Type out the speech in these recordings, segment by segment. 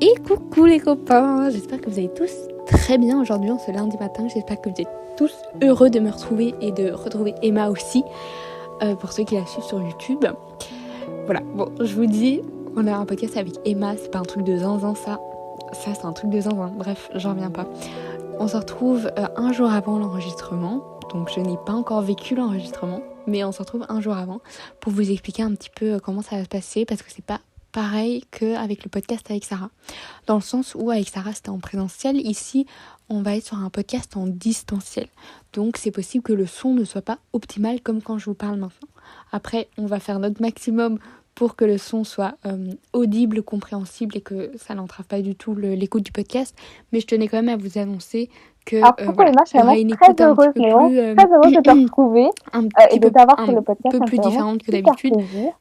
Et coucou les copains, j'espère que vous allez tous très bien aujourd'hui en ce lundi matin. J'espère que vous êtes tous heureux de me retrouver et de retrouver Emma aussi, pour ceux qui la suivent sur YouTube. Voilà, bon, je vous dis, on a un podcast avec Emma, c'est pas un truc de zinzin ça c'est un truc de zinzin, bref, j'en reviens pas. On se retrouve un jour avant l'enregistrement, donc je n'ai pas encore vécu l'enregistrement, mais on se retrouve un jour avant pour vous expliquer un petit peu comment ça va se passer, parce que c'est pas pareil qu'avec le podcast avec Sarah, dans le sens où avec Sarah c'était en présentiel, ici on va être sur un podcast en distanciel, donc c'est possible que le son ne soit pas optimal comme quand je vous parle maintenant. Après on va faire notre maximum pour que le son soit audible, compréhensible et que ça n'entrave pas du tout l'écoute du podcast, mais je tenais quand même à vous annoncer que Emma, je suis vraiment très heureuse, Léon, très heureuse de te retrouver et de t'avoir sur le podcast. Un peu plus différente que d'habitude,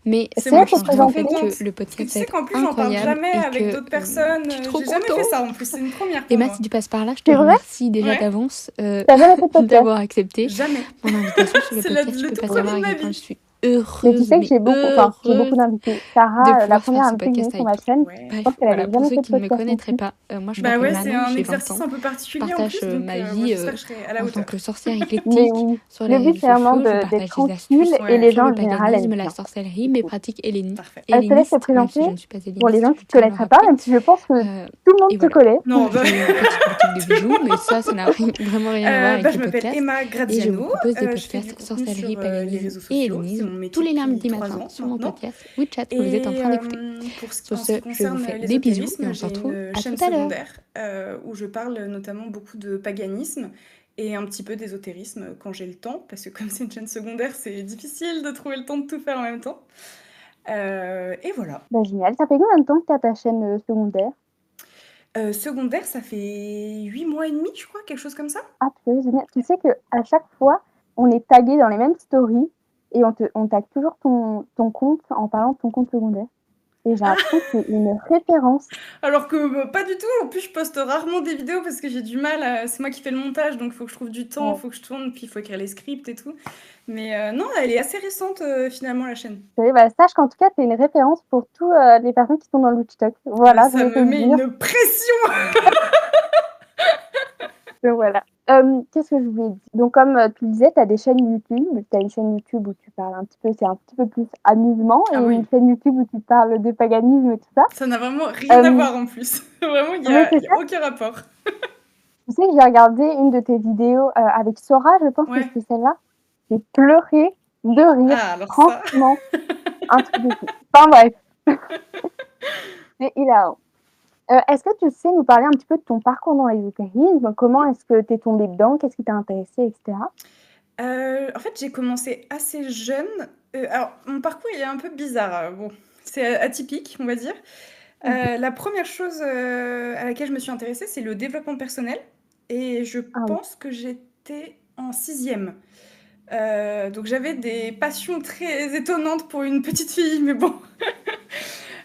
mais c'est moi qui suis présenter que le podcast est incroyable. Tu sais qu'en plus j'en parle jamais avec d'autres personnes, j'ai jamais fait ça en plus, c'est une première pour Emma, moi. si tu passes par là, je te remercie déjà d'avance d'avoir accepté mon invitation sur le podcast. Je peux pas savoir à quel point je suis heureuse. Mais tu sais que j'ai beaucoup d'invités. Sarah, la première invitée que j'ai sur ma chaîne, je pense qu'elle avait jamais fait de podcast. Pour ceux qui ne me connaîtraient pas, moi je m'appelle Manon, c'est un j'ai 20 exercice ans. un peu particulier Je partage ma vie en tant que sorcière éclectique sur les réseaux sociaux. Je partage des astuces et les gens sur le paganisme, la sorcellerie, mes pratiques hellénistes, je te laisse te présenter pour les gens qui ne te connaîtraient pas, même si je pense que tout le monde te connaît. Non, j'ai une petite boutique de bijoux, mais ça n'a vraiment rien à voir avec le podcast. Emma Et je vous propose des podcasts sorcellerie, paganisme et hellénisme tous les lundis matin sur mon podcast WeChat que vous êtes en train d'écouter. Sur ce, je vous fais des bisous et on se retrouve à tout à l'heure où je parle notamment beaucoup de paganisme et un petit peu d'ésotérisme quand j'ai le temps, parce que comme c'est une chaîne secondaire, c'est difficile de trouver le temps de tout faire en même temps. Et voilà. Génial. Ça fait combien de temps que tu as ta chaîne secondaire? Secondaire, ça fait 8 mois et demi, je crois, quelque chose comme ça. Ah, c'est génial. Tu sais qu'à chaque fois, on est tagué dans les mêmes stories et on tag toujours ton compte en parlant de ton compte secondaire. Et j'ai l'impression que c'est une référence. Alors que pas du tout. En plus, je poste rarement des vidéos parce que j'ai du mal. C'est moi qui fais le montage, donc il faut que je trouve du temps, il faut que je tourne, puis il faut écrire les scripts et tout. Mais non, elle est assez récente finalement, la chaîne. Sache qu'en tout cas, tu es une référence pour toutes les personnes qui sont dans le Witchtalk. Voilà, ça me met une pression. Donc voilà. Qu'est-ce que je voulais dire? Donc comme tu le disais, tu as des chaînes YouTube. Tu as une chaîne YouTube où tu parles un petit peu, c'est un petit peu plus amusement, et une chaîne YouTube où tu parles de paganisme et tout ça. Ça n'a vraiment rien à voir en plus. Vraiment, il n'y a aucun rapport. Tu sais que j'ai regardé une de tes vidéos avec Sora, je pense que c'est celle-là. J'ai pleuré de rire. Franchement, un truc de fou. Enfin bref. C'est hilarant. Est-ce que tu sais nous parler un petit peu de ton parcours dans l'ésotérisme? Comment est-ce que tu es tombée dedans? Qu'est-ce qui t'a intéressé, etc. En fait, j'ai commencé assez jeune. Alors, mon parcours, il est un peu bizarre. Bon, c'est atypique, on va dire. La première chose à laquelle je me suis intéressée, c'est le développement personnel. Et je pense que j'étais en 6e. Donc j'avais des passions très étonnantes pour une petite fille, mais bon.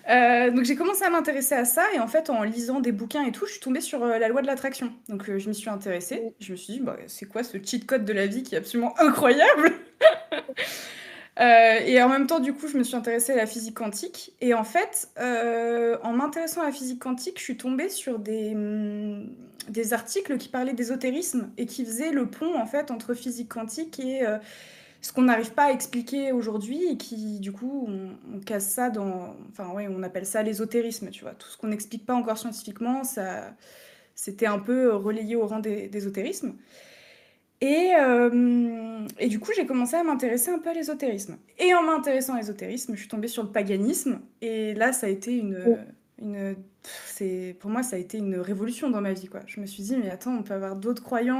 Donc j'ai commencé à m'intéresser à ça, et en fait en lisant des bouquins et tout, je suis tombée sur la loi de l'attraction. Donc je m'y suis intéressée, je me suis dit c'est quoi ce cheat code de la vie qui est absolument incroyable. Et en même temps, du coup, je me suis intéressée à la physique quantique. Et en fait, en m'intéressant à la physique quantique, je suis tombée sur des articles qui parlaient d'ésotérisme et qui faisaient le pont, en fait, entre physique quantique et ce qu'on n'arrive pas à expliquer aujourd'hui, et qui, du coup, on casse ça dans... Enfin, ouais, on appelle ça l'ésotérisme, tu vois. Tout ce qu'on n'explique pas encore scientifiquement, c'était un peu relayé au rang d'ésotérisme. Et du coup, j'ai commencé à m'intéresser un peu à l'ésotérisme. Et en m'intéressant à l'ésotérisme, je suis tombée sur le paganisme. Et là, ça a été pour moi, ça a été une révolution dans ma vie, quoi. Je me suis dit, mais attends, on peut avoir d'autres croyances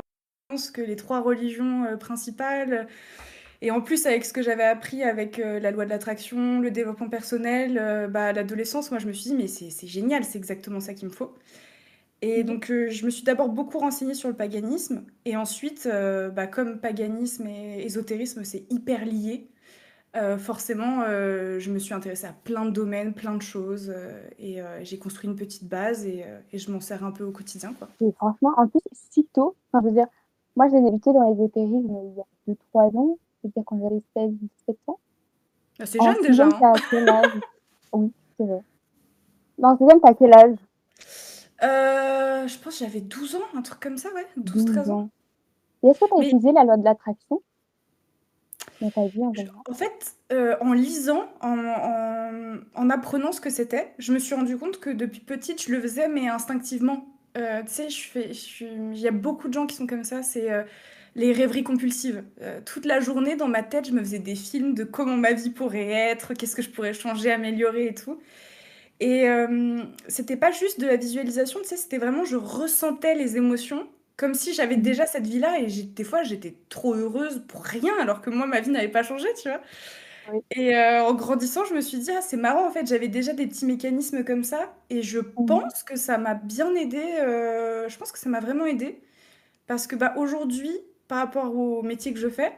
que les 3 religions principales. Et en plus, avec ce que j'avais appris avec la loi de l'attraction, le développement personnel, à l'adolescence, moi, je me suis dit, mais c'est génial, c'est exactement ça qu'il me faut. Et donc, je me suis d'abord beaucoup renseignée sur le paganisme. Et ensuite, comme paganisme et ésotérisme, c'est hyper lié. Forcément, je me suis intéressée à plein de domaines, plein de choses. Et j'ai construit une petite base et je m'en sers un peu au quotidien, quoi. Et franchement, en plus, si tôt, je veux dire, moi, j'ai débuté dans l'ésotérisme il y a 2-3 ans. C'est-à-dire quand j'avais 16-17 ans. C'est jeune déjà. T'as quel âge? Oui, c'est vrai. En 6e, t'as quel âge? Je pense que j'avais 12 ans, un truc comme ça, ouais, 12 12-13 ans. ans. Et est-ce que tu as Mais utilisé la loi de l'attraction dans ta vie en général? en fait, en lisant, en apprenant ce que c'était, je me suis rendu compte que depuis petite, je le faisais, mais instinctivement. Tu sais, il y a beaucoup de gens qui sont comme ça, c'est les rêveries compulsives. Toute la journée, dans ma tête, je me faisais des films de comment ma vie pourrait être, qu'est-ce que je pourrais changer, améliorer et tout. Et c'était pas juste de la visualisation, tu sais, c'était vraiment, je ressentais les émotions comme si j'avais Mmh. déjà cette vie-là et des fois, j'étais trop heureuse pour rien alors que moi, ma vie n'avait pas changé, tu vois. Oui. Et en grandissant, je me suis dit, ah, c'est marrant, en fait, j'avais déjà des petits mécanismes comme ça et je Mmh. pense que ça m'a bien aidé. Je pense que ça m'a vraiment aidé parce que bah, aujourd'hui, par rapport au métier que je fais,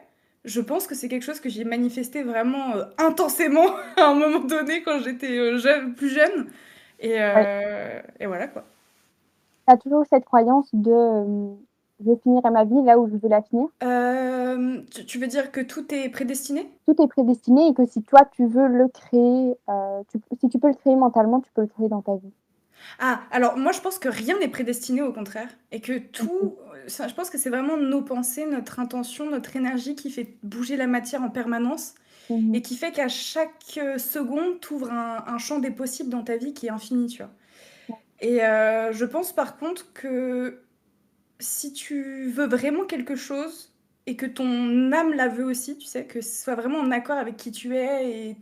je pense que c'est quelque chose que j'ai manifesté vraiment intensément à un moment donné quand j'étais plus jeune. Ouais. Et voilà quoi. Tu as toujours eu cette croyance de, «Je finirai ma vie là où je veux la finir». Tu veux dire que tout est prédestiné? Tout est prédestiné et que si toi tu veux le créer, si tu peux le créer mentalement, tu peux le créer dans ta vie. Ah, alors moi je pense que rien n'est prédestiné au contraire et que Mmh. tout, je pense que c'est vraiment nos pensées, notre intention, notre énergie qui fait bouger la matière en permanence Mmh mh. et qui fait qu'à chaque seconde, tu ouvres un champ des possibles dans ta vie qui est infini, tu vois. Ouais. Et je pense par contre que si tu veux vraiment quelque chose et que ton âme la veut aussi, tu sais, que ce soit vraiment en accord avec qui tu es et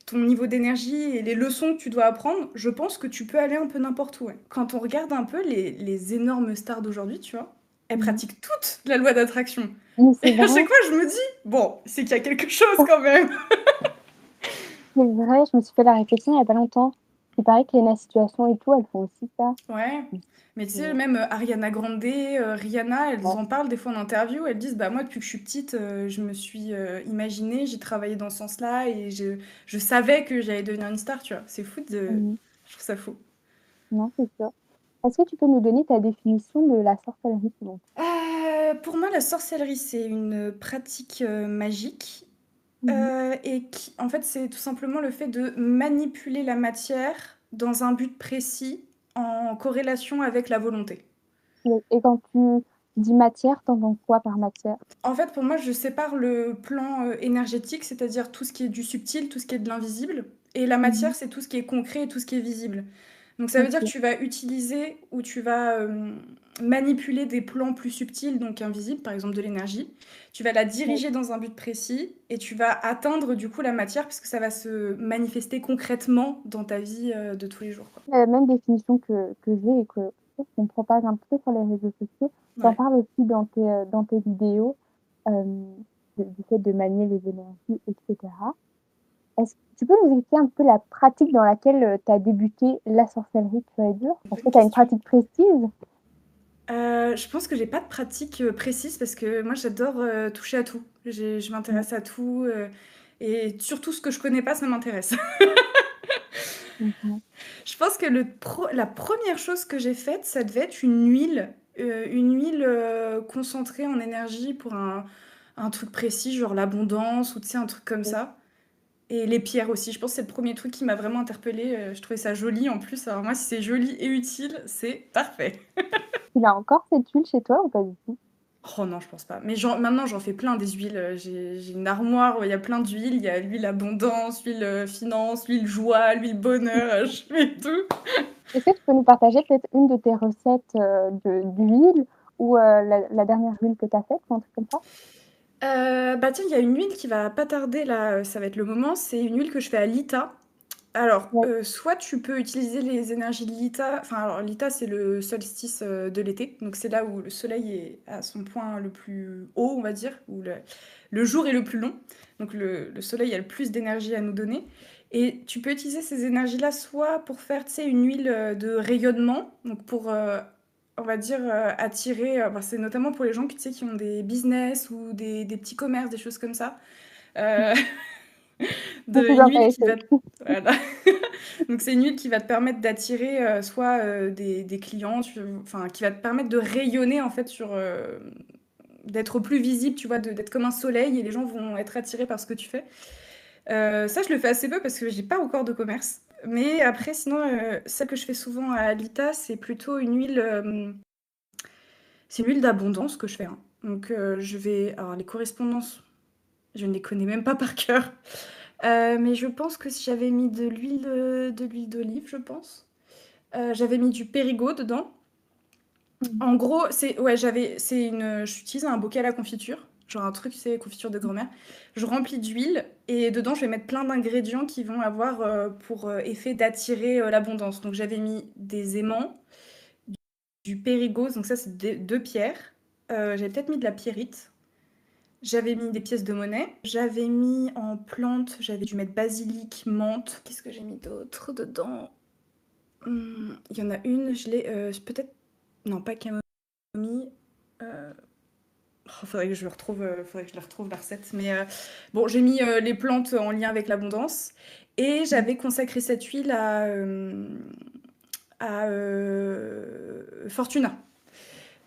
ton niveau d'énergie et les leçons que tu dois apprendre, je pense que tu peux aller un peu n'importe où. Ouais. Quand on regarde un peu les énormes stars d'aujourd'hui, tu vois, elles Mmh. pratiquent toutes la loi d'attraction. Mais Et c'est à vrai, chaque fois, je me dis, bon, c'est qu'il y a quelque chose quand même. c'est vrai, je me suis fait la réflexion il y a pas longtemps. Il paraît que Lena Situation et tout, elles font aussi ça. Ouais. Donc Mais tu sais, heu, même Ariana Grande, Rihanna, elles ouais. en parlent des fois en interview. Elles disent, bah moi, depuis que je suis petite, je me suis imaginée, j'ai travaillé dans ce sens-là et je savais que j'allais devenir une star, tu vois. C'est fou de... Mmh mh. Je trouve ça fou. Non, c'est sûr. Est-ce que tu peux nous donner ta définition de la sorcellerie, s'il vous plaît? Pour moi, la sorcellerie, c'est une pratique magique Mmh mh. et qui, en fait, c'est tout simplement le fait de manipuler la matière dans un but précis en corrélation avec la volonté. Et quand tu dis matière, tu entends quoi par matière? En fait, pour moi, je sépare le plan énergétique, c'est-à-dire tout ce qui est du subtil, tout ce qui est de l'invisible, et la Mmh matière, mh. c'est tout ce qui est concret et tout ce qui est visible. Donc ça veut dire que OK. tu vas utiliser ou tu vas manipuler des plans plus subtils, donc invisibles, par exemple de l'énergie. Tu vas la Ouais. diriger dans un but précis et tu vas atteindre du coup la matière puisque ça va se manifester concrètement dans ta vie de tous les jours, quoi. La même définition que j'ai et que je trouve qu'on propage un peu sur les réseaux sociaux. Tu en Ouais. parles aussi dans tes vidéos, hem, du fait de manier les énergies et cetera. Est-ce que tu peux nous expliquer un peu la pratique dans laquelle, tu as débuté la sorcellerie pure et dure? Est-ce que Bonne tu as une question. pratique précise? Je pense que j'ai pas de pratique précise parce que moi j'adore toucher à tout. Je Mmh. m'intéresse à tout et surtout ce que je connais pas, ça m'intéresse. Mmh mh. Je pense que la première chose que j'ai faite, ça devait être une huile concentrée en énergie pour un truc précis, genre l'abondance ou tu sais, un truc comme OK. ça. Et les pierres aussi, je pense que c'est le premier truc qui m'a vraiment interpellée. Je trouvais ça joli en plus. Alors moi, si c'est joli et utile, c'est parfait. Tu l'as encore cette huile chez toi ou pas du tout? Oh non, je pense pas. Mais maintenant, j'en fais plein des huiles. J'ai une armoire où il y a plein d'huiles. Il y a l'huile abondance, l'huile finance, l'huile joie, l'huile bonheur. Je fais tout. Est-ce que tu peux nous partager peut-être une de tes recettes, d'huile ou, la dernière huile que tu as faite ou un truc comme ça? Bah tiens, il y a une huile qui va pas tarder là, ça va être le moment. C'est une huile que je fais à l'ITA. Alors, Ouais. soit tu peux utiliser les énergies de l'ITA. Enfin, alors l'ITA, c'est le solstice de l'été. Donc c'est là où le soleil est à son point le plus haut, on va dire, où le jour est le plus long. Donc le soleil a le plus d'énergie à nous donner. Et tu peux utiliser ces énergies-là soit pour faire, tu sais, une huile de rayonnement, donc pour, on va dire, attirer, bah, c'est notamment pour les gens qui, tu sais, qui ont des business ou des petits commerces, des choses comme ça. Mmh. Euh, Je suis une huile qui intéressée. va... Voilà. Donc c'est une huile qui va te permettre d'attirer soit des clients, enfin, qui va te permettre de rayonner en fait sur... d'être plus visible, tu vois, d'être comme un soleil et les gens vont être attirés par ce que tu fais. Ça, je le fais assez peu parce que j'ai pas encore de commerce. Mais après, sinon, celle que je fais souvent à Alita, c'est plutôt une huile, c'est une huile d'abondance que je fais, hein. Donc, je vais alors les correspondances, je ne les connais même pas par cœur. Mais je pense que si j'avais mis de l'huile d'olive, je pense. J'avais mis du Périgord dedans. En gros, j'utilise un bocal à confiture, genre un truc, c'est confiture de grand-mère. Je remplis d'huile et dedans, je vais mettre plein d'ingrédients qui vont avoir pour effet d'attirer l'abondance. Donc, j'avais mis des aimants, du Périgord, donc ça, c'est deux pierres. J'avais peut-être mis de la pierrite. J'avais mis des pièces de monnaie. J'avais mis en plantes, j'avais dû mettre basilic, menthe. Qu'est-ce que j'ai mis d'autre dedans? Il y en a une, je l'ai peut-être. Non, pas camomille. Faudrait que je la retrouve la recette. Mais bon, j'ai mis les plantes en lien avec l'abondance. Et j'avais consacré cette huile à Fortuna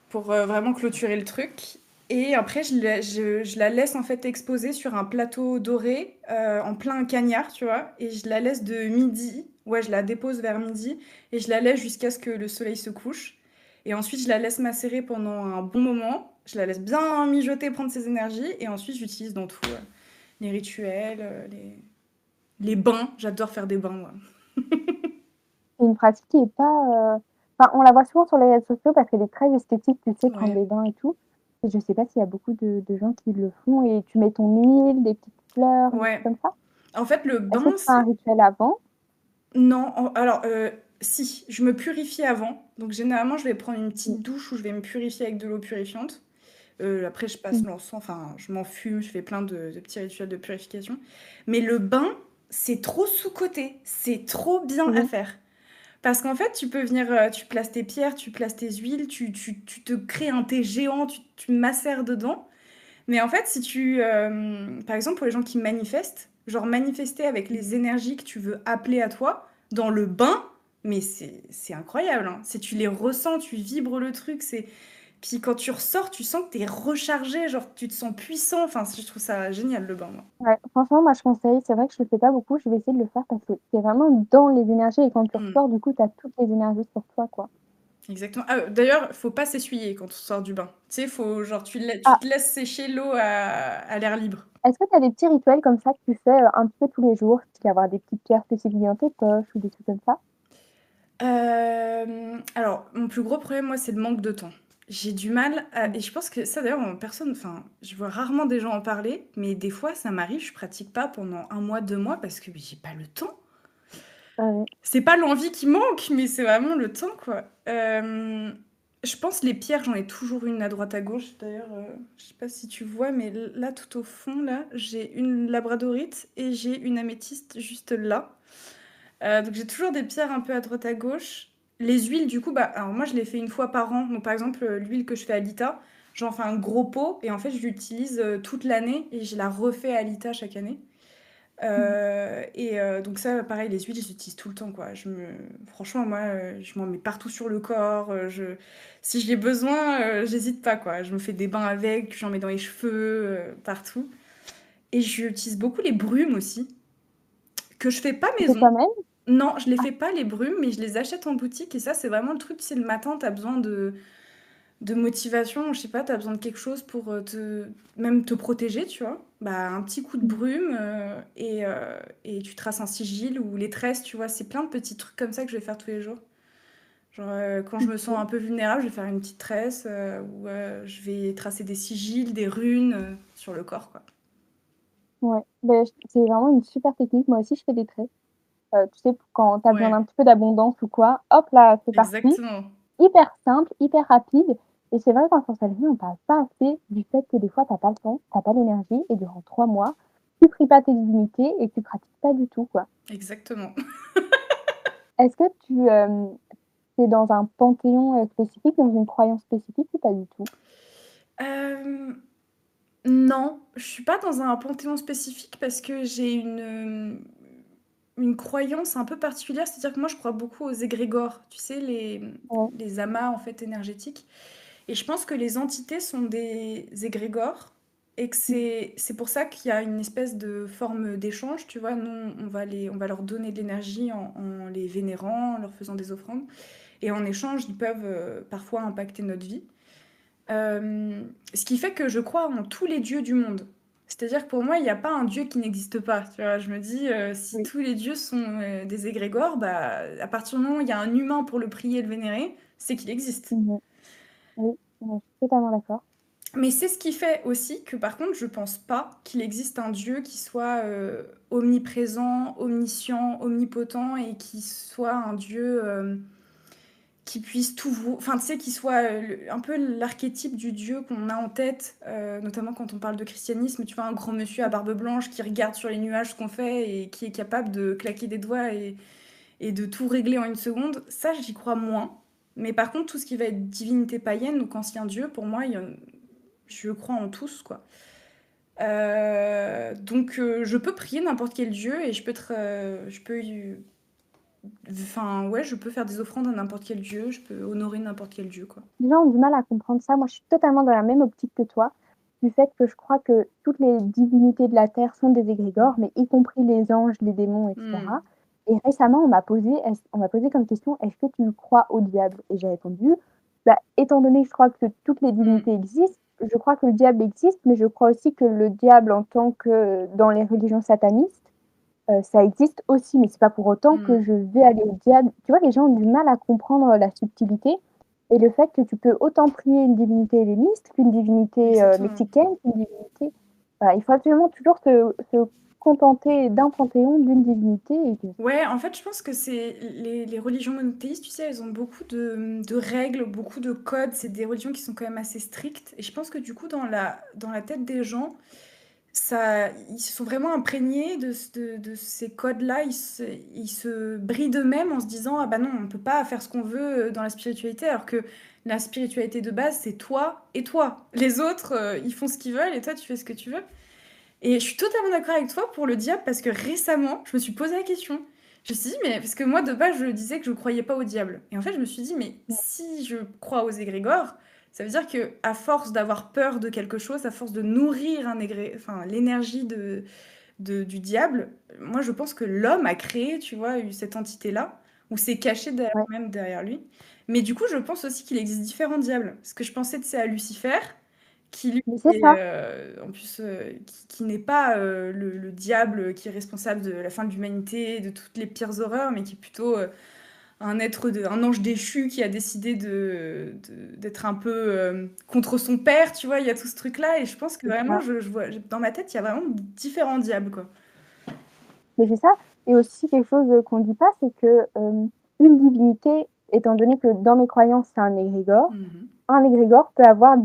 pour vraiment clôturer le truc. Et après, je la laisse en fait exposer sur un plateau doré en plein cagnard, tu vois. Et je la laisse de midi. Ouais, je la dépose vers midi et je la laisse jusqu'à ce que le soleil se couche. Et ensuite, je la laisse macérer pendant un bon moment. Je la laisse bien mijoter, prendre ses énergies. Et ensuite, j'utilise dans tout. Les rituels, les bains. J'adore faire des bains, moi. C'est une pratique qui est pas. Enfin, on la voit souvent sur les réseaux sociaux parce qu'elle est très esthétique, tu sais, prendre Ouais. des bains et tout. Et je sais pas s'il y a beaucoup de gens qui le font et tu mets ton huile, des petites fleurs, des trucs Ouais. comme ça. En fait, le Est-ce que bain, tu fais un c'est. rituel avant? Non, alors, si, je me purifie avant. Donc généralement, je vais prendre une Mm. petite douche où je vais me purifier avec de l'eau purifiante. Après, je passe Mm. l'encens, enfin, je m'en fume, je fais plein de petits rituels de purification. Mais le bain, c'est trop sous-coté. C'est trop bien à Oui. faire. Parce qu'en fait, tu peux venir, tu places tes pierres, tu places tes huiles, tu te crées un thé géant, tu macères dedans. Mais en fait, si par exemple, pour les gens qui manifestent, genre manifester avec les énergies que tu veux appeler à toi, dans le bain, mais c'est incroyable, hein. Si tu les ressens, tu vibres le truc, c'est. Puis quand tu ressors, tu sens que t'es rechargé, genre tu te sens puissant. Enfin, je trouve ça génial le bain, moi. Ouais, franchement, moi je conseille. C'est vrai que je le fais pas beaucoup. Je vais essayer de le faire parce que c'est vraiment dans les énergies et quand tu Mm, ressors, du coup, tu as toutes les énergies sur toi, quoi. exactement. Ah, d'ailleurs, faut pas s'essuyer quand on sort du bain. Tu sais, faut genre tu Ah, te laisses sécher l'eau à l'air libre. est-ce que tu as des petits rituels comme ça que tu fais un petit peu tous les jours, style avoir des petites pierres spécifiques dans tes poches ou des trucs comme ça? Alors, mon plus gros problème, moi, c'est le manque de temps. J'ai du mal et je pense que ça, d'ailleurs, personne, enfin, je vois rarement des gens en parler, mais des fois, ça m'arrive, je pratique pas pendant un mois, 2 mois, parce que j'ai pas le temps. Ouais. C'est pas l'envie qui manque, mais c'est vraiment le temps, quoi. Je pense les pierres, j'en ai toujours une à droite à gauche. D'ailleurs, je sais pas si tu vois, mais là, tout au fond, là, j'ai une labradorite et j'ai une améthyste juste là. Donc j'ai toujours des pierres un peu à droite à gauche. Les huiles, du coup, bah, alors moi je les fais une fois par an. Donc par exemple, l'huile que je fais à Lita, j'en fais un gros pot et en fait je l'utilise toute l'année et je la refais à Lita chaque année. Donc ça, pareil, les huiles, je les utilise tout le temps, quoi. Franchement, moi, je m'en mets partout sur le corps. Si j'ai besoin, j'hésite pas, quoi. Je me fais des bains avec, j'en mets dans les cheveux, partout. Et j'utilise beaucoup les brumes aussi, que je fais pas Tu fais maison. toi-même? Non, je les Ah, fais pas les brumes, mais je les achète en boutique et ça c'est vraiment le truc, c'est le matin, t'as besoin de motivation, je sais pas, t'as besoin de quelque chose pour même te protéger, tu vois. Bah un petit coup de brume et tu traces un sigil ou les tresses, tu vois, c'est plein de petits trucs comme ça que je vais faire tous les jours. Genre quand je me sens ok. un peu vulnérable, je vais faire une petite tresse ou je vais tracer des sigils, des runes sur le corps, quoi. Ouais. Ben, c'est vraiment une super technique. Moi aussi, je fais des traits. Tu sais, quand tu as besoin Ouais, d'un petit peu d'abondance ou quoi, hop là, c'est parti. exactement. Hyper simple, hyper rapide. Et c'est vrai qu'en sorcellerie, on parle pas assez du fait que des fois, t'as pas le temps, t'as pas l'énergie, et durant 3 mois, tu pries pas tes divinités et tu pratiques pas du tout, quoi. Exactement. Est-ce que tu es dans un panthéon spécifique, dans une croyance spécifique ou pas du tout? Euh, Non, je suis pas dans un panthéon spécifique parce que j'ai une croyance un peu particulière, c'est-à-dire que moi je crois beaucoup aux égrégores, tu sais, Ouais. les amas en fait énergétiques. Et je pense que les entités sont des égrégores et que c'est pour ça qu'il y a une espèce de forme d'échange, tu vois. Nous, on va leur donner de l'énergie en les vénérant, en leur faisant des offrandes. Et en échange, ils peuvent parfois impacter notre vie. Ce qui fait que je crois en tous les dieux du monde. C'est-à-dire que pour moi, il n'y a pas un dieu qui n'existe pas. Tu vois, je me dis, si Oui. tous les dieux sont des égrégores, bah, à partir du moment où il y a un humain pour le prier et le vénérer, c'est qu'il existe. Mhm. Oui, je suis totalement d'accord. Mais c'est ce qui fait aussi que, par contre, je pense pas qu'il existe un dieu qui soit omniprésent, omniscient, omnipotent et qui soit un dieu qui puisse tout vous... Enfin, tu sais, qui soit un peu l'archétype du dieu qu'on a en tête, notamment quand on parle de christianisme, tu vois, un grand monsieur à barbe blanche qui regarde sur les nuages ce qu'on fait et qui est capable de claquer des doigts et de tout régler en une seconde. Ça, j'y crois moins. Mais par contre, tout ce qui va être divinité païenne, donc ancien dieu, pour moi, je crois en tous, quoi. Donc, je peux prier n'importe quel dieu et enfin, ouais, je peux faire des offrandes à n'importe quel dieu, je peux honorer n'importe quel dieu, quoi. Les gens ont du mal à comprendre ça. Moi, je suis totalement dans la même optique que toi, du fait que je crois que toutes les divinités de la Terre sont des égrégores, mais y compris les anges, les démons, etc. Hmm. Et récemment, on m'a posé comme question, est-ce que tu crois au diable? Et j'ai répondu, bah, étant donné que je crois que toutes les divinités existent, je crois que le diable existe, mais je crois aussi que le diable, en tant que dans les religions satanistes, ça existe aussi, mais c'est pas pour autant que je vais aller au diable. Tu vois, les gens ont du mal à comprendre la subtilité et le fait que tu peux autant prier une divinité helléniste qu'une divinité mexicaine, qu'une divinité. Voilà, il faut absolument toujours se contenter d'un panthéon, d'une divinité. Ouais, en fait, je pense que c'est les religions monothéistes, tu sais, elles ont beaucoup de règles, beaucoup de codes. C'est des religions qui sont quand même assez strictes. Et je pense que du coup, dans la tête des gens, ils se sont vraiment imprégnés de ces codes-là. Ils se brillent d'eux-mêmes en se disant, ah bah non, on peut pas faire ce qu'on veut dans la spiritualité, alors que la spiritualité de base, c'est toi et toi. Les autres, ils font ce qu'ils veulent et toi, tu fais ce que tu veux. Et je suis totalement d'accord avec toi pour le diable parce que récemment, je me suis posé la question. Je me suis dit, mais parce que moi de base, je disais que je ne croyais pas au diable. Et en fait, je me suis dit, mais si je crois aux égrégores, ça veut dire que à force d'avoir peur de quelque chose, à force de nourrir enfin, l'énergie du diable, moi je pense que l'homme a créé, tu vois, cette entité-là, ou s'est caché même derrière lui. Mais du coup, je pense aussi qu'il existe différents diables. Parce que je pensais, tu sais, à Lucifer, qui lui en plus qui n'est pas le diable qui est responsable de la fin de l'humanité, de toutes les pires horreurs, mais qui est plutôt un ange déchu qui a décidé d'être un peu contre son père, tu vois, il y a tout ce truc-là, et je pense que vraiment, je vois, dans ma tête, il y a vraiment différents diables, quoi. Mais c'est ça, et aussi quelque chose qu'on ne dit pas, c'est que une divinité, étant donné que dans mes croyances, c'est un égrégore, un égrégore peut avoir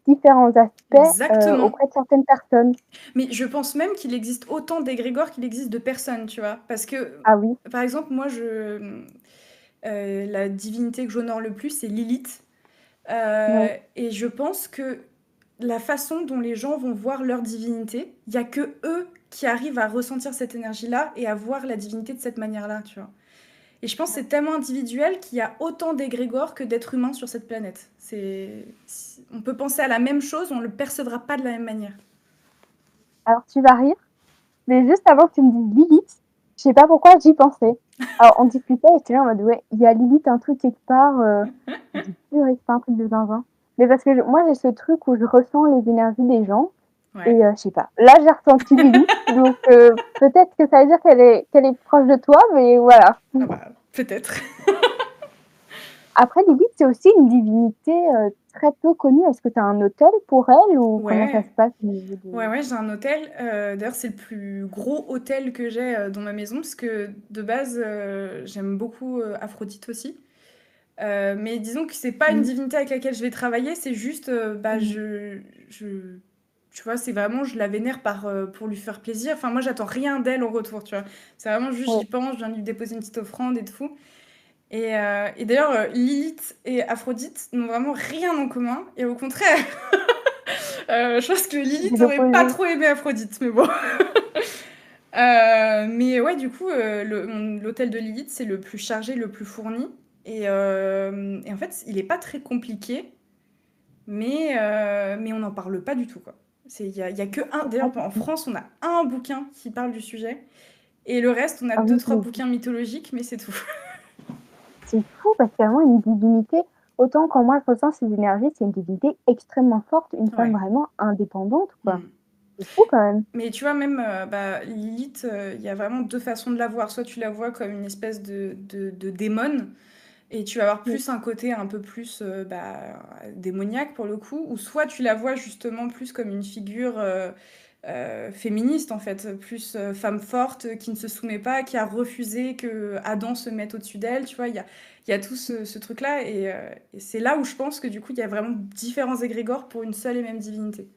différents aspects auprès de certaines personnes. Mais je pense même qu'il existe autant d'égrégores qu'il existe de personnes, tu vois. Parce que, par exemple, moi, la divinité que j'honore le plus, c'est Lilith. Et je pense que la façon dont les gens vont voir leur divinité, il n'y a que eux qui arrivent à ressentir cette énergie-là et à voir la divinité de cette manière-là, tu vois. Et je pense que c'est tellement individuel qu'il y a autant d'égrégores que d'êtres humains sur cette planète. On peut penser à la même chose, on ne le percevra pas de la même manière. Alors, tu vas rire, mais juste avant que tu me dises Lilith, je sais pas pourquoi j'y pensais. Alors, on discutait et j'étais là en mode, ouais, il y a Lilith un truc quelque part. Je dis, c'est pas un truc de zinzin. Mais parce que moi, j'ai ce truc où je ressens les énergies des gens. Ouais. Et je sais pas. Là, j'ai ressenti Lilith. Donc, peut-être que ça veut dire qu'elle est proche de toi, mais voilà. Ah bah, peut-être. Après, Lilith, c'est aussi une divinité très peu connue. Est-ce que tu as un hôtel pour elle ou comment ça se passe au niveau de... Ouais, j'ai un hôtel. D'ailleurs, c'est le plus gros hôtel que j'ai dans ma maison parce que de base, j'aime beaucoup Aphrodite aussi. Mais disons que c'est pas une divinité avec laquelle je vais travailler, c'est juste, tu vois, c'est vraiment, je la vénère pour lui faire plaisir. Enfin, moi, j'attends rien d'elle en retour, tu vois. C'est vraiment juste, j'y pense, je viens de lui déposer une petite offrande et tout. Et d'ailleurs, Lilith et Aphrodite n'ont vraiment rien en commun. Et au contraire, je pense que Lilith n'aurait pas trop aimé Aphrodite, mais bon. Mais ouais, du coup, l'hôtel de Lilith, c'est le plus chargé, le plus fourni. Et en fait, il n'est pas très compliqué, mais on n'en parle pas du tout, quoi. Il y a que un. D'ailleurs, en France, on a un bouquin qui parle du sujet. Et le reste, on a Ah deux, oui, trois bouquins mythologiques, mais c'est tout. c'est fou parce qu'il y a vraiment une divinité. Autant quand moi je ressens ces énergies, c'est une divinité extrêmement forte, une femme Ouais. vraiment indépendante, quoi. Mm. C'est fou quand même. Mais tu vois, même Lilith, il y a vraiment deux façons de la voir. Soit tu la vois comme une espèce de démon, et tu vas avoir Oui. plus un côté un peu plus démoniaque pour le coup, ou soit tu la vois justement plus comme une figure féministe en fait, plus femme forte qui ne se soumet pas, qui a refusé que Adam se mette au-dessus d'elle, tu vois, il y a tout ce truc-là, et c'est là où je pense que du coup il y a vraiment différents égrégores pour une seule et même divinité.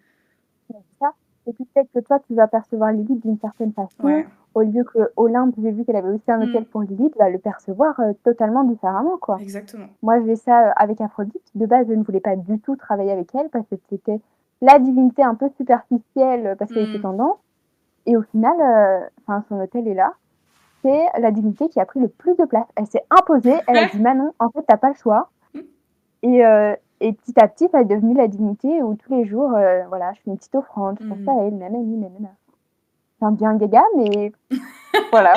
C'est ça. Et puis peut-être que toi, tu vas percevoir Lilith d'une certaine façon, Ouais. au lieu que Olympe, j'ai vu qu'elle avait aussi un hôtel pour Lilith, va le percevoir totalement différemment, quoi. Exactement. Moi, je fais ça avec Aphrodite. De base, je ne voulais pas du tout travailler avec elle parce que c'était la divinité un peu superficielle parce qu'elle était tendance. Et au final, son hôtel est là. C'est la divinité qui a pris le plus de place. Elle s'est imposée. Elle a dit Manon, en fait, t'as pas le choix. Et petit à petit, ça est devenu la divinité où tous les jours, voilà, je fais une petite offrande, je pense à elle, nanana. C'est un bien gaga, mais voilà.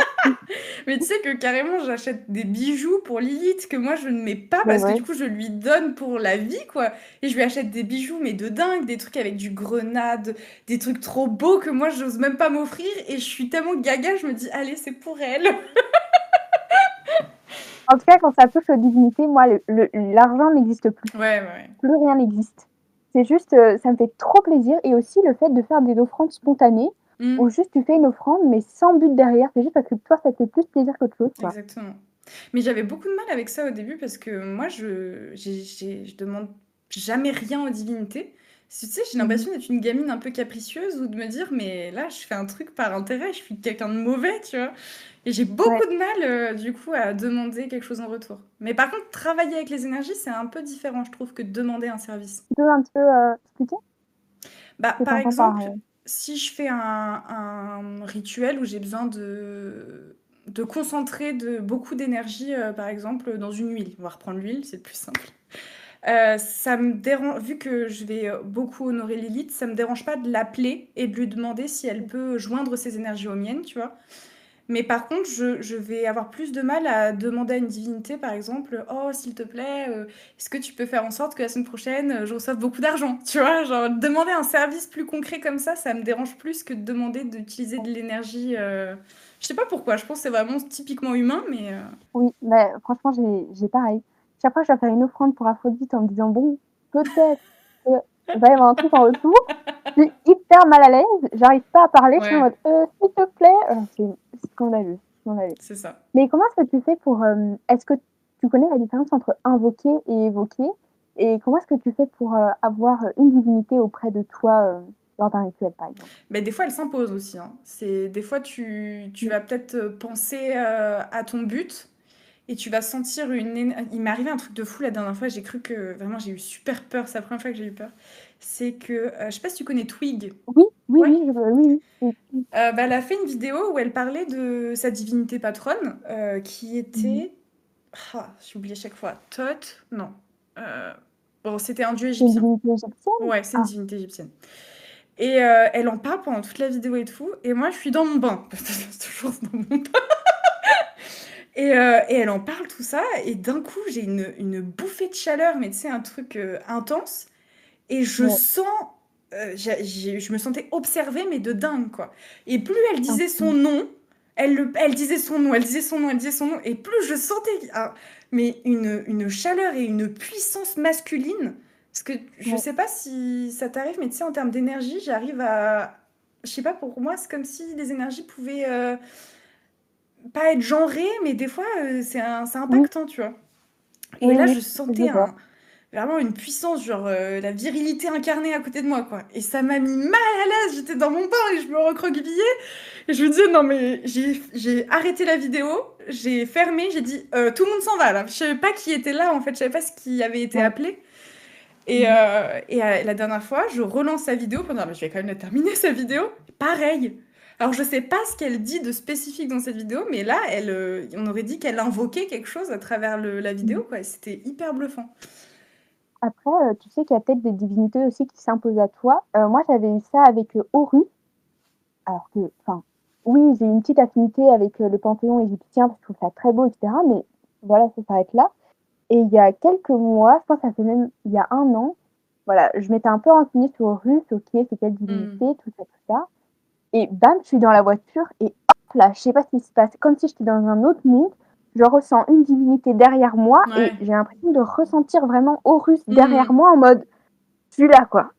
Mais tu sais que carrément, j'achète des bijoux pour Lilith que moi je ne mets pas Mais parce que ouais. du coup je lui donne pour la vie, quoi. Et je lui achète des bijoux, mais de dingue, des trucs avec du grenade, des trucs trop beaux que moi j'ose même pas m'offrir. Et je suis tellement gaga, je me dis, allez, c'est pour elle. En tout cas, quand ça touche aux divinités, moi, l'argent n'existe plus. Ouais, ouais. Plus rien n'existe. C'est juste, ça me fait trop plaisir. Et aussi le fait de faire des offrandes spontanées, où juste tu fais une offrande, mais sans but derrière. C'est juste parce que toi, ça te fait plus plaisir qu'autre chose, quoi. Exactement. Mais j'avais beaucoup de mal avec ça au début parce que moi, je demande jamais rien aux divinités. Tu sais, j'ai l'impression d'être une gamine un peu capricieuse ou de me dire, mais là, je fais un truc par intérêt, je suis quelqu'un de mauvais, tu vois. Et j'ai beaucoup de mal, du coup, à demander quelque chose en retour. Mais par contre, travailler avec les énergies, c'est un peu différent, je trouve, que de demander un service. Tu peux un petit peu expliquer ce que Par t'entends par... exemple, si je fais un rituel où j'ai besoin de concentrer beaucoup d'énergie, par exemple, dans une huile. On va reprendre l'huile, c'est le plus simple. Ça me dérange, vu que je vais beaucoup honorer Lilith, ça me dérange pas de l'appeler et de lui demander si elle peut joindre ses énergies aux miennes, tu vois. Mais par contre, je vais avoir plus de mal à demander à une divinité, par exemple, oh, s'il te plaît, est-ce que tu peux faire en sorte que la semaine prochaine, je reçoive beaucoup d'argent, tu vois, genre demander un service plus concret comme ça me dérange plus que de demander d'utiliser de l'énergie. Je sais pas pourquoi, je pense que c'est vraiment typiquement humain, mais... Oui, mais franchement, j'ai pareil. Chaque fois, je dois faire une offrande pour Aphrodite en me disant, bon, peut-être qu'il va y avoir un truc en retour. Je suis hyper mal à l'aise, j'arrive pas à parler, je suis en mode, s'il te plaît, c'est scandaleux, scandaleux. C'est ça. Mais comment est-ce que tu fais pour... est-ce que tu connais la différence entre invoquer et évoquer? Et comment est-ce que tu fais pour avoir une divinité auprès de toi dans un rituel, par exemple? Mais des fois, elle s'impose aussi. Hein. Des fois, tu vas peut-être penser à ton but et tu vas sentir Il m'est arrivé un truc de fou la dernière fois. J'ai cru que... Vraiment, j'ai eu super peur. C'est la première fois que j'ai eu peur. C'est que... je sais pas si tu connais Twig. Oui, oui, Ouais. oui. Elle a fait une vidéo où elle parlait de sa divinité patronne qui était... j'ai oublié chaque fois. Thoth? Non. Bon, c'était un dieu C'est une égyptien. divinité égyptienne? Ouais, c'est une divinité égyptienne. Et elle en parle pendant toute la vidéo et tout. Et moi, je suis dans mon bain. Toujours dans mon bain. Et elle en parle, tout ça. Et d'un coup, j'ai une bouffée de chaleur, mais tu sais, un truc intense. Et je sens... je me sentais observée, mais de dingue, quoi. Et plus elle disait son nom, elle disait son nom, elle disait son nom, elle disait son nom. Et plus je sentais mais une chaleur et une puissance masculine. Parce que je sais pas si ça t'arrive, mais tu sais, en termes d'énergie, j'arrive à... Je sais pas, pour moi, c'est comme si les énergies pouvaient pas être genrées, mais des fois, c'est impactant, tu vois. Et là, je sentais vraiment une puissance, genre la virilité incarnée à côté de moi, quoi. Et ça m'a mis mal à l'aise, j'étais dans mon bain et je me recroquevillais. Et je me disais, non mais j'ai arrêté la vidéo, j'ai fermé, j'ai dit, tout le monde s'en va là. Je savais pas qui était là, en fait, je savais pas ce qui avait été appelé. Et la dernière fois, je relance sa vidéo pour dire, je vais quand même la terminer, sa vidéo. Pareil. Alors, je sais pas ce qu'elle dit de spécifique dans cette vidéo, mais là, on aurait dit qu'elle invoquait quelque chose à travers la vidéo, quoi. Et c'était hyper bluffant. Après, tu sais qu'il y a peut-être des divinités aussi qui s'imposent à toi. Moi, j'avais eu ça avec, Horus, alors que enfin, oui, j'ai une petite affinité avec, le panthéon égyptien parce que je trouve ça très beau et cetera, mais voilà, ça s'arrête là. Et il y a quelques mois, je pense que ça fait même il y a 1 an, voilà, je m'étais un peu renseignée sur Horus, OK, c'est quelle divinité, tout ça et bam, je suis dans la voiture et hop là, je sais pas ce qui se passe, comme si j'étais dans un autre monde. Je ressens une divinité derrière moi et j'ai l'impression de ressentir vraiment Horus derrière moi en mode: «Je suis là, quoi».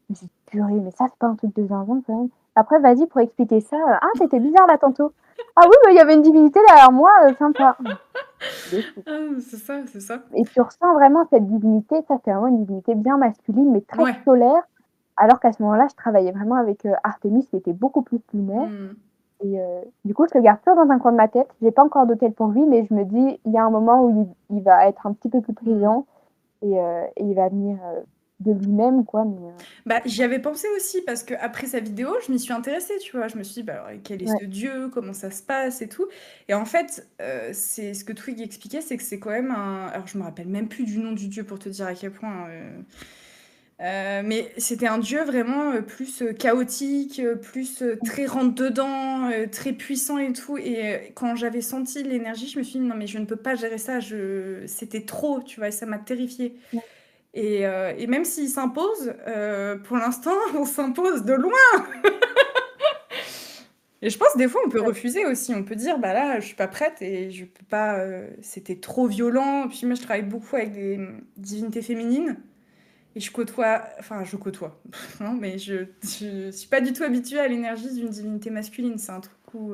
Je me suis dit: «Purée, mais ça, c'est pas un truc de zinzin quand même?» Après, vas-y pour expliquer ça, «Ah, tu étais bizarre là tantôt». «Ah oui, bah, il y avait une divinité derrière moi, sympa». Ah, c'est ça, c'est ça. Et tu ressens vraiment cette divinité, ça c'est vraiment une divinité bien masculine, mais très Ouais. solaire, alors qu'à ce moment-là, je travaillais vraiment avec, Artémis qui était beaucoup plus lunaire et du coup, je le garde toujours dans un coin de ma tête. J'ai pas encore d'hôtel pour lui, mais je me dis: «Il y a un moment où il va être un petit peu plus présent et il va venir, de lui-même quoi», mais Bah, j'y avais pensé aussi parce qu'après sa vidéo, je m'y suis intéressée, tu vois? Je me suis dit: «Bah, alors, quel est ouais, ce dieu? Comment ça se passe et tout?» Et en fait, c'est ce que Twig expliquait, c'est que c'est quand même un alors je me rappelle même plus du nom du dieu pour te dire à quel point, mais c'était un dieu vraiment, plus, chaotique, plus, très rentre dedans, très puissant et tout et quand j'avais senti l'énergie, je me suis dit: «Non mais je ne peux pas gérer ça, c'était trop», tu vois? Et ça m'a terrifiée. ouais, Et même s'il s'impose, pour l'instant, on s'impose de loin et je pense des fois on peut ouais, refuser aussi. On peut dire: «Bah là, je suis pas prête et je peux pas, c'était trop violent». Puis moi, je travaille beaucoup avec des, divinités féminines et je côtoie, non, mais je suis pas du tout habituée à l'énergie d'une divinité masculine. C'est un truc où,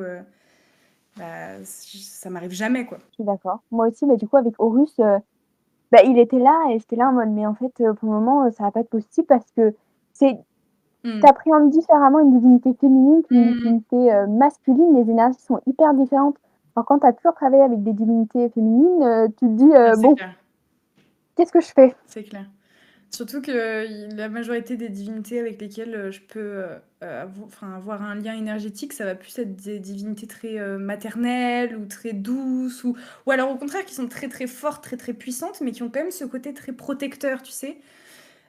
bah, ça m'arrive jamais, quoi. je suis d'accord. Moi aussi, mais du coup avec Horus, bah, il était là et j'étais là en mode: «Mais en fait, pour le moment, ça va pas être possible parce que c'est tu Mmh. appréhendes différemment une divinité féminine qu'une Mmh. divinité, masculine, les énergies sont hyper différentes. Alors quand tu as toujours travaillé avec des divinités féminines, tu te dis, Ah, c'est «Bon, clair, qu'est-ce que je fais?» c'est clair. Surtout que la majorité des divinités avec lesquelles je peux avoir un lien énergétique, ça va plus être des divinités très maternelles ou très douces, ou alors au contraire qui sont très très fortes, très très puissantes, mais qui ont quand même ce côté très protecteur, tu sais.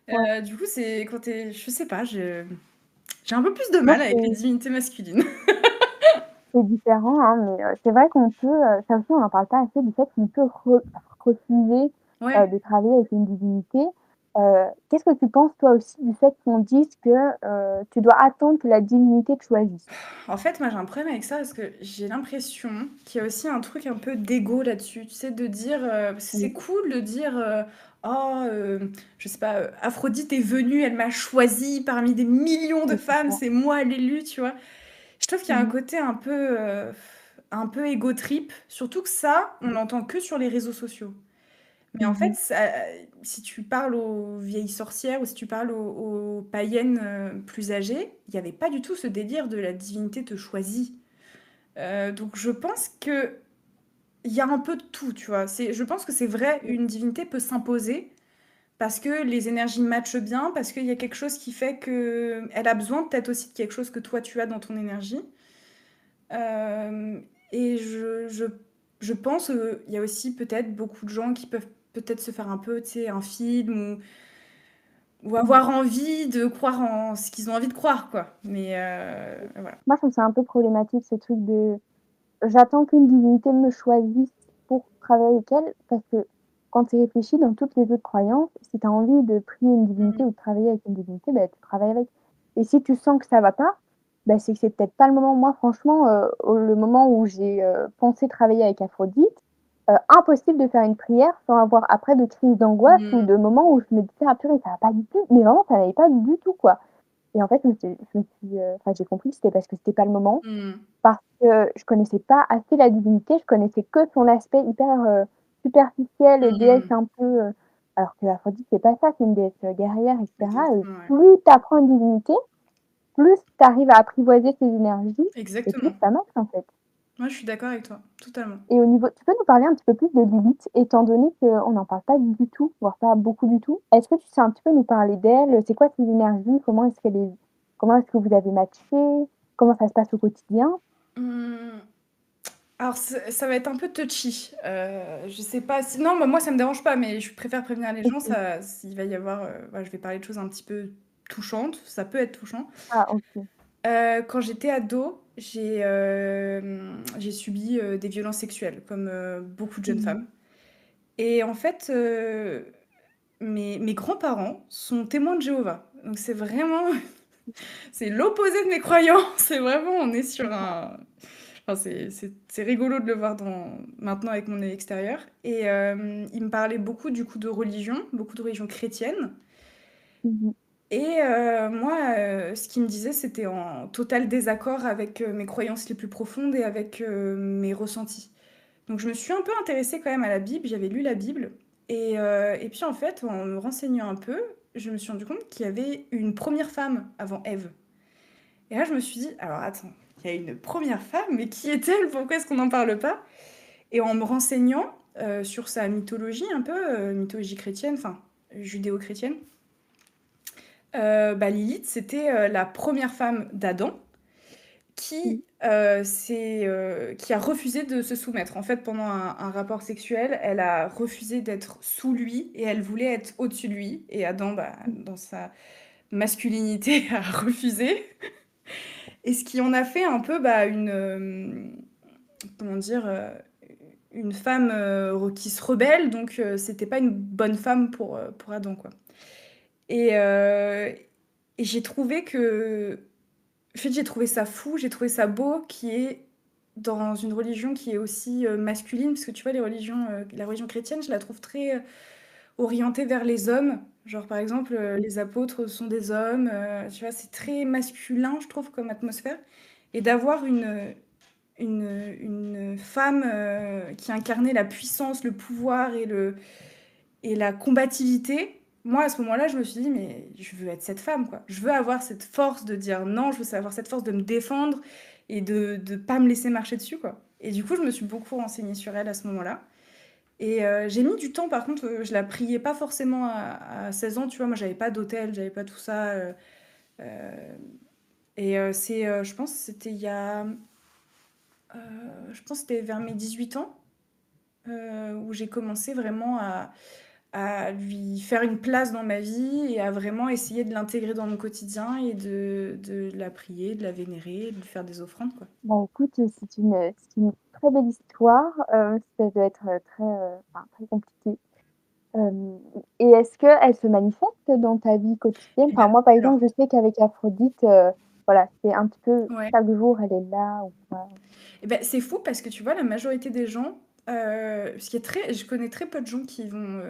Ouais, Du coup, c'est quand t'es, je sais pas, j'ai un peu plus de moi mal avec les divinités masculines. c'est différent, hein, mais c'est vrai qu'on peut, ça aussi on n'en parle pas assez du fait qu'on peut refuser, Ouais. de travailler avec une divinité. Qu'est-ce que tu penses toi aussi du fait qu'on dise que, tu dois attendre que la divinité te choisisse? En fait, moi, j'ai un problème avec ça parce que j'ai l'impression qu'il y a aussi un truc un peu d'ego là-dessus. Tu sais, de dire, parce que c'est Oui, cool de dire, oh, je sais pas, Aphrodite est venue, elle m'a choisi parmi des millions de oui, c'est femmes, ça. c'est moi l'élu, tu vois. Je trouve qu'il y a un Mmh. côté un peu égo trip, surtout que ça, on l'entend que sur les réseaux sociaux. Mais en Mmh fait, mh. si tu parles aux vieilles sorcières ou si tu parles aux païennes plus âgées, il n'y avait pas du tout ce délire de la divinité te choisit. Donc je pense que il y a un peu de tout, tu vois. Je pense que c'est vrai, Mmh. une divinité peut s'imposer parce que les énergies matchent bien, parce qu'il y a quelque chose qui fait que elle a besoin peut-être aussi de quelque chose que toi tu as dans ton énergie. Et je pense qu'il y a aussi peut-être beaucoup de gens qui peuvent peut-être se faire un peu, tu sais, un film ou Mmh. avoir envie de croire en ce qu'ils ont envie de croire, quoi. Mais voilà. Moi, je trouve ça un peu problématique ce truc de j'attends qu'une divinité me choisisse pour travailler avec elle, parce que quand tu réfléchis dans toutes les autres croyances, si tu as envie de prier une divinité Mmh. ou de travailler avec une divinité, bah, tu travailles avec. Et si tu sens que ça va pas, bah, c'est que c'est peut-être pas le moment. Moi, franchement, le moment où j'ai, pensé travailler avec Aphrodite, impossible de faire une prière sans avoir après de crises d'angoisse ou Mmh. de moments où je me disais: «Ah purée, ça va pas du tout», mais vraiment ça n'allait pas du tout, quoi. Et en fait, enfin, j'ai compris que c'était parce que c'était pas le moment, Mmh. parce que je connaissais pas assez la divinité, je connaissais que son aspect hyper, superficiel, déesse Mmh. un peu, alors que Aphrodite c'est pas ça, c'est une déesse, guerrière et cetera, Exactement, ouais. plus tu apprends une divinité, plus tu arrives à apprivoiser ses énergies et plus Exactement. ça marche, en fait. Moi, je suis d'accord avec toi, totalement. Et au niveau tu peux nous parler un petit peu plus de Lilith, étant donné qu'on n'en parle pas du tout, voire pas beaucoup du tout? Est-ce que tu sais un petit peu nous parler d'elle? C'est quoi ses énergies? Comment est-ce que vous avez matché? Comment ça se passe au quotidien? Mmh. Alors ça va être un peu touchy. Je sais pas si non, moi ça me dérange pas, mais je préfère prévenir les gens, OK. ça s'il va y avoir, je vais parler de choses un petit peu touchantes, ça peut être touchant. Ah OK. Quand j'étais ado, j'ai subi, des violences sexuelles comme, beaucoup de jeunes Mmh. femmes et en fait, mes grands-parents sont témoins de Jéhovah. Donc c'est vraiment c'est l'opposé de mes croyances. C'est vraiment on est sur un enfin c'est rigolo de le voir maintenant avec mon œil extérieur et ils me parlaient beaucoup du coup de religion, beaucoup de religion chrétienne Mmh. et moi, ce qu'ils me disaient, c'était en total désaccord avec, mes croyances les plus profondes et avec, mes ressentis. Donc je me suis un peu intéressée quand même à la Bible, j'avais lu la Bible et puis en fait, en me renseignant un peu, je me suis rendu compte qu'il y avait une première femme avant Ève. Et là, je me suis dit: «Alors attends, il y a une première femme, mais qui est-elle? Pourquoi est-ce qu'on n'en parle pas?» Et en me renseignant, sur sa mythologie un peu, mythologie chrétienne, enfin judéo-chrétienne, Lilith, c'était, la première femme d'Adam Mmh. qui a refusé de se soumettre. En fait, pendant un rapport sexuel, elle a refusé d'être sous lui et elle voulait être au-dessus de lui et Adam, dans sa masculinité, a refusé et ce qui en a fait un peu, comment dire? Une femme, qui se rebelle donc c'était pas une bonne femme pour Adam, quoi et heu et j'ai trouvé que en fait, j'ai trouvé ça fou, j'ai trouvé ça beau qui est dans une religion qui est aussi, masculine parce que tu vois les religions, la religion chrétienne, je la trouve très, orientée vers les hommes. Genre par exemple, les apôtres sont des hommes, tu vois? C'est très masculin, je trouve, comme atmosphère et d'avoir une femme, qui incarnait la puissance, le pouvoir et la combativité. Moi, à ce moment-là, je me suis dit: «Mais je veux être cette femme, quoi. Je veux avoir cette force de dire non, je veux avoir cette force de me défendre et de pas me laisser marcher dessus, quoi» et du coup, je me suis beaucoup renseignée sur elle à ce moment-là et j'ai mis du temps par contre, je la priais pas forcément à 16 ans, tu vois? Moi, j'avais pas d'autel, j'avais pas tout ça, heu et je pense que c'était il y a, je pense que c'était vers mes 18 ans, où j'ai commencé vraiment à lui faire une place dans ma vie et à vraiment essayer de l'intégrer dans mon quotidien et de la prier, de la vénérer, de lui faire des offrandes, quoi. Bah, écoute, c'est une très belle histoire, ça doit être, très, enfin, très compliqué. Hem et est-ce qu'elle se manifeste dans ta vie quotidienne? Eh Enfin, bien, moi, par alors exemple, je sais qu'avec Aphrodite, voilà, c'est un petit peu ouais. chaque jour, elle est là ou pas. Et ben c'est fou parce que tu vois, la majorité des gens, parce qu'il y a je connais très peu de gens qui vont,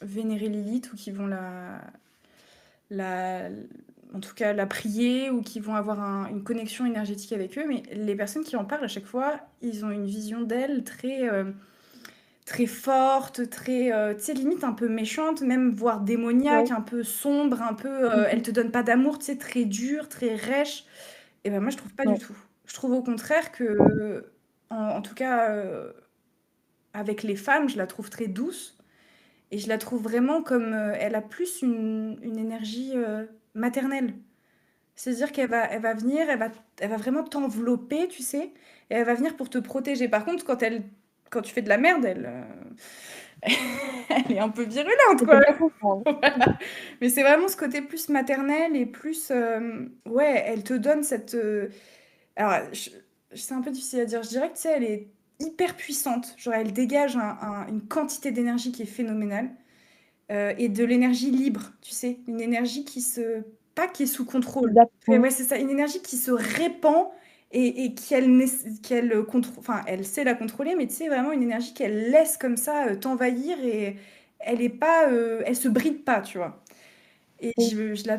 vénérer Lilith ou qui vont la en tout cas la prier ou qui vont avoir une connexion énergétique avec eux, mais les personnes qui en parlent à chaque fois, ils ont une vision d'elle très, très forte, très, tu sais, limite un peu méchante, même voire démoniaque, Ouais. un peu sombre, un peu, Mmh elle mh. te donne pas d'amour, tu sais, très dure, très rêche et ben moi je trouve pas du Ouais. tout. Je trouve au contraire que, en tout cas, avec les femmes, je la trouve très douce et je la trouve vraiment comme, elle a plus une énergie, maternelle. C'est-à-dire qu'elle va venir, elle va vraiment t'envelopper, tu sais? Et elle va venir pour te protéger. Par contre, quand tu fais de la merde, elle est un peu virulente, Je peux quoi. bien comprendre. Voilà. Mais c'est vraiment ce côté plus maternel et plus, ouais, elle te donne cette, alors c'est un peu difficile à dire. Je dirais que, tu sais, elle est hyper puissante. Genre, elle dégage une quantité d'énergie qui est phénoménale. Et de l'énergie libre, tu sais? Une énergie pas qui est sous contrôle. Exactement. Ouais, c'est ça, une énergie qui se répand et enfin, elle sait la contrôler, mais tu sais, vraiment une énergie qu'elle laisse comme ça, t'envahir et elle se bride pas, tu vois? Et Oui. je la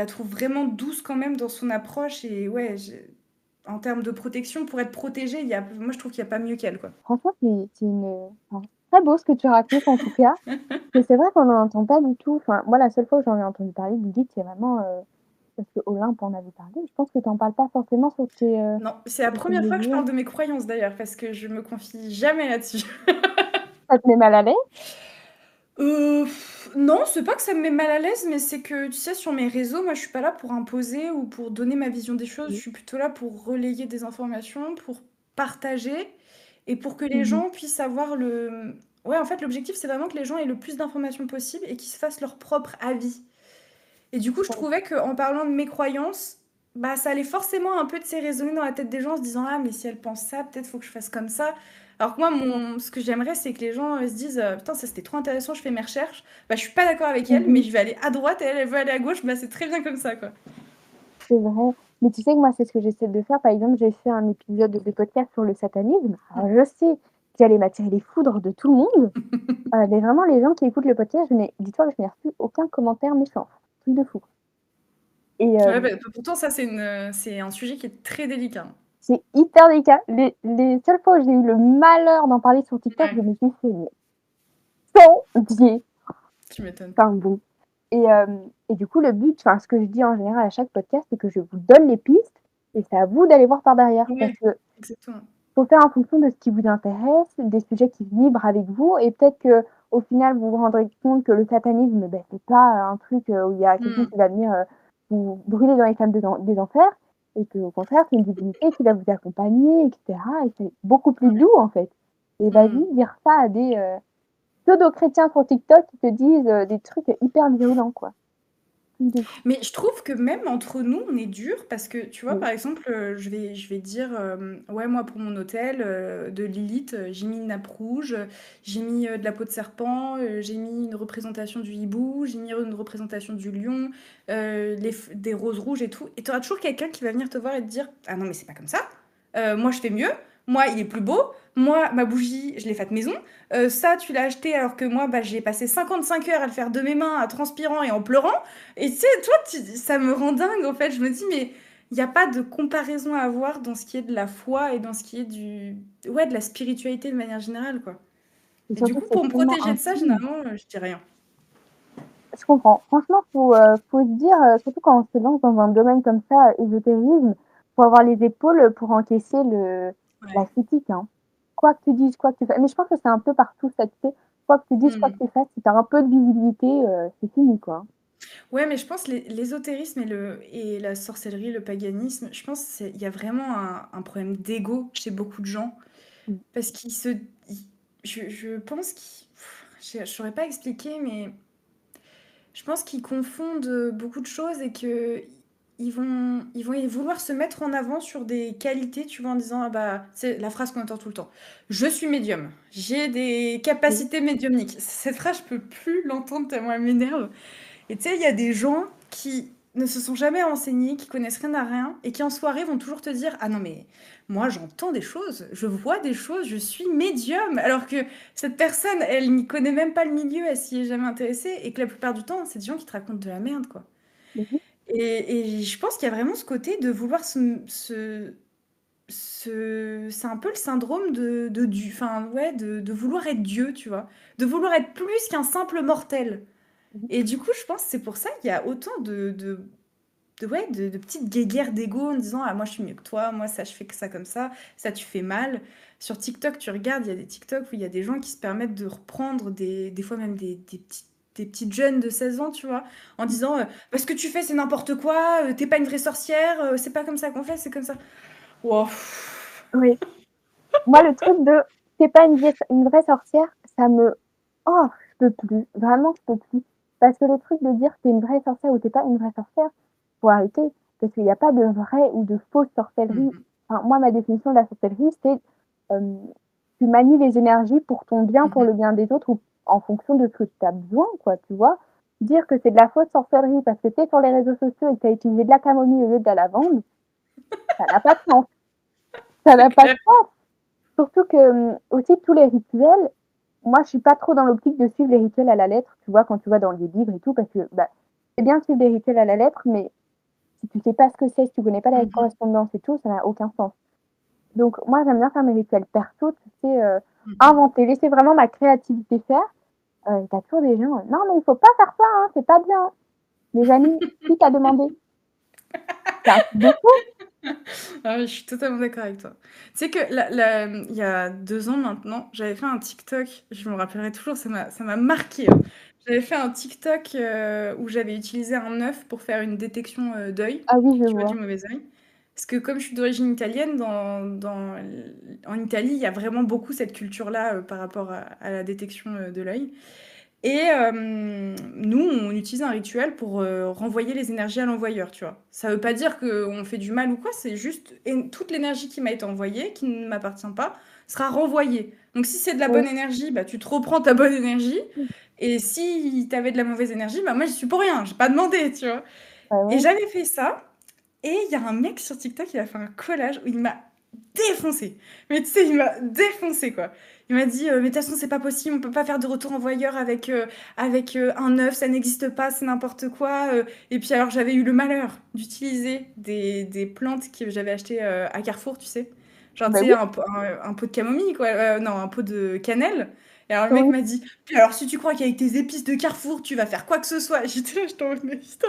trouve vraiment douce quand même dans son approche et ouais, en termes de protection, pour être protégée, moi je trouve qu'il y a pas mieux qu'elle, quoi. Franchement, c'est enfin, très beau ce que tu racontes en tout cas. Mais c'est vrai qu'on n'en entend pas du tout. Enfin, moi, la seule fois où j'en ai entendu parler de Lilith, c'est vraiment, parce que Olympe en avait parlé. Je pense que tu en parles pas forcément Non, c'est la sur tes première fois que je réseaux. parle de mes croyances d'ailleurs, parce que je me confie jamais là-dessus. Ça te met mal à l'aise? Non, c'est pas que ça me met mal à l'aise, mais c'est que, tu sais, sur mes réseaux, moi, je suis pas là pour imposer ou pour donner ma vision des choses. Je Oui. suis plutôt là pour relayer des informations, pour partager et pour que les Mmh. gens puissent avoir le ouais, en fait, l'objectif, c'est vraiment que les gens aient le plus d'informations possible et qu'ils se fassent leur propre avis. Et du coup, je Ouais. trouvais qu'en parlant de mes croyances, bah, ça allait forcément un peu, tu sais, résonner dans la tête des gens en se disant: «Ah, mais si elle pense ça, peut-être faut que je fasse comme ça». Alors que moi, ce que j'aimerais, c'est que les gens se disent putain, ça c'était trop intéressant, je fais mes recherches. Bah, je suis pas d'accord avec elle, mais Mmh. je vais aller à droite et elle, elle veut aller à gauche. Bah, c'est très bien comme ça, quoi. C'est vrai. Mais tu sais que moi, c'est ce que j'essaie de faire. Par exemple, j'ai fait un épisode de podcast sur le satanisme. Alors, je sais qu'il allait m'attirer les foudres de tout le monde. Mais vraiment, les gens qui écoutent le podcast, dis-toi que je n'ai reçu aucun commentaire méchant. Truc de fou. Et Ouais, bah, pourtant, ça, c'est un sujet qui est très délicat. c'est hyper délicat. Les seules fois où j'ai eu le malheur d'en parler sur TikTok, Ouais, je me suis fait sans biais. tu m'étonnes. Enfin bon. Et du coup, le but, enfin, ce que je dis en général à chaque podcast, c'est que je vous donne les pistes et c'est à vous d'aller voir par derrière. Parce Ouais, que exactement. faut faire en fonction de ce qui vous intéresse, des sujets qui vibrent avec vous, et peut-être que au final vous vous rendrez compte que le satanisme, ben, c'est pas un truc où il y a quelqu'un Hmm. qui va venir vous brûler dans les flammes des enfers, et que au contraire c'est une divinité qui va vous accompagner, etc. Et c'est beaucoup plus doux en fait. Et Hmm. vas-y dire ça à des pseudo-chrétiens sur TikTok qui te disent des trucs hyper virulents, quoi. De fou. Mais je trouve que même entre nous, on est dur parce que, tu vois, Oui. par exemple, je vais dire, ouais, moi pour mon hôtel de Lilith, j'ai mis une nappe rouge, j'ai mis de la peau de serpent, j'ai mis une représentation du hibou, j'ai mis une représentation du lion, des roses rouges et tout. Et tu auras toujours quelqu'un qui va venir te voir et te dire, ah non, mais c'est pas comme ça. Moi, je fais mieux. Moi, il est plus beau. Moi, ma bougie, je l'ai faite maison. Ça, tu l'as acheté alors que moi, bah, j'ai passé 55 heures à le faire de mes mains, à transpirant et en pleurant. Et tu sais, toi, ça me rend dingue en fait. Je me dis, mais il n'y a pas de comparaison à avoir dans ce qui est de la foi et dans ce qui est ouais, de la spiritualité de manière générale, quoi. Et Et du surtout coup, c'est pour me tellement protéger de ça, intime. généralement, je dis rien. Je comprends. Franchement, faut se dire, surtout quand on se lance dans un domaine comme ça, ésotérisme, faut avoir les épaules pour encaisser la Ouais. critique, hein. Quoi que tu dises, quoi que tu fasses. Mais je pense que c'est un peu partout ça, tu sais. Quoi que tu dises, quoi que Hmm. tu fasses, si tu as un peu de visibilité, c'est fini, quoi. Ouais, mais je pense l'ésotérisme et la sorcellerie, le paganisme, je pense qu'il y a vraiment un problème d'ego chez beaucoup de gens. Mmh. Parce je pense je saurais pas expliquer, mais je pense qu'ils confondent beaucoup de choses et que ils vont vouloir se mettre en avant sur des qualités, tu vois, en disant, ah bah, c'est la phrase qu'on entend tout le temps. Je suis médium, j'ai des Oui. capacités médiumniques. Cette phrase, je peux plus l'entendre tellement elle m'énerve. Et tu sais, il y a des gens qui ne se sont jamais renseignés, qui connaissent rien à rien, et qui en soirée vont toujours te dire, ah non mais moi j'entends des choses, je vois des choses, je suis médium, alors que cette personne, elle n'y connaît même pas le milieu, elle s'y est jamais intéressée, et que la plupart du temps, c'est des gens qui te racontent de la merde, quoi. Mmh. Et je pense qu'il y a vraiment ce côté de vouloir c'est un peu le syndrome enfin ouais, de vouloir être Dieu, tu vois, de vouloir être plus qu'un simple mortel. Mmh. Et du coup, je pense que c'est pour ça qu'il y a autant ouais, de petites guéguerres d'ego en disant, ah moi je suis mieux que toi, moi ça je fais que ça tu fais mal. Sur TikTok, tu regardes, il y a des TikTok où il y a des gens qui se permettent de reprendre des fois même des petites jeunes de 16 ans, tu vois, en disant, bah, ce que tu fais c'est n'importe quoi, t'es pas une vraie sorcière, c'est pas comme ça qu'on fait, c'est comme ça. Wow. Oui. Moi, le truc de «Tu pas une vraie sorcière», ça me oh, je peux plus. Vraiment, je peux plus. Parce que le truc de dire: «Tu une vraie sorcière» ou «Tu pas une vraie sorcière», faut arrêter. Parce qu'il y a pas de vraie ou de fausse sorcellerie. Mhm. Enfin, moi, ma définition de la sorcellerie, c'est, hem, tu manies les énergies pour ton bien, pour Mhm. le bien des autres ou en fonction de ce que tu as besoin, quoi, tu vois? Dire que c'est de la fausse sorcellerie parce que tu es sur les réseaux sociaux et que tu as utilisé de la camomille au lieu de la lavande, ça n'a pas de sens. Ça C'est n'a pas de clair. sens. Surtout que, aussi tous les rituels, moi je suis pas trop dans l'optique de suivre les rituels à la lettre, tu vois? Quand tu vas dans les livres et tout parce que, bah, c'est bien de suivre les rituels à la lettre, mais si tu sais pas ce que c'est, si tu connais pas la Mhm. correspondance et tout, ça n'a aucun sens. Donc moi j'aime bien faire mes rituels perso, tu sais, Mhm. inventer, laisser vraiment ma créativité faire. Tu toujours des gens: «Non mais il faut pas faire ça, hein, c'est pas bien». Mais Janine, qui t'a demandé? C'est un truc de fou. Ah oui, je suis totalement d'accord avec toi. Tu sais que il y a 2 ans maintenant, j'avais fait un TikTok, je me rappellerai toujours, ça m'a marqué, hein. J'avais fait un TikTok, où j'avais utilisé un œuf pour faire une détection, d'œil, Ah oui, je tu vois, du vois. mauvais œil. Parce que comme je suis d'origine italienne, en Italie, il y a vraiment beaucoup cette culture-là, par rapport à la détection, de l'œil. Et nous, on utilise un rituel pour renvoyer les énergies à l'envoyeur, tu vois. Ça veut pas dire qu'on fait du mal ou quoi, c'est juste toute l'énergie qui m'a été envoyée, qui ne m'appartient pas, sera renvoyée. Donc si c'est de la Oui. bonne énergie, bah, tu te reprends ta bonne énergie. Et si tu avais de la mauvaise énergie, bah, moi, je suis pour rien, j'ai pas demandé, tu vois. Bah Et ouais. j'avais fait ça, et il y a un mec sur TikTok, il a fait un collage où il m'a défoncé. Mais tu sais, il m'a défoncé, quoi. Il m'a dit, mais de toute façon, c'est pas possible, on peut pas faire de retour envoyeur avec un œuf, ça n'existe pas, c'est n'importe quoi. Et puis alors, j'avais eu le malheur d'utiliser des plantes que j'avais achetées à Carrefour, tu sais. Genre, tu Bah sais, oui, un pot de camomille, quoi. Non, un pot de cannelle. Et alors, le mec oui. m'a dit, puis alors, si tu crois qu'avec tes épices de Carrefour, tu vas faire quoi que ce soit, j'étais là, je t'en mais putain,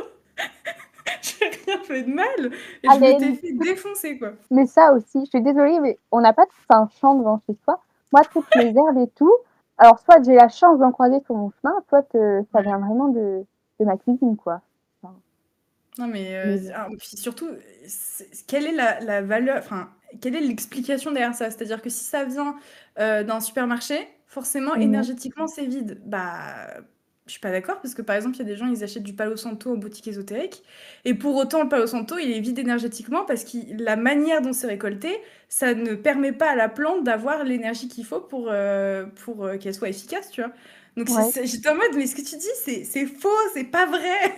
j'ai rien fait de mal. Et je Allez, m'étais fait défoncer, quoi. mais ça aussi, je suis désolée, mais on n'a pas tous un champ devant chez soi. Moi, toutes les herbes et tout, alors soit j'ai la chance d'en croiser sur mon chemin, soit ça vient vraiment de ma cuisine, quoi. Enfin, Non, mais mais bon. puis surtout, quelle est la valeur, enfin, quelle est l'explication derrière ça? C'est-à-dire que si ça vient d'un supermarché, forcément, Mhm. énergétiquement, c'est vide. Bah, je suis pas d'accord, parce que par exemple, il y a des gens, ils achètent du Palo Santo en boutique ésotérique, et pour autant, le Palo Santo, il est vide énergétiquement, parce que la manière dont c'est récolté, ça ne permet pas à la plante d'avoir l'énergie qu'il faut pour qu'elle soit efficace, tu vois. Donc Ouais, j'étais en mode, mais ce que tu dis, c'est faux, c'est pas vrai.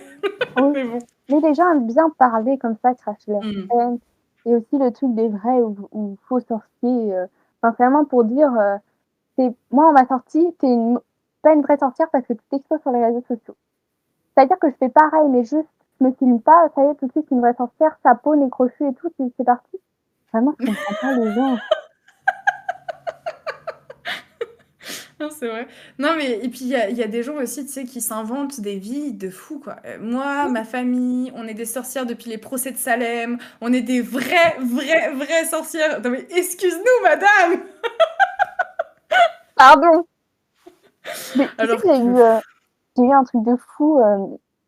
oui. Mais bon. Mais les gens aiment bien parler comme ça, cracher leur Mm. haine. Et aussi le truc des vrais ou faux sorciers. Enfin, c'est vraiment pour dire, moi, on m'a sorti, pas une vraie sorcière parce que tu t'exposes sur les réseaux sociaux. C'est-à-dire que je fais pareil, mais juste, je me filme pas, ça y est, tout de suite, une vraie sorcière, sa peau nécrochue et tout, c'est parti. Vraiment, je comprends pas les gens. Non, c'est vrai. Non, mais et puis il y a des gens aussi, tu sais, qui s'inventent des vies de fous, quoi. Moi, ma famille, on est des sorcières depuis les procès de Salem. On est des vraies sorcières. Non, mais excuse-nous, madame! Pardon! Mais tu sais Alors que que... j'ai eu un truc de fou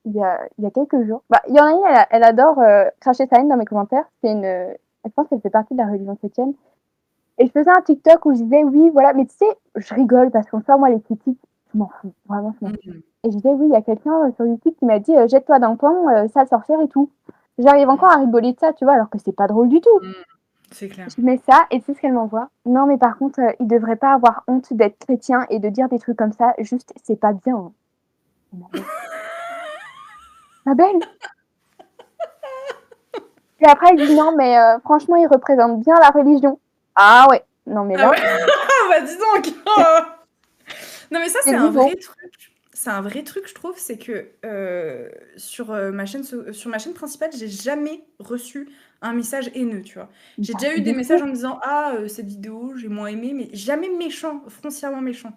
il y a quelques jours. Bah, il y en a une, elle adore cracher sa haine dans mes commentaires. Je pense qu'elle fait partie de la religion chrétienne. Et je faisais un TikTok où je disais oui, voilà, mais tu sais, je rigole parce qu'en soi, moi, les critiques, je m'en fous, vraiment, je m'en fous. Mm, Et je disais oui, il y a quelqu'un sur YouTube qui m'a dit jette-toi d'un pont, sale sorcière et tout. J'arrive mm, encore à rigoler de ça, tu vois, alors que c'est pas drôle du tout. mm. C'est clair. Je mets ça et tu sais ce qu'elle m'envoie? Non, mais par contre, il devrait pas avoir honte d'être chrétien et de dire des trucs comme ça, juste, c'est pas bien. Hein. Ma belle. Et après, elle dit non, mais franchement, il représente bien la religion. Ah ouais, non, mais Ah là, ouais? Ah bah dis donc! Non, mais ça, j'ai c'est dit un bon. vrai truc. C'est un vrai truc, je trouve, c'est que sur sur ma chaîne principale, j'ai jamais reçu un message haineux, tu vois. J'ai Bah, déjà eu c'est des des messages fous. en me disant ah, cette vidéo, j'ai moins aimé, mais jamais méchant, foncièrement méchant.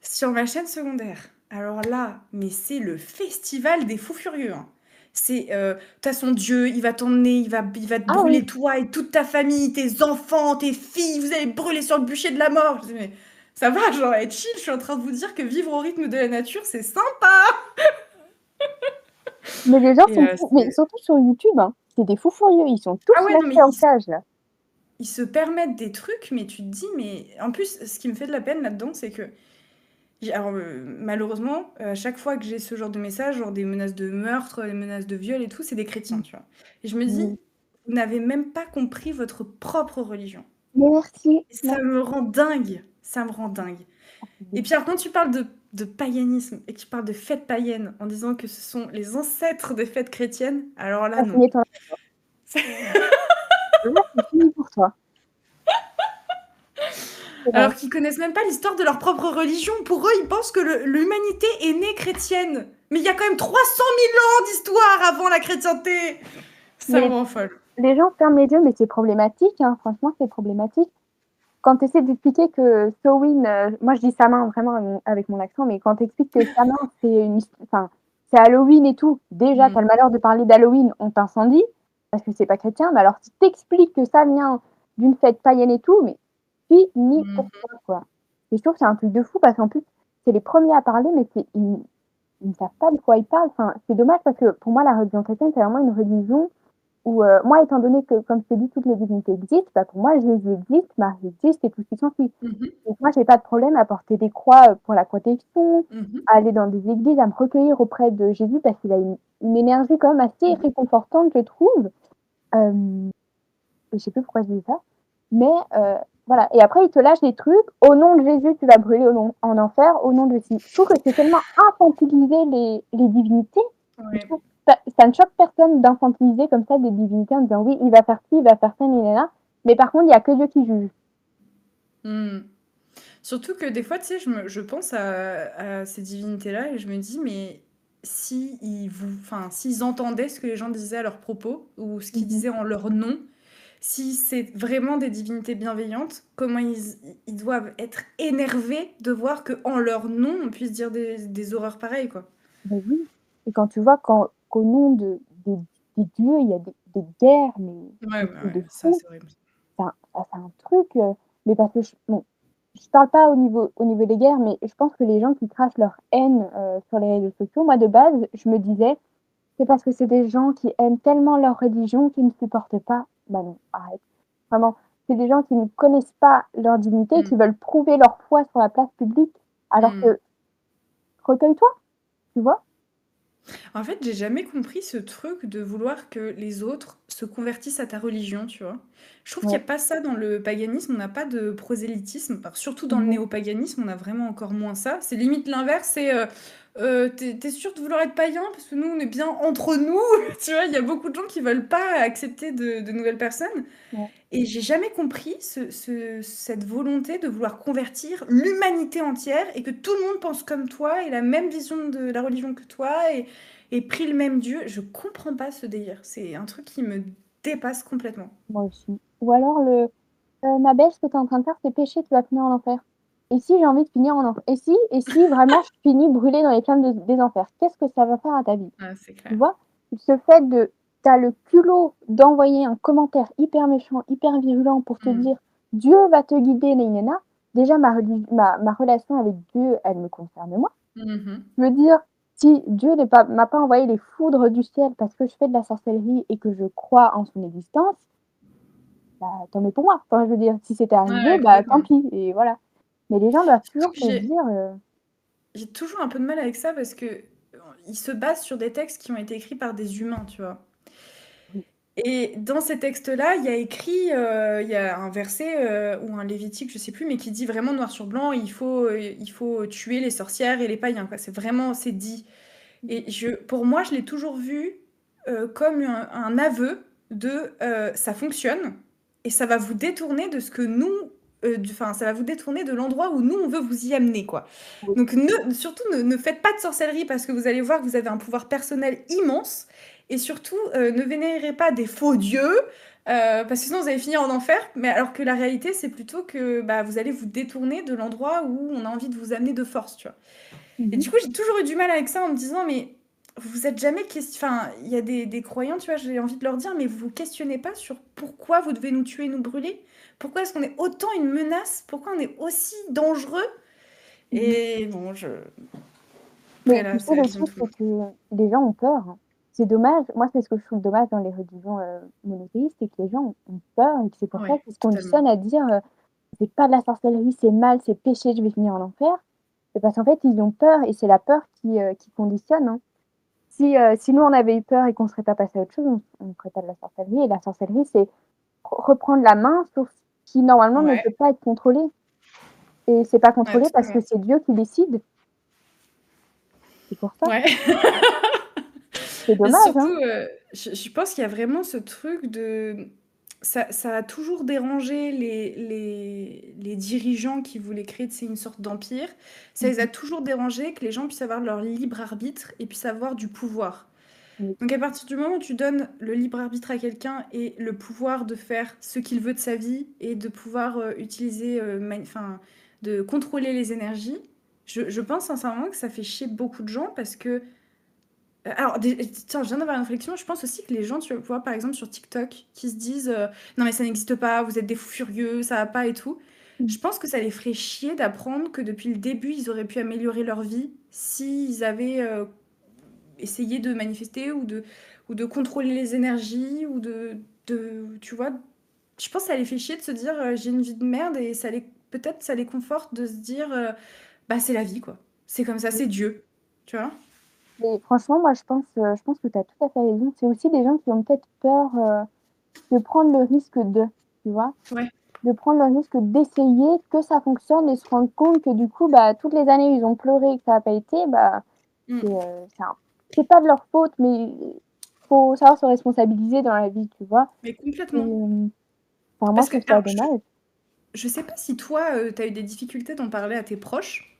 Sur ma chaîne secondaire, alors là, mais c'est le festival des fous furieux, hein. C'est, de toute façon, Dieu, il va t'emmener, il va te Ah oui, brûler toi et toute ta famille, tes enfants, tes filles, vous allez brûler sur le bûcher de la mort. Je dis, mais ça va, genre, être chill, je suis en train de vous dire que vivre au rythme de la nature, c'est sympa. mais les gens Et sont fous. Mais surtout sur YouTube, hein, c'est des fous furieux. Ils sont ah tous ouais, non, mais lâchés en cage, là. ils se permettent des trucs, mais tu te dis, mais en plus, ce qui me fait de la peine là-dedans, c'est que alors, malheureusement, à chaque fois que j'ai ce genre de message, genre des menaces de meurtre, des menaces de viol et tout, c'est des chrétiens, tu vois? Et je me dis: Mm. «Vous n'avez même pas compris votre propre religion» Mais merci. et ça Merci. me rend dingue, ça me rend dingue. Et puis alors quand tu parles de paganisme et que tu parles de fêtes païennes en disant que ce sont les ancêtres des fêtes chrétiennes, alors là, T'as non. signé ton accord. Là, c'est fini pour toi. C'est vrai. Alors qu'ils connaissent même pas l'histoire de leur propre religion. Pour eux, ils pensent que l'humanité est née chrétienne. Mais il y a quand même 300 000 ans d'histoire avant la chrétienté. Ça me Mais rend folle. les gens ferment les yeux, mais c'est problématique, hein. Franchement, c'est problématique. Quand tu essaies d'expliquer que Samhain, moi je dis Samhain vraiment avec mon accent, mais quand tu expliques que Samhain c'est enfin, c'est Halloween et tout, déjà tu as Mm. le malheur de parler d'Halloween, on t'incendie, parce que c'est pas chrétien, mais alors si t'expliques que ça vient d'une fête païenne et tout, mais fini pour toi, quoi. Et je trouve que c'est un truc de fou parce qu'en plus, c'est les premiers à parler, mais ils ne savent pas de quoi ils parlent. Enfin, c'est dommage parce que pour moi, la religion chrétienne, c'est vraiment une religion où, moi, étant donné que, comme je te dis, toutes les divinités existent, bah, pour moi, Jésus existe, Marie existe et tout ce qui s'ensuit. Donc moi, j'ai pas de problème à porter des croix pour la protection, à aller dans des églises, à me recueillir auprès de Jésus parce qu'il a une énergie quand même assez réconfortante, je trouve. Je sais plus pourquoi je dis ça, mais voilà. Et après, il te lâche des trucs. Au nom de Jésus, tu vas brûler en enfer. Au nom de ci. Je trouve que c'est tellement infantiliser les divinités. Ouais. Ça ne choque personne d'infantiliser comme ça des divinités en disant oui, il va faire ci, il va faire ça, là. Mais par contre, il n'y a que Dieu qui juge. Surtout que des fois, tu sais, je pense à ces divinités-là et je me dis, mais si s'ils entendaient ce que les gens disaient à leurs propos ou ce qu'ils disaient en leur nom, si c'est vraiment des divinités bienveillantes, comment ils doivent être énervés de voir qu'en leur nom, on puisse dire des horreurs pareilles, quoi. Ben oui. Et quand tu vois qu'au nom des dieux, il y a des guerres, mais ça, c'est horrible. C'est un truc, mais parce que je parle pas au niveau des guerres, mais je pense que les gens qui crachent leur haine sur les réseaux sociaux, moi de base, je me disais, c'est parce que c'est des gens qui aiment tellement leur religion qu'ils ne supportent pas. Bah non, arrête. Vraiment, c'est des gens qui ne connaissent pas leur dignité, qui veulent prouver leur foi sur la place publique, alors que recueille-toi, tu vois. En fait, j'ai jamais compris ce truc de vouloir que les autres se convertissent à ta religion, tu vois. Je trouve qu'il n'y a pas ça dans le paganisme, on n'a pas de prosélytisme, surtout dans le néopaganisme, on a vraiment encore moins ça. C'est limite l'inverse, c'est t'es sûr de vouloir être païen parce que nous on est bien entre nous, tu vois, il y a beaucoup de gens qui veulent pas accepter de nouvelles personnes. Et j'ai jamais compris cette volonté de vouloir convertir l'humanité entière et que tout le monde pense comme toi et la même vision de la religion que toi et prie le même Dieu. Je comprends pas ce délire. C'est un truc qui me dépasse complètement. Moi aussi. Ou alors ma belle, ce que tu es en train de faire, c'est péché, tu vas finir en enfer. Et si j'ai envie de finir en enfer? Et si vraiment je finis brûlée dans les flammes des enfers? Qu'est-ce que ça va faire à ta vie? C'est clair. Tu vois? Ce fait t'as le culot d'envoyer un commentaire hyper méchant, hyper virulent pour te dire Dieu va te guider, nanana. Déjà, ma relation avec Dieu, elle me concerne moi. Je veux dire, si Dieu m'a pas envoyé les foudres du ciel parce que je fais de la sorcellerie et que je crois en son existence, bah, tant mieux pour moi. Enfin, je veux dire, si c'était arrivé, bah, tant pis. Et voilà. Mais les gens doivent toujours se dire. J'ai toujours un peu de mal avec ça parce que ils se basent sur des textes qui ont été écrits par des humains, tu vois. Et dans ces textes-là, il y a écrit, il y a un verset ou un Lévitique, je sais plus, mais qui dit vraiment noir sur blanc, il faut tuer les sorcières et les païens, quoi. C'est dit. Et pour moi, je l'ai toujours vu comme un aveu de ça fonctionne et ça va vous détourner de ce que nous, ça va vous détourner de l'endroit où nous on veut vous y amener, quoi. Donc surtout ne faites pas de sorcellerie parce que vous allez voir que vous avez un pouvoir personnel immense. Et surtout, ne vénérez pas des faux dieux, parce que sinon vous allez finir en enfer. Mais alors que la réalité, c'est plutôt que vous allez vous détourner de l'endroit où on a envie de vous amener de force, tu vois. Et du coup, j'ai toujours eu du mal avec ça en me disant, mais vous êtes jamais Enfin, il y a des croyants, tu vois, j'ai envie de leur dire, mais vous vous questionnez pas sur pourquoi vous devez nous tuer, nous brûler? Pourquoi est-ce qu'on est autant une menace? Pourquoi on est aussi dangereux? Et bon, Mais tu sais, le truc, c'est que les gens ont peur. C'est dommage. Moi, c'est ce que je trouve dommage dans les religions monothéistes, c'est que les gens ont peur et que c'est pour ça qu'ils se conditionnent à dire c'est pas de la sorcellerie, c'est mal, c'est péché, je vais finir en enfer. C'est parce qu'en fait, ils ont peur et c'est la peur qui conditionne. Hein. Si nous, on avait eu peur et qu'on ne serait pas passé à autre chose, on ne ferait pas de la sorcellerie. Et la sorcellerie, c'est reprendre la main sur ce qui, normalement, ne peut pas être contrôlé. Et c'est pas contrôlé parce que c'est Dieu qui décide. C'est pour ça. Ouais. C'est dommage. Surtout, je pense qu'il y a vraiment ce truc de... Ça a toujours dérangé les dirigeants qui voulaient créer une sorte d'empire. Ça les a toujours dérangés que les gens puissent avoir leur libre arbitre et puissent avoir du pouvoir. Donc à partir du moment où tu donnes le libre arbitre à quelqu'un et le pouvoir de faire ce qu'il veut de sa vie et de pouvoir utiliser, de contrôler les énergies, je pense sincèrement que ça fait chier beaucoup de gens parce que Alors, tiens, je viens d'avoir une réflexion. Je pense aussi que les gens, tu vois, par exemple, sur TikTok, qui se disent non, mais ça n'existe pas, vous êtes des fous furieux, ça va pas et tout. Mmh. Je pense que ça les ferait chier d'apprendre que depuis le début, ils auraient pu améliorer leur vie s'ils avaient essayé de manifester ou de contrôler les énergies ou tu vois, je pense que ça les fait chier de se dire j'ai une vie de merde et peut-être ça les conforte de se dire bah c'est la vie quoi. C'est comme ça, c'est Dieu. Tu vois? Mais franchement, moi, je pense que tu as tout à fait raison. C'est aussi des gens qui ont peut-être peur, de prendre le risque tu vois? Ouais. De prendre le risque d'essayer, que ça fonctionne et se rendre compte que du coup, bah, toutes les années, ils ont pleuré et que ça a pas été, bah, Mm. c'est pas de leur faute, mais faut savoir se responsabiliser dans la vie, tu vois? Mais Et complètement. moi, Parce je que, trouve ça alors, dommage. je sais pas si toi, tu as eu des difficultés d'en parler à tes proches.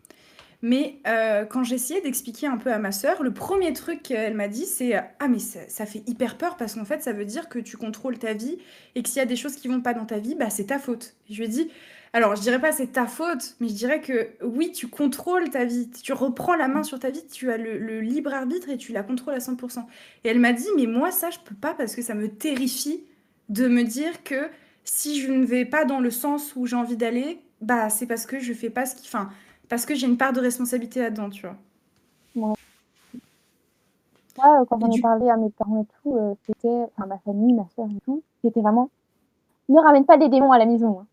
Mais quand j'essayais d'expliquer un peu à ma sœur, le premier truc qu'elle m'a dit, c'est ah, mais ça fait hyper peur parce qu'en fait, ça veut dire que tu contrôles ta vie et que s'il y a des choses qui vont pas dans ta vie, bah, c'est ta faute. Et je lui ai dit, alors je dirais pas c'est ta faute, mais je dirais que oui, tu contrôles ta vie, tu reprends la main sur ta vie, tu as le libre arbitre et tu la contrôles à 100%. Et elle m'a dit, mais moi, ça, je peux pas parce que ça me terrifie de me dire que si je ne vais pas dans le sens où j'ai envie d'aller, bah, c'est parce que je fais pas ce qui. Enfin, parce que j'ai une part de responsabilité là-dedans, tu vois. Ouais. Moi, quand Et j'en ai du parlé à mes parents et tout, c'était enfin ma famille, ma sœur et tout, c'était vraiment: «Ne ramène pas des démons à la maison, hein».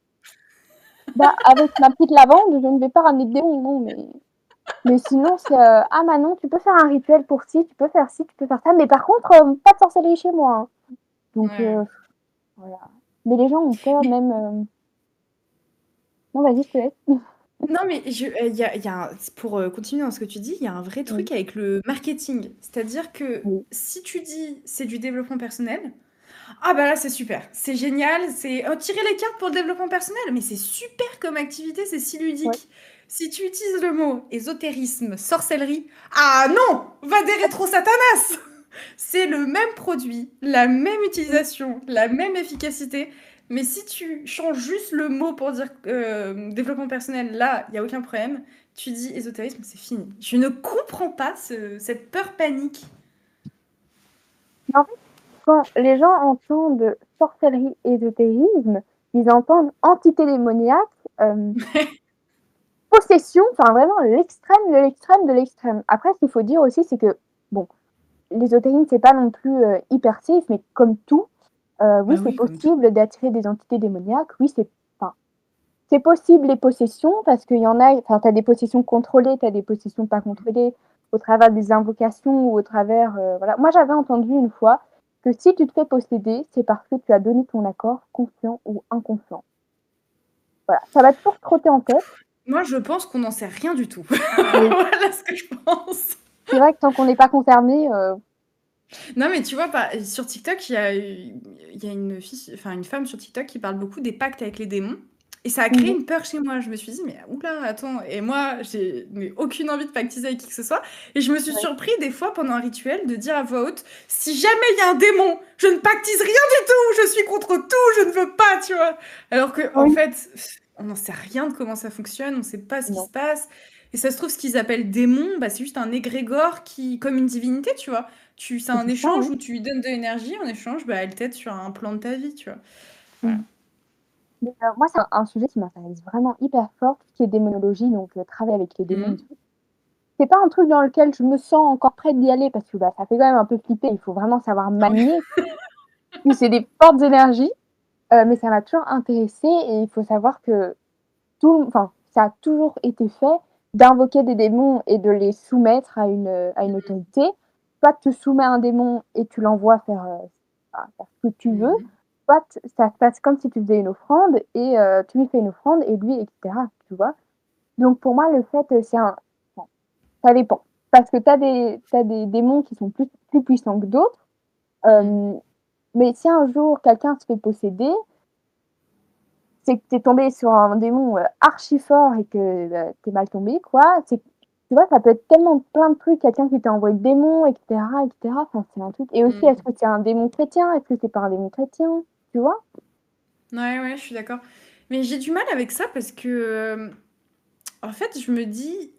Bah, avec ma petite lavande, je ne vais pas ramener de démons, non, mais sinon c'est, «Ah Manon, tu peux faire un rituel pour ci, tu peux faire ça, mais par contre, pas de sorcellerie chez moi, hein». Donc Ouais. voilà. Mais les gens ont peur Mais même, non, vas-y, je te laisse. non, mais il y a pour, continuer dans ce que tu dis, il y a un vrai Oui, truc avec le marketing. C'est-à-dire que oui, si tu dis: «C'est du développement personnel», ah bah là, c'est super, c'est génial, c'est tirer les cartes pour le développement personnel, mais c'est super comme activité, c'est si ouais. ludique. Si tu utilises le mot ésotérisme, sorcellerie, ah non! Va des rétro Satanas! C'est le même produit, la même Mmh. utilisation, la même efficacité. Mais si tu changes juste le mot pour dire développement personnel, là, il n'y a aucun problème. Tu dis ésotérisme, c'est fini. Je ne comprends pas cette peur panique. Mais en fait, quand les gens entendent sorcellerie, ésotérisme, ils entendent entité démoniaque, possession, enfin vraiment l'extrême de l'extrême de l'extrême. Après, ce qu'il faut dire aussi, c'est que, bon, l'ésotérisme, c'est pas non plus hyper safe, mais comme tout, oui, Bah c'est oui, comme tout. possible d'attirer des entités démoniaques. Oui, enfin, c'est possible les possessions, parce qu'il y en a, enfin, tu as des possessions contrôlées, tu as des possessions pas contrôlées, au travers des invocations ou au travers. Voilà. Moi, j'avais entendu une fois que si tu te fais posséder, c'est parce que tu as donné ton accord, conscient ou inconscient. Voilà. Ça va toujours te trotter en tête. Moi, je pense qu'on n'en sait rien du tout. Oui. Voilà ce que je pense. C'est vrai que tant qu'on n'est pas concerné, Non, mais tu vois, sur TikTok, il y a une fille, enfin une femme sur TikTok qui parle beaucoup des pactes avec les démons. Et ça a créé mmh. une peur chez moi. Je me suis dit, mais oula, attends. Et moi, j'ai mais aucune envie de pactiser avec qui que ce soit. Et je me suis Ouais. surpris des fois pendant un rituel de dire à voix haute, si jamais il y a un démon, je ne pactise rien du tout, je suis contre tout, je ne veux pas, tu vois. Alors que, en Oui. fait, on n'en sait rien de comment ça fonctionne, on ne sait pas ce qui Non. se passe. Et ça se trouve, ce qu'ils appellent démon, bah, c'est juste un égrégore qui, comme une divinité, tu vois. C'est un C'est ça, échange hein. où tu lui donnes de l'énergie, en échange, bah, elle t'aide sur un plan de ta vie, tu vois. Voilà. Mmh. Mais moi, c'est un sujet qui m'intéresse vraiment hyper fort, tout ce qui est démonologie, donc travail avec les démons et Mhm. tout. C'est pas un truc dans lequel je me sens encore prête d'y aller parce que, bah, ça fait quand même un peu flipper, il faut vraiment savoir Ah ouais. manier. Puis c'est des fortes énergies, mais ça m'a toujours intéressée et il faut savoir que enfin, ça a toujours été fait d'invoquer des démons et de les soumettre à une autorité. Soit tu soumets un démon et tu l'envoies faire, faire ce que tu veux, Mhm. soit ça se passe comme si tu faisais une offrande et tu lui fais une offrande et lui et cetera, tu vois? Donc pour moi, le fait, c'est un bon, ça dépend. Parce que tu as des démons qui sont plus puissants que d'autres, Mhm. hem, mais si un jour quelqu'un se fait posséder, c'est que tu es tombé sur un démon, archi fort et que, tu es mal tombé quoi. C'est tu vois, ça peut être tellement plein de trucs, quelqu'un qui t'a envoyé le démon et cetera. Enfin, c'est un truc et aussi, est-ce Mhm. que c'est un démon chrétien? Est-ce que c'est pas un démon chrétien? Tu vois? Ouais, ouais, je suis d'accord. Mais j'ai du mal avec ça parce que, en fait, je me dis,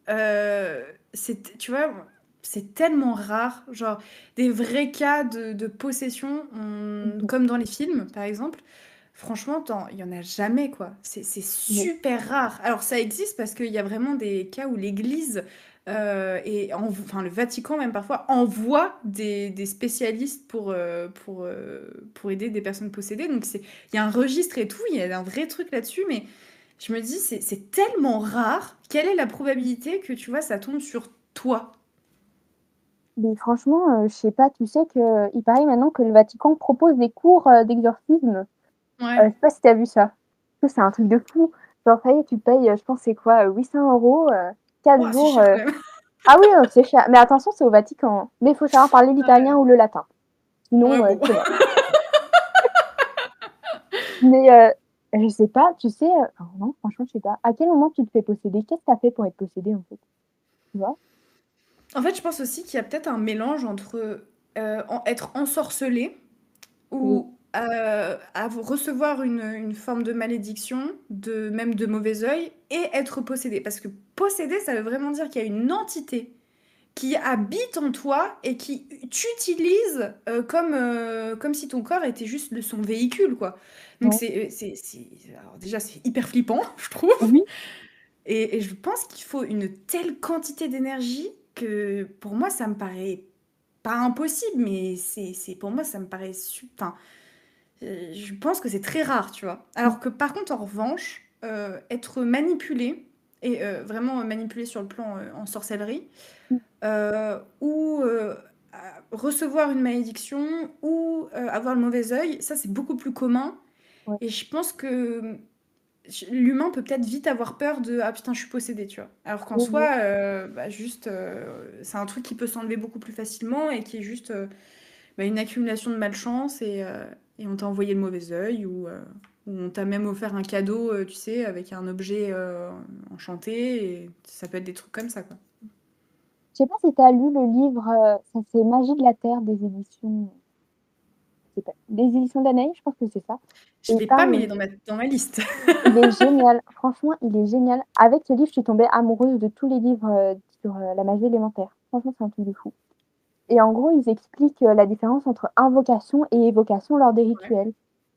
tu vois, c'est tellement rare, genre des vrais cas de possession, Mhm. comme dans les films, par exemple. Franchement, il y en a jamais, quoi. C'est Mais super rare. Alors, ça existe parce qu'il y a vraiment des cas où l'Église enfin le Vatican même parfois envoie des spécialistes pour aider des personnes possédées. Donc, il y a un registre et tout, il y a un vrai truc là-dessus, mais je me dis, c'est tellement rare. Quelle est la probabilité que, tu vois, ça tombe sur toi? mais franchement, je sais pas, tu sais qu'il paraît maintenant que le Vatican propose des cours d'exorcisme. Je Ouais. sais pas si tu as vu ça. C'est un truc de fou. Genre, ça y est, tu payes, je pense, c'est quoi, 800 €, 4 Ouah, c'est jours. cher quand même. Ah oui, non, c'est cher. Mais attention, c'est au Vatican, hein. Mais il faut savoir parler l'italien Ouais, ou le latin. ouais, Sinon, bon. c'est mort. Mais je sais pas, tu sais, enfin, non, franchement, je sais pas. À quel moment tu te fais posséder? Qu'est-ce que tu as fait pour être possédé, en fait? Tu vois? En fait, je pense aussi qu'il y a peut-être un mélange entre être ensorcelé Oui, ou recevoir une forme de malédiction, même de mauvais œil, et être possédé. Parce que possédé, ça veut vraiment dire qu'il y a une entité qui habite en toi et qui t'utilise comme si ton corps était juste son véhicule, quoi. Donc ouais. alors déjà, c'est hyper flippant, je trouve. Oui, Et je pense qu'il faut une telle quantité d'énergie que pour moi, ça me paraît pas impossible, mais pour moi, ça me paraît... Enfin, je pense que c'est très rare, tu vois. Alors que par contre, en revanche, être manipulé, et vraiment manipulé sur le plan en sorcellerie, ou recevoir une malédiction, ou avoir le mauvais œil, ça c'est beaucoup plus commun. ouais. Et je pense que l'humain peut peut-être vite avoir peur de ah putain je suis possédé, tu vois. Alors qu'en Oui, oui. soi, bah, juste c'est un truc qui peut s'enlever beaucoup plus facilement et qui est juste bah, une accumulation de malchance et on t'a envoyé le mauvais œil ou on t'a même offert un cadeau, tu sais, avec un objet enchanté et ça peut être des trucs comme ça, quoi. Je sais pas si tu as lu le livre, ça c'est Magie de la Terre des éditions, je sais pas, des éditions Danaï, je pense que c'est ça. Et Je il l'ai pas, mais il parle, est dans ma liste. il est génial. Franchement, il est génial. Avec ce livre, je suis tombée amoureuse de tous les livres sur la magie élémentaire. Franchement, c'est un truc de fou. Et en gros, ils expliquent la différence entre invocation et évocation lors des Ouais. rituels.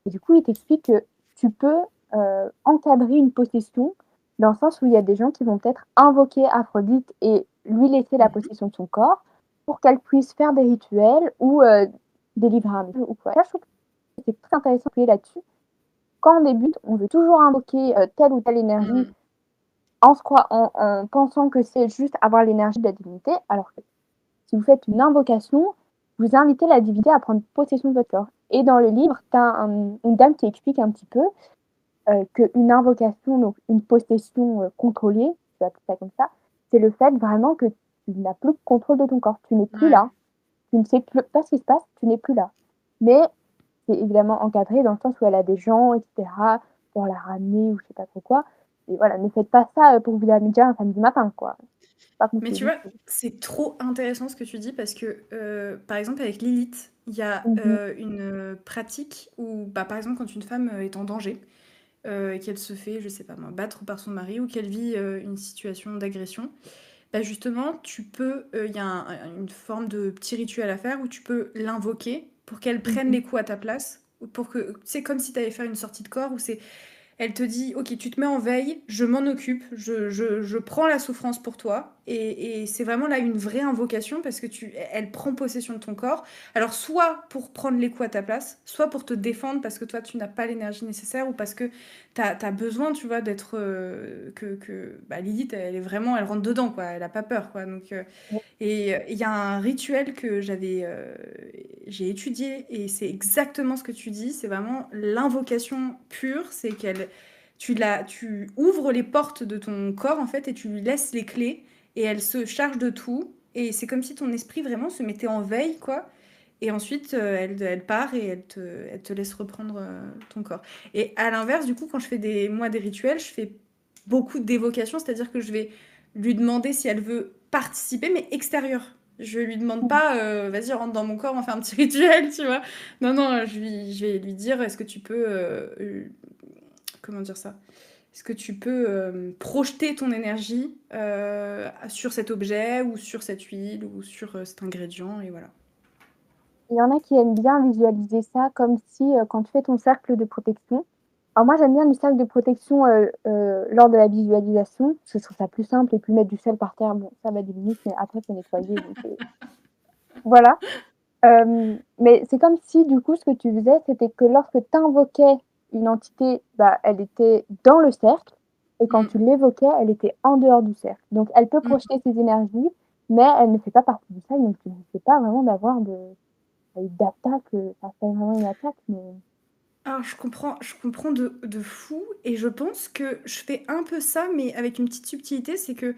Et du coup, ils t'expliquent que tu peux encadrer une possession dans le sens où il y a des gens qui vont peut-être invoquer Aphrodite et lui laisser la Mhm. possession de son corps pour qu'elle puisse faire des rituels ou délivrer un message ou quoi. Là, je trouve que c'est très intéressant d'appuyer là-dessus. Quand on débute, on veut toujours invoquer telle ou telle énergie Mhm. en pensant que c'est juste avoir l'énergie de la divinité, alors que si vous faites une invocation, vous invitez la divinité à prendre possession de votre corps. Et dans le livre, tu as une dame qui explique un petit peu qu'une invocation, donc une possession contrôlée, je vais appeler ça comme ça, c'est le fait vraiment que tu n'as plus de contrôle de ton corps. Tu n'es plus Ouais. là, tu ne sais plus pas ce qui se passe, tu n'es plus là. Mais c'est évidemment encadré dans le sens où elle a des gens, etc., pour la ramener ou je sais pas trop quoi. Et voilà, ne faites pas ça pour vous amuser un samedi matin, quoi. Pas Mais conseillé tu du vois, tout. c'est trop intéressant ce que tu dis parce que, par exemple, avec Lilith, il y a Mhm. une pratique où, bah, par exemple, quand une femme est en danger et qu'elle se fait, je sais pas moi, battre par son mari ou qu'elle vit une situation d'agression, bah justement, il y a une forme de petit rituel à faire où tu peux l'invoquer pour qu'elle prenne Mhm. les coups à ta place. Pour que, c'est comme si tu allais faire une sortie de corps où c'est elle te dit, ok, tu te mets en veille, je m'en occupe, je prends la souffrance pour toi. Et c'est vraiment là une vraie invocation parce que elle prend possession de ton corps. Alors, soit pour prendre les coups à ta place, soit pour te défendre parce que toi, tu n'as pas l'énergie nécessaire ou parce que tu as besoin, tu vois, d'être. Bah, Lilith, elle rentre dedans, quoi. Elle n'a pas peur, quoi. Donc, et il y a un rituel que j'ai étudié et c'est exactement ce que tu dis. C'est vraiment l'invocation pure. C'est tu ouvres les portes de ton corps en fait et tu lui laisses les clés et elle se charge de tout. Et c'est comme si ton esprit vraiment se mettait en veille, quoi. Et ensuite, elle part et elle te laisse reprendre ton corps. Et à l'inverse, du coup, quand je fais des rituels, je fais beaucoup d'évocations, c'est-à-dire que je vais lui demander si elle veut participer, mais extérieur. Je lui demande pas, vas-y, rentre dans mon corps, on fait un petit rituel, tu vois. Non, non, je vais lui dire, est-ce que tu peux, comment dire ça? puisque tu peux projeter ton énergie sur cet objet ou sur cette huile ou sur cet ingrédient, et voilà. Il y en a qui aiment bien visualiser ça comme si, quand tu fais ton cercle de protection. Alors moi, j'aime bien le cercle de protection lors de la visualisation, parce que je trouve ça plus simple, et puis mettre du sel par terre, bon, ça va 10 minutes, mais après, faut nettoyer, donc voilà. Mais c'est comme si, du coup, ce que tu faisais, c'était que lorsque tu invoquais une entité, bah, elle était dans le cercle, et quand tu l'évoquais, elle était en dehors du cercle. Donc, elle peut projeter ses énergies, mais elle ne fait pas partie du cercle, donc tu ne risques pas vraiment d'avoir d'attaque, ça fait vraiment une attaque, mais... Alors, je comprends de fou, et je pense que je fais un peu ça, mais avec une petite subtilité, c'est que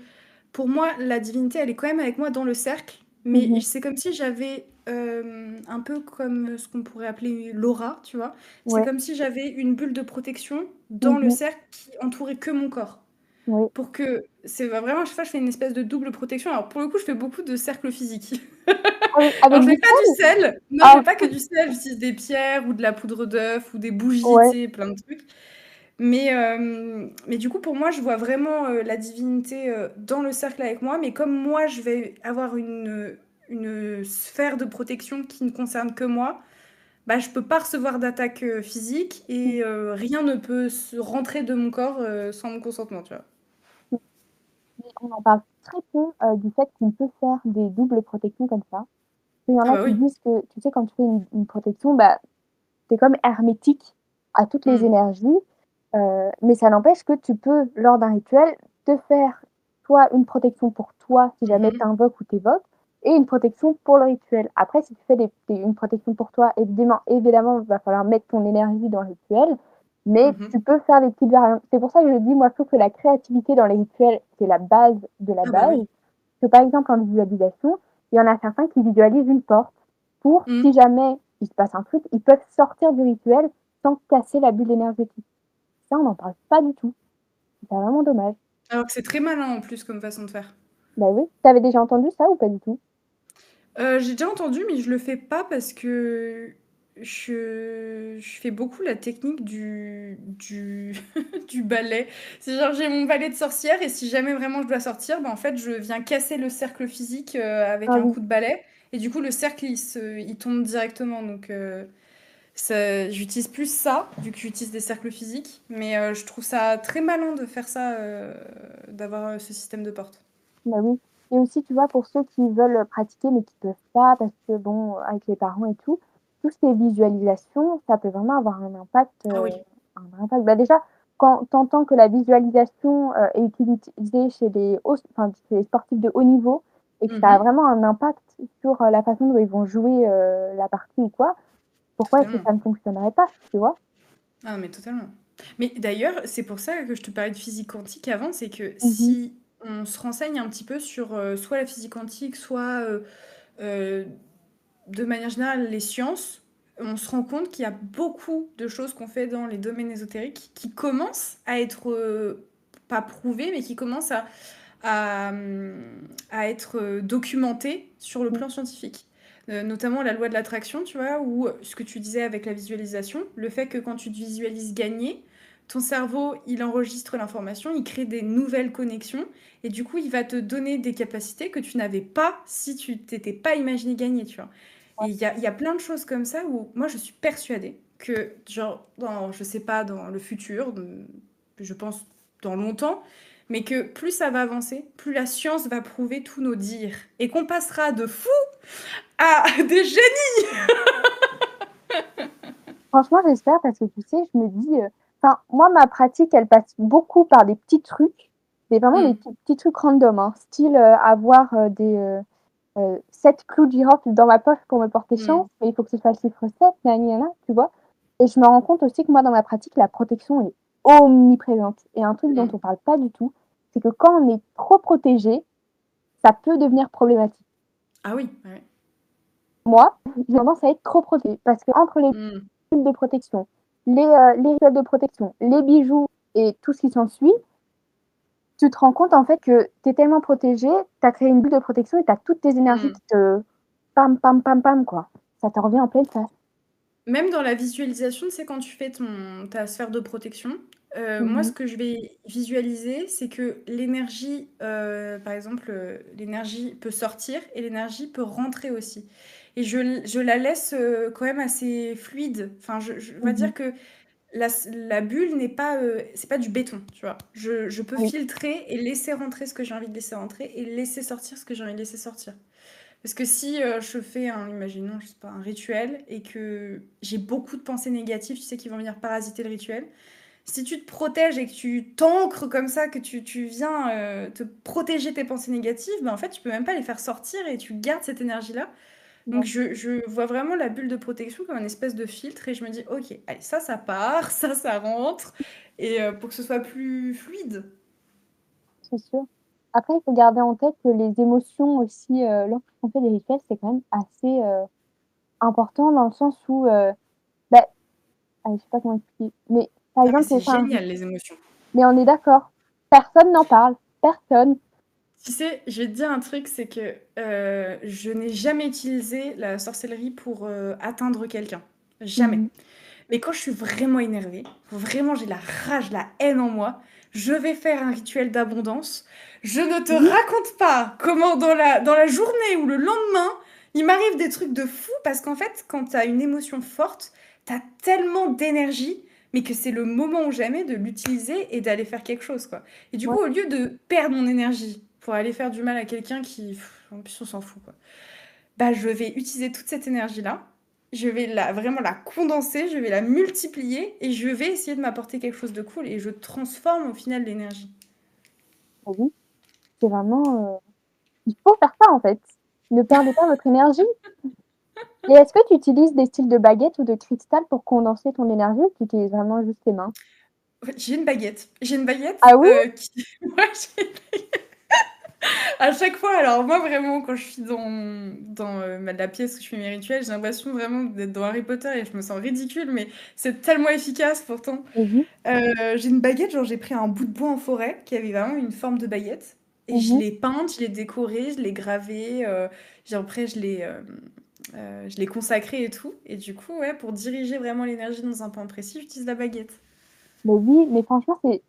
pour moi, la divinité, elle est quand même avec moi dans le cercle, mais c'est comme si j'avais un peu comme ce qu'on pourrait appeler l'aura, tu vois. C'est Ouais. comme si j'avais une bulle de protection dans le cercle qui entourait que mon corps. Oui. Pour que c'est vraiment, à chaque fois, je fais une espèce de double protection. Alors, pour le coup, je fais beaucoup de cercles physiques. Alors, Avec je du mets pas du sel. Non, je Ah, mets pas que du sel. J'utilise des pierres ou de la poudre d'œuf ou des bougies, tu ouais. sais, plein de trucs. Mais du coup, pour moi, je vois vraiment la divinité dans le cercle avec moi. Mais comme moi, je vais avoir une sphère de protection qui ne concerne que moi, bah, je peux pas recevoir d'attaque physique et rien ne peut se rentrer de mon corps sans mon consentement, tu vois. On en parle très peu du fait qu'on peut faire des doubles protections comme ça. Il y en Ah a bah qui oui. disent que, tu sais, quand tu fais une protection, bah, t'es comme hermétique à toutes les énergies, mais ça n'empêche que tu peux, lors d'un rituel, te faire soit une protection pour toi, si jamais tu invoques ou t'évoques, et une protection pour le rituel. Après, si tu fais une protection pour toi, évidemment, il va falloir mettre ton énergie dans le rituel, mais tu peux faire des petites variantes. C'est pour ça que je dis, moi, je trouve que la créativité dans les rituels, c'est la base de la Ah bah base. oui. Que par exemple, en visualisation, il y en a certains qui visualisent une porte pour, si jamais il se passe un truc, ils peuvent sortir du rituel sans casser la bulle énergétique. Ça, on n'en parle pas du tout. C'est vraiment dommage. Alors que c'est très malin en plus comme façon de faire. Bah oui. T'avais déjà entendu ça ou pas du tout? J'ai déjà entendu, mais je le fais pas parce que je fais beaucoup la technique du balai. C'est genre, j'ai mon balai de sorcière et si jamais vraiment je dois sortir, bah, en fait, je viens casser le cercle physique avec Ah un oui. coup de balai. Et du coup, le cercle, il tombe directement. Donc, j'utilise plus ça, vu que j'utilise des cercles physiques. Mais je trouve ça très malin de faire ça, d'avoir ce système de porte. Bah oui. Et aussi, tu vois, pour ceux qui veulent pratiquer mais qui peuvent pas parce que, bon, avec les parents et tout ce qui est visualisation, ça peut vraiment avoir un impact, Ah oui. un vrai impact. Bah déjà, quand tu entends que la visualisation, est utilisée chez les sportifs de haut niveau et que ça a vraiment un impact sur, la façon dont ils vont jouer, la partie ou quoi, pourquoi est-ce que Totalement. ça ne fonctionnerait pas, tu vois? Ah mais totalement. Mais d'ailleurs, c'est pour ça que je te parlais de physique quantique avant, c'est que Mmh. si on se renseigne un petit peu sur soit la physique quantique, soit euh, de manière générale les sciences, on se rend compte qu'il y a beaucoup de choses qu'on fait dans les domaines ésotériques qui commencent à être pas prouvées, mais qui commencent à, à être documentées sur le plan scientifique. Notamment la loi de l'attraction, tu vois, ou ce que tu disais avec la visualisation, le fait que quand tu te visualises gagner, ton cerveau, il enregistre l'information, il crée des nouvelles connexions, et du coup, il va te donner des capacités que tu n'avais pas si tu t'étais pas imaginé gagner, tu vois. Et il y a plein de choses comme ça où moi, je suis persuadée que, genre, je sais pas, dans le futur, je pense dans longtemps, mais que plus ça va avancer, plus la science va prouver tous nos dires, et qu'on passera de fous à des génies. Franchement, j'espère parce que tu sais, je me dis, moi, ma pratique, elle passe beaucoup par des petits trucs, mais vraiment des petits trucs random, hein, style avoir 7 clous de girofle dans ma poche pour me porter chance, mais il faut que ce soit le chiffre 7, nanana, tu vois. Et je me rends compte aussi que moi, dans ma pratique, la protection est omniprésente. Et un truc dont on parle pas du tout, c'est que quand on est trop protégé, ça peut devenir problématique. Ah oui, ouais. Moi, j'ai tendance à être trop protégée parce que entre les fils de protection, les rituels de protection, les bijoux et tout ce qui s'ensuit, tu te rends compte en fait que tu es tellement protégé, tu as créé une bulle de protection et tu as toutes tes énergies qui te pam pam pam pam quoi. Ça te revient en pleine face. Même dans la visualisation, tu sais, quand tu fais ta sphère de protection, Moi, Mmh. ce que je vais visualiser, c'est que l'énergie, par exemple, l'énergie peut sortir et l'énergie peut rentrer aussi. Et je la laisse quand même assez fluide. Enfin, on va Mmh. dire que la bulle n'est pas, c'est pas du béton, tu vois. Je peux Oui, filtrer et laisser rentrer ce que j'ai envie de laisser rentrer et laisser sortir ce que j'ai envie de laisser sortir. Parce que si je fais imaginons, je sais pas, un rituel et que j'ai beaucoup de pensées négatives, tu sais, qui vont venir parasiter le rituel, si tu te protèges et que tu t'ancres comme ça, que tu viens te protéger tes pensées négatives, ben en fait, tu peux même pas les faire sortir et tu gardes cette énergie-là. Donc, ouais, je vois vraiment la bulle de protection comme une espèce de filtre et je me dis, ok, allez, ça part, ça rentre, et pour que ce soit plus fluide. c'est sûr. Après, il faut garder en tête que les émotions aussi, lorsqu'on fait des rituels, c'est quand même assez, important dans le sens où, bah, allez, je sais pas comment expliquer, mais par Ah, mais exemple, c'est pour faire un génial, rit les émotions. mais on est d'accord, personne n'en parle, personne. Tu sais, je vais te dire un truc, c'est que je n'ai jamais utilisé la sorcellerie pour atteindre quelqu'un. Jamais. Mmh. Mais quand je suis vraiment énervée, vraiment j'ai la rage, la haine en moi, je vais faire un rituel d'abondance. Je ne te Oui, raconte pas comment dans la journée ou le lendemain, il m'arrive des trucs de fou parce qu'en fait, quand tu as une émotion forte, tu as tellement d'énergie, mais que c'est le moment ou jamais de l'utiliser et d'aller faire quelque chose, quoi. Et du ouais, coup, au lieu de perdre mon énergie pour aller faire du mal à quelqu'un qui, en plus, on s'en fout, quoi, bah, je vais utiliser toute cette énergie-là, je vais vraiment la condenser, je vais la multiplier et je vais essayer de m'apporter quelque chose de cool et je transforme au final l'énergie. bah oui, c'est vraiment, il faut faire ça, en fait. Ne perdez pas votre énergie. Et est-ce que tu utilises des styles de baguettes ou de cristal pour condenser ton énergie ou tu utilises vraiment juste tes mains? En fait, j'ai une baguette. J'ai une baguette Ah oui? qui. Ouais, à chaque fois, alors moi vraiment, quand je suis dans la pièce où je fais mes rituels, j'ai l'impression vraiment d'être dans Harry Potter et je me sens ridicule, mais c'est tellement efficace pourtant. Mmh. J'ai une baguette, genre j'ai pris un bout de bois en forêt qui avait vraiment une forme de baguette. Et je Mmh. l'ai peinte, je l'ai décorée, je l'ai gravée, après je l'ai consacrée et tout. Et du coup, ouais, pour diriger vraiment l'énergie dans un point précis, j'utilise la baguette. Mais oui, mais franchement, c'est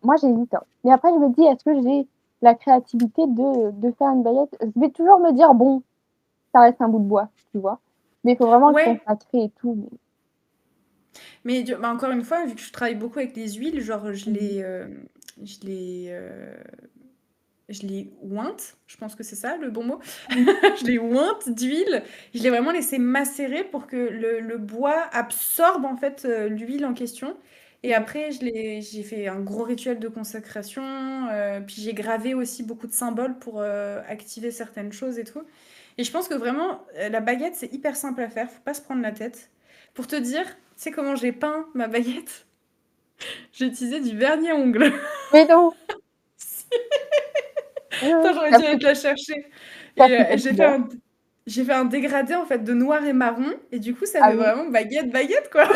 moi j'hésite, hein. Mais après je me dis: «Est-ce que j'ai la créativité de faire une baguette?» Je vais toujours me dire: «Bon, ça reste un bout de bois», tu vois? Mais il faut vraiment le Ouais, consacrer et tout, mais mais bah, encore une fois, vu que je travaille beaucoup avec les huiles, genre mmh. je l'ai, je l'ai ointe, je pense que c'est ça le bon mot. Mmh. Je l'ai ointe d'huile, je l'ai vraiment laissé macérer pour que le bois absorbe en fait l'huile en question. Et Ouais. après, j'ai fait un gros rituel de consacration, puis j'ai gravé aussi beaucoup de symboles pour activer certaines choses et tout. Et je pense que vraiment, la baguette, c'est hyper simple à faire, faut pas se prendre la tête. Pour te dire, tu sais comment j'ai peint ma baguette? J'ai utilisé du vernis à ongles. Mais non! Putain, j'aurais Ça dû aller fait te la chercher. ça Et fait quelle couleur? j'ai fait un dégradé en fait de noir et marron. Et du coup, ça Ah fait oui. vraiment baguette, baguette quoi.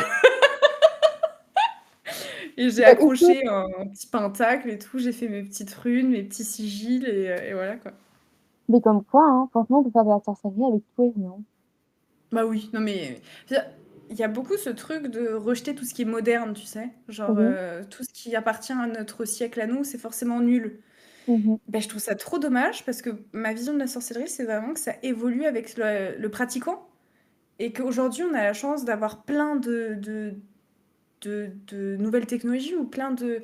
Et j'ai Bah écoute, accroché un petit pentacle et tout. J'ai fait mes petites runes, mes petits sigils et voilà quoi. mais comme quoi, hein, franchement on peut faire de la sorcellerie avec tout et rien. Bah oui, non mais il y a beaucoup ce truc de rejeter tout ce qui est moderne, tu sais. Genre Oui. tout ce qui appartient à notre siècle à nous, c'est forcément nul. Mmh. Ben, je trouve ça trop dommage parce que ma vision de la sorcellerie, c'est vraiment que ça évolue avec le pratiquant. Et qu'aujourd'hui, on a la chance d'avoir plein de nouvelles technologies ou plein de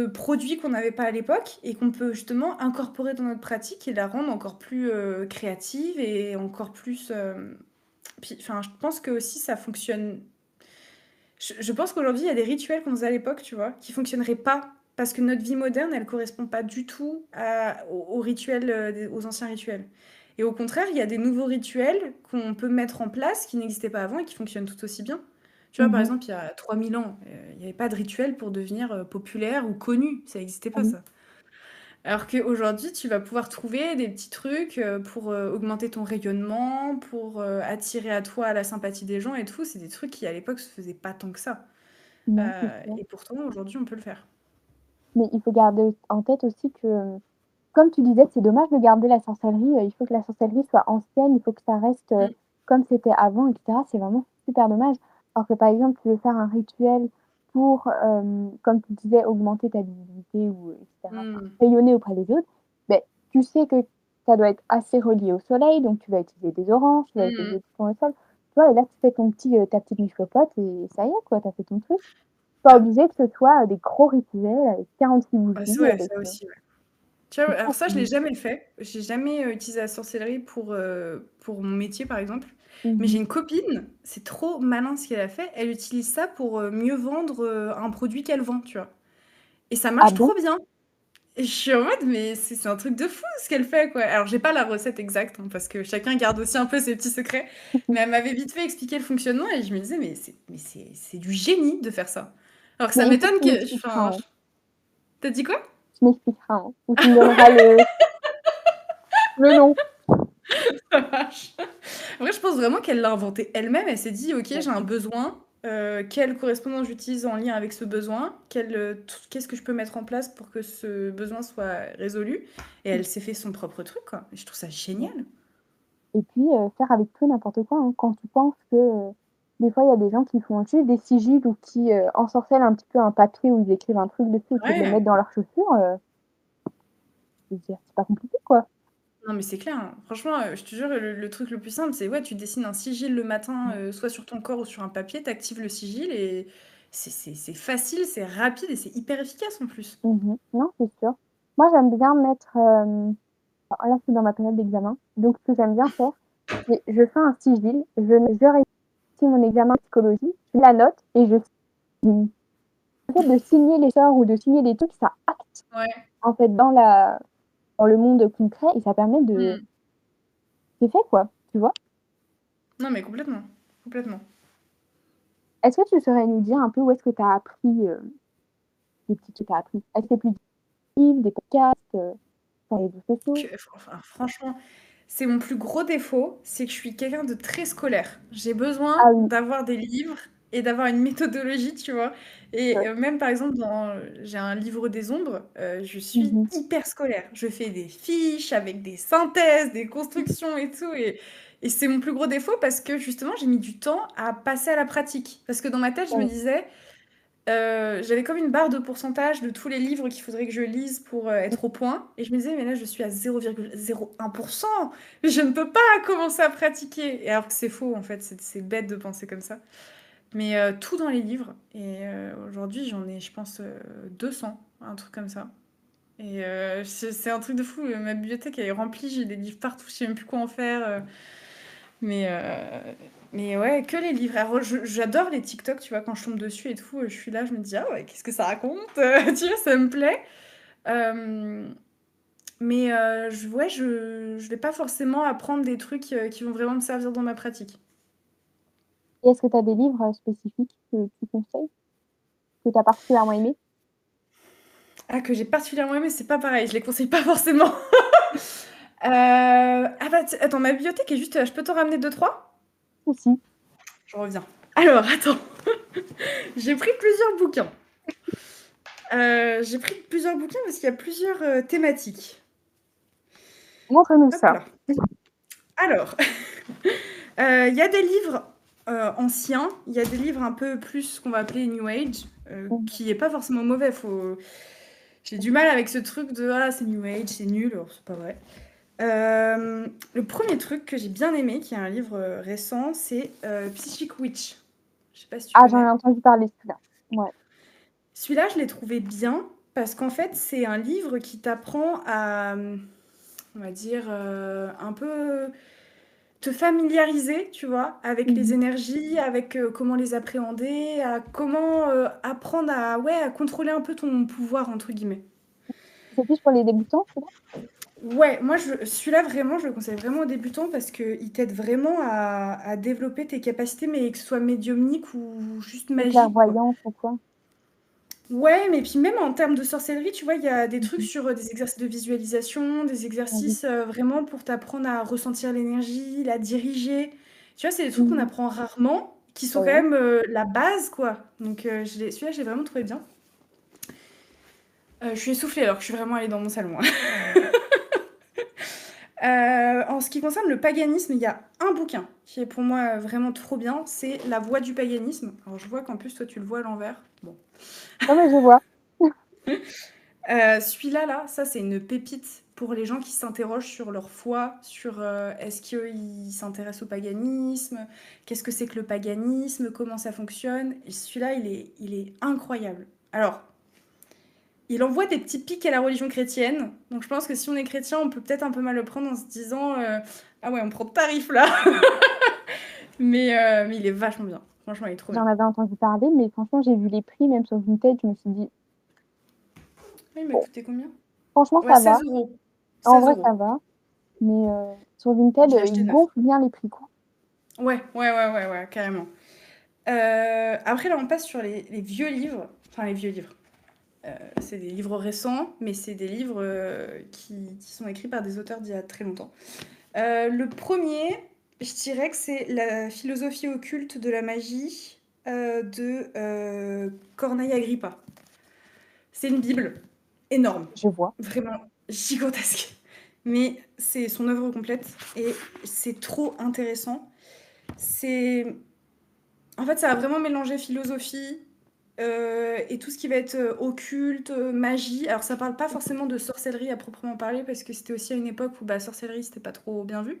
produits qu'on n'avait pas à l'époque et qu'on peut justement incorporer dans notre pratique et la rendre encore plus créative et encore plus. Enfin, je pense que aussi ça fonctionne. Je pense qu'aujourd'hui, il y a des rituels qu'on faisait à l'époque, tu vois, qui fonctionneraient pas parce que notre vie moderne, elle correspond pas du tout aux rituels, aux anciens rituels. Et au contraire, il y a des nouveaux rituels qu'on peut mettre en place qui n'existaient pas avant et qui fonctionnent tout aussi bien. Tu vois, par Mmh. exemple, il y a 3000 ans, il n'y avait pas de rituel pour devenir populaire ou connu. Ça n'existait Ah pas, oui. ça. Alors qu'aujourd'hui, tu vas pouvoir trouver des petits trucs pour augmenter ton rayonnement, pour attirer à toi la sympathie des gens et tout. C'est des trucs qui, à l'époque, se faisaient pas tant que ça. Non, c'est sûr. Et pourtant, aujourd'hui, on peut le faire. Mais il faut garder en tête aussi que, comme tu disais, c'est dommage de garder la sorcellerie, il faut que la sorcellerie soit ancienne, il faut que ça reste, Mm. comme c'était avant et cetera. C'est vraiment super dommage. Alors que, par exemple, tu veux faire un rituel pour, comme tu disais, augmenter ta visibilité ou etc., Mmh. rayonner auprès des autres, beh, tu sais que ça doit être assez relié au soleil, donc tu vas utiliser des oranges, tu vas Mmh. utiliser du tournesol. Tu vois? Et là, tu fais ton petit, ta petite micro-pote et ça y est quoi, tu as fait ton truc. Pas Ah, obligé que ce soit, des gros rituels avec 46 bah, bougies, ouais, avec, ça aussi, ouais. Tu vois? Alors ça, je l'ai mmh jamais fait. J'ai jamais, utilisé la sorcellerie pour mon métier, par exemple. Mais j'ai mh. une copine, c'est trop malin ce qu'elle a fait. Elle utilise ça pour, mieux vendre, un produit qu'elle vend, tu vois? Et ça Ah marche bon? trop bien. Et je suis en mode: «Mais c'est un truc de fou ce qu'elle fait, quoi». Alors j'ai pas la recette exacte, hein, parce que chacun garde aussi un peu ses petits secrets. Mais elle m'avait vite fait expliquer le fonctionnement et je me disais: «Mais c'est du génie de faire ça». Alors que ça Mais écoute, m'étonne tu que m'expliqueras, enfin, hein. tu dit quoi? Tu m'expliqueras, hein, ou tu me donneras le nom. Ça marche. En vrai, je pense vraiment qu'elle l'a inventé elle-même. Elle s'est dit: «OK, Ouais. j'ai un besoin, quelle correspondance j'utilise en lien avec ce besoin? Qu'est-ce que je peux mettre en place pour que ce besoin soit résolu?» Et elle s'est fait son propre truc, quoi. Et je trouve ça génial. Et puis, faire avec tout et n'importe quoi, hein. Quand tu penses que, des fois, il y a des gens qui font juste des sigils ou qui, ensorcellent un petit peu un papier où ils écrivent un truc dessus et qui le Ouais. mettent dans leurs chaussures, je veux dire, c'est pas compliqué, quoi. Non, mais c'est clair, hein. Franchement, je te jure, le truc le plus simple, c'est ouais, tu dessines un sigil le matin, Mmh. soit sur ton corps ou sur un papier, tu actives le sigil et c'est facile, c'est rapide et c'est hyper efficace en plus. Mmh. Non, c'est sûr. Moi, j'aime bien mettre, alors là, c'est dans ma période d'examen, donc ce que j'aime bien faire, c'est je fais un sigil, je réussis mon examen de psychologie, je la note et je signe. Le fait de signer les sorts ou de signer des trucs, ça acte, Ouais. en fait, dans le monde concret et ça permet de Mmh. c'est fait, quoi, tu vois? Non, mais complètement, complètement. Est-ce que tu saurais nous dire un peu où est-ce que tu as appris, les petits trucs que tu as appris? Est-ce que c'est plus des livres, des podcasts, sur les réseaux sociaux? Enfin, franchement, c'est mon plus gros défaut, c'est que je suis quelqu'un de très scolaire. J'ai besoin Ah oui, d'avoir des livres et d'avoir une méthodologie, tu vois? Et ouais. même par exemple j'ai un livre des ombres, je Mmh suis mh. hyper scolaire. Je fais des fiches avec des synthèses, des constructions et tout et c'est mon plus gros défaut parce que justement j'ai mis du temps à passer à la pratique. Parce que dans ma tête, je me Ouais. disais j'avais comme une barre de pourcentage de tous les livres qu'il faudrait que je lise pour, être au point et je me disais: «Mais là, je suis à 0,01. Je ne peux pas commencer à pratiquer» et alors que c'est faux, en fait, c'est bête de penser comme ça. Mais tout dans les livres et aujourd'hui, j'en ai, je pense, 200, un truc comme ça et c'est un truc de fou, ma bibliothèque, elle est remplie, j'ai des livres partout, je sais même plus quoi en faire, mais heu, mais ouais, que les livres. Alors j'adore les TikTok, tu vois? Quand je tombe dessus et tout, je suis là, je me dis: «Ah ouais, qu'est-ce que ça raconte?» Tu vois? Ça me plaît. Hem, mais je vais pas forcément apprendre des trucs, qui vont vraiment me servir dans ma pratique. Et est-ce que tu as des livres, spécifiques que tu conseilles, que tu as particulièrement aimés? Ah, que j'ai particulièrement aimé, c'est pas pareil, je les conseille pas forcément. Ah bah, attends, ma bibliothèque est juste, je peux t'en ramener deux trois. Si, si. Je reviens. Alors attends, j'ai pris plusieurs bouquins. J'ai pris plusieurs bouquins parce qu'il y a plusieurs, thématiques. Montre-nous Hop ça. là. Alors, il y a des livres, anciens, il y a des livres un peu plus ce qu'on va appeler new age, Mmh. qui est pas forcément mauvais, j'ai du mal avec ce truc de: «Ah, c'est new age, c'est nul», alors c'est pas vrai. Le premier truc que j'ai bien aimé, qui est un livre, récent, c'est, Psychic Witch. Je sais pas si tu Ah, j'en ai connais? entendu parler celui-là. Ouais. Celui-là, je l'ai trouvé bien parce qu'en fait, c'est un livre qui t'apprend à, on va dire, un peu te familiariser, tu vois, avec Mmh les mh. énergies, avec, comment les appréhender, à comment, apprendre à ouais, à contrôler un peu ton «pouvoir» entre guillemets. C'est plus pour les débutants, celui-là? Ouais, moi celui-là vraiment, je le conseille vraiment aux débutants parce qu'il t'aide vraiment à développer tes capacités, mais que ce soit médiumnique ou juste Ou magique, quoi. clairvoyance ou quoi? Ouais, mais puis même en termes de sorcellerie, tu vois, il y a des Mmh trucs mh. sur, des exercices de visualisation, des Ah oui. exercices, vraiment pour t'apprendre à ressentir l'énergie, la diriger. Tu vois, c'est des trucs qu'on Mmh. apprend rarement, qui sont quand Ouais. même, la base, quoi. Donc celui-là, j'ai vraiment trouvé bien. Je suis essoufflée alors que je suis vraiment allée dans mon salon, hein. En ce qui concerne le paganisme, il y a un bouquin qui est pour moi vraiment trop bien, c'est La Voie du paganisme. Alors je vois qu'en plus toi tu le vois à l'envers. Bon. Non, mais je vois. Celui-là, là, ça c'est une pépite pour les gens qui s'interrogent sur leur foi, sur est-ce qu'ils s'intéressent au paganisme, qu'est-ce que c'est que le paganisme, comment ça fonctionne. Et celui-là, il est incroyable. Alors, il envoie des petits pics à la religion chrétienne. Donc je pense que si on est chrétien, on peut peut-être un peu mal le prendre en se disant ah ouais, on prend tarif là. Mais il est vachement bien. Franchement, il est trop bien. J'en avais entendu parler, mais franchement, j'ai vu les prix, même sur Vinted, je me suis dit, Il m'a bon, coûté combien? franchement, Ouais, ça va. 16 euros. En 16 vrai, euros. ça va. Mais sur Vinted, Je l'ai acheté ils neuf. gonflent bien les prix, quoi. Ouais, carrément. Après, là, on passe sur les vieux livres. Enfin, les vieux livres. C'est des livres récents, mais c'est des livres qui sont écrits par des auteurs d'il y a très longtemps. Le premier, je dirais que c'est La philosophie occulte de la magie de Corneille Agrippa. C'est une Bible énorme, Je vois. vraiment gigantesque. Mais c'est son œuvre complète et c'est trop intéressant. C'est... En fait, ça a vraiment mélangé philosophie et tout ce qui va être occulte, magie. Alors, ça parle pas forcément de sorcellerie à proprement parler, parce que c'était aussi à une époque où sorcellerie, c'était pas trop bien vu.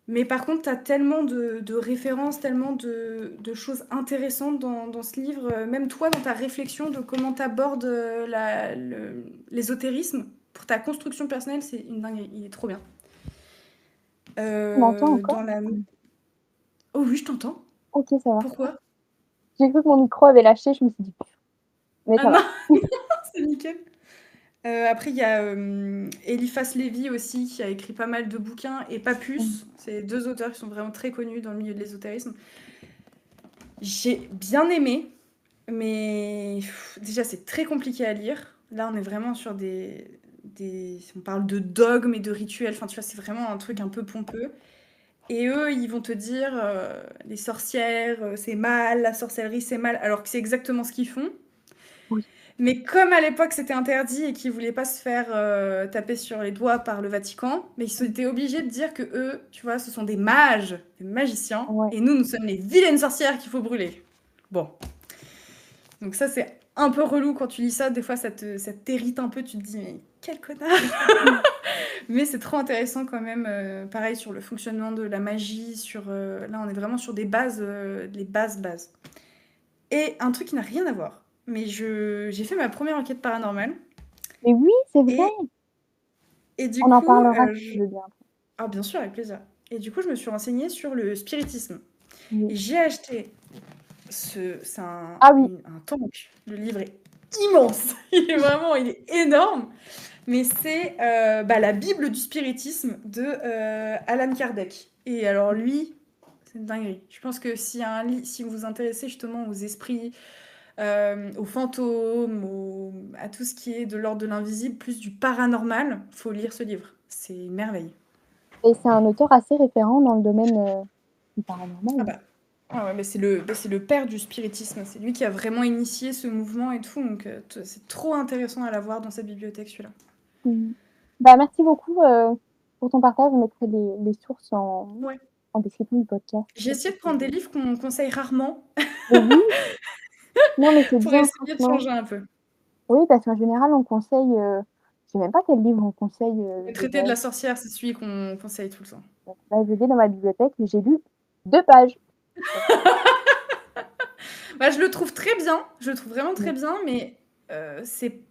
Mais par contre, tu as tellement de références, tellement de choses intéressantes dans ce livre. Même toi, dans ta réflexion de comment tu abordes l'ésotérisme, pour ta construction personnelle, c'est une dinguerie. Il est trop bien. Tu m'entends Dans encore? la... Oh oui, je t'entends. Ok, ça va. Pourquoi? J'ai cru que mon micro avait lâché, je me suis dit, mais Ah ça non, va. c'est nickel. Après, il y a Eliphas Lévy aussi, qui a écrit pas mal de bouquins, et Papus. C'est deux auteurs qui sont vraiment très connus dans le milieu de l'ésotérisme. J'ai bien aimé, mais déjà, c'est très compliqué à lire. Là, on est vraiment sur on parle de dogmes et de rituels. Enfin, tu vois, c'est vraiment un truc un peu pompeux. Et eux, ils vont te dire les sorcières, c'est mal, la sorcellerie, c'est mal, alors que c'est exactement ce qu'ils font. Oui. Mais comme à l'époque c'était interdit et qu'ils voulaient pas se faire taper sur les doigts par le Vatican, mais ils étaient obligés de dire que eux, tu vois, ce sont des mages, des magiciens, Ouais. et nous sommes les vilaines sorcières qu'il faut brûler. Bon. Donc ça, c'est un peu relou quand tu lis ça. Des fois, ça t'irrite un peu. Tu te dis, mais quel connard. Mais c'est trop intéressant quand même. Pareil sur le fonctionnement de la magie. Là, on est vraiment sur des bases, les bases. Et un truc qui n'a rien à voir. Mais j'ai fait ma première enquête paranormale. Mais oui, c'est vrai. Et du On en coup, parlera si tu veux bien. ah, bien sûr, avec plaisir. Et du coup, je me suis renseignée sur le spiritisme. Oui. Et j'ai acheté c'est Ah oui. un tank. Le livre est immense. Il est énorme. Mais c'est la Bible du spiritisme de Alan Kardec. Et alors lui, c'est une dinguerie. Je pense que s'il y a si vous vous intéressez justement aux esprits, aux fantômes, à tout ce qui est de l'ordre de l'invisible, plus du paranormal, faut lire ce livre. C'est une merveille. Et c'est un auteur assez référent dans le domaine du paranormal. Ah bah. Ah ouais, mais c'est le père du spiritisme. C'est lui qui a vraiment initié ce mouvement et tout. Donc c'est trop intéressant à l'avoir dans cette bibliothèque, celui-là. Bah, merci beaucoup pour ton partage. Je mettrai les sources en description du podcast. J'ai essayé de prendre des livres qu'on conseille rarement. Mais oui. Non, mais c'est pour bien, essayer de franchement. changer un peu. Oui, parce qu'en général, on conseille. Je sais même pas quel livre on conseille. Le traité de la sorcière, c'est celui qu'on conseille tout le temps. Là, je vais dans ma bibliothèque et j'ai lu 2 pages. Je le trouve très bien. Je le trouve vraiment très bien, mais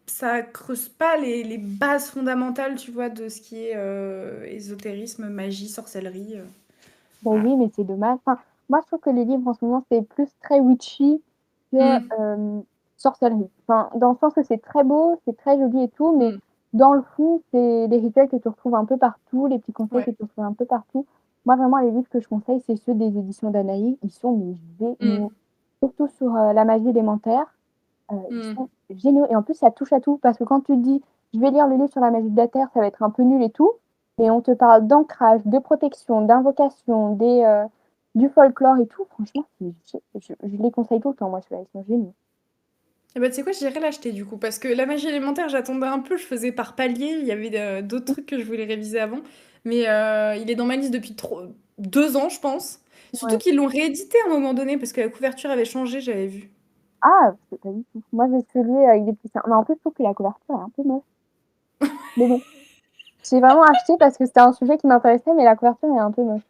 ça creuse pas les bases fondamentales, tu vois, de ce qui est ésotérisme, magie, sorcellerie. Bon, oui, mais c'est dommage. Enfin, moi, je trouve que les livres en ce moment, c'est plus très witchy que sorcellerie. Enfin, dans le sens que c'est très beau, c'est très joli et tout, mais dans le fond, c'est les rituels que tu retrouves un peu partout, les petits conseils que tu retrouves un peu partout. Moi, vraiment, les livres que je conseille, c'est ceux des éditions d'Anaïs. Ils sont géniaux. Surtout sur la magie élémentaire. Ils sont géniaux. Et en plus, ça touche à tout. Parce que quand tu te dis, je vais lire le livre sur la magie de la Terre, ça va être un peu nul et tout. Mais on te parle d'ancrage, de protection, d'invocation, du folklore et tout. Franchement, je les conseille tout le temps. Moi, ils sont géniaux. Et bah, tu sais quoi, j'irai l'acheter du coup. Parce que la magie élémentaire, j'attendais un peu. Je faisais par palier. Il y avait d'autres trucs que je voulais réviser avant. mais il est dans ma liste depuis 2 ans, je pense. Surtout Ouais. qu'ils l'ont réédité à un moment donné, parce que la couverture avait changé, j'avais vu. Ah, c'est pas du tout. Moi, j'ai celui avec des petits. Mais en plus, je trouve que la couverture est un peu moche. Mais bon, j'ai vraiment acheté parce que c'était un sujet qui m'intéressait, mais la couverture est un peu moche.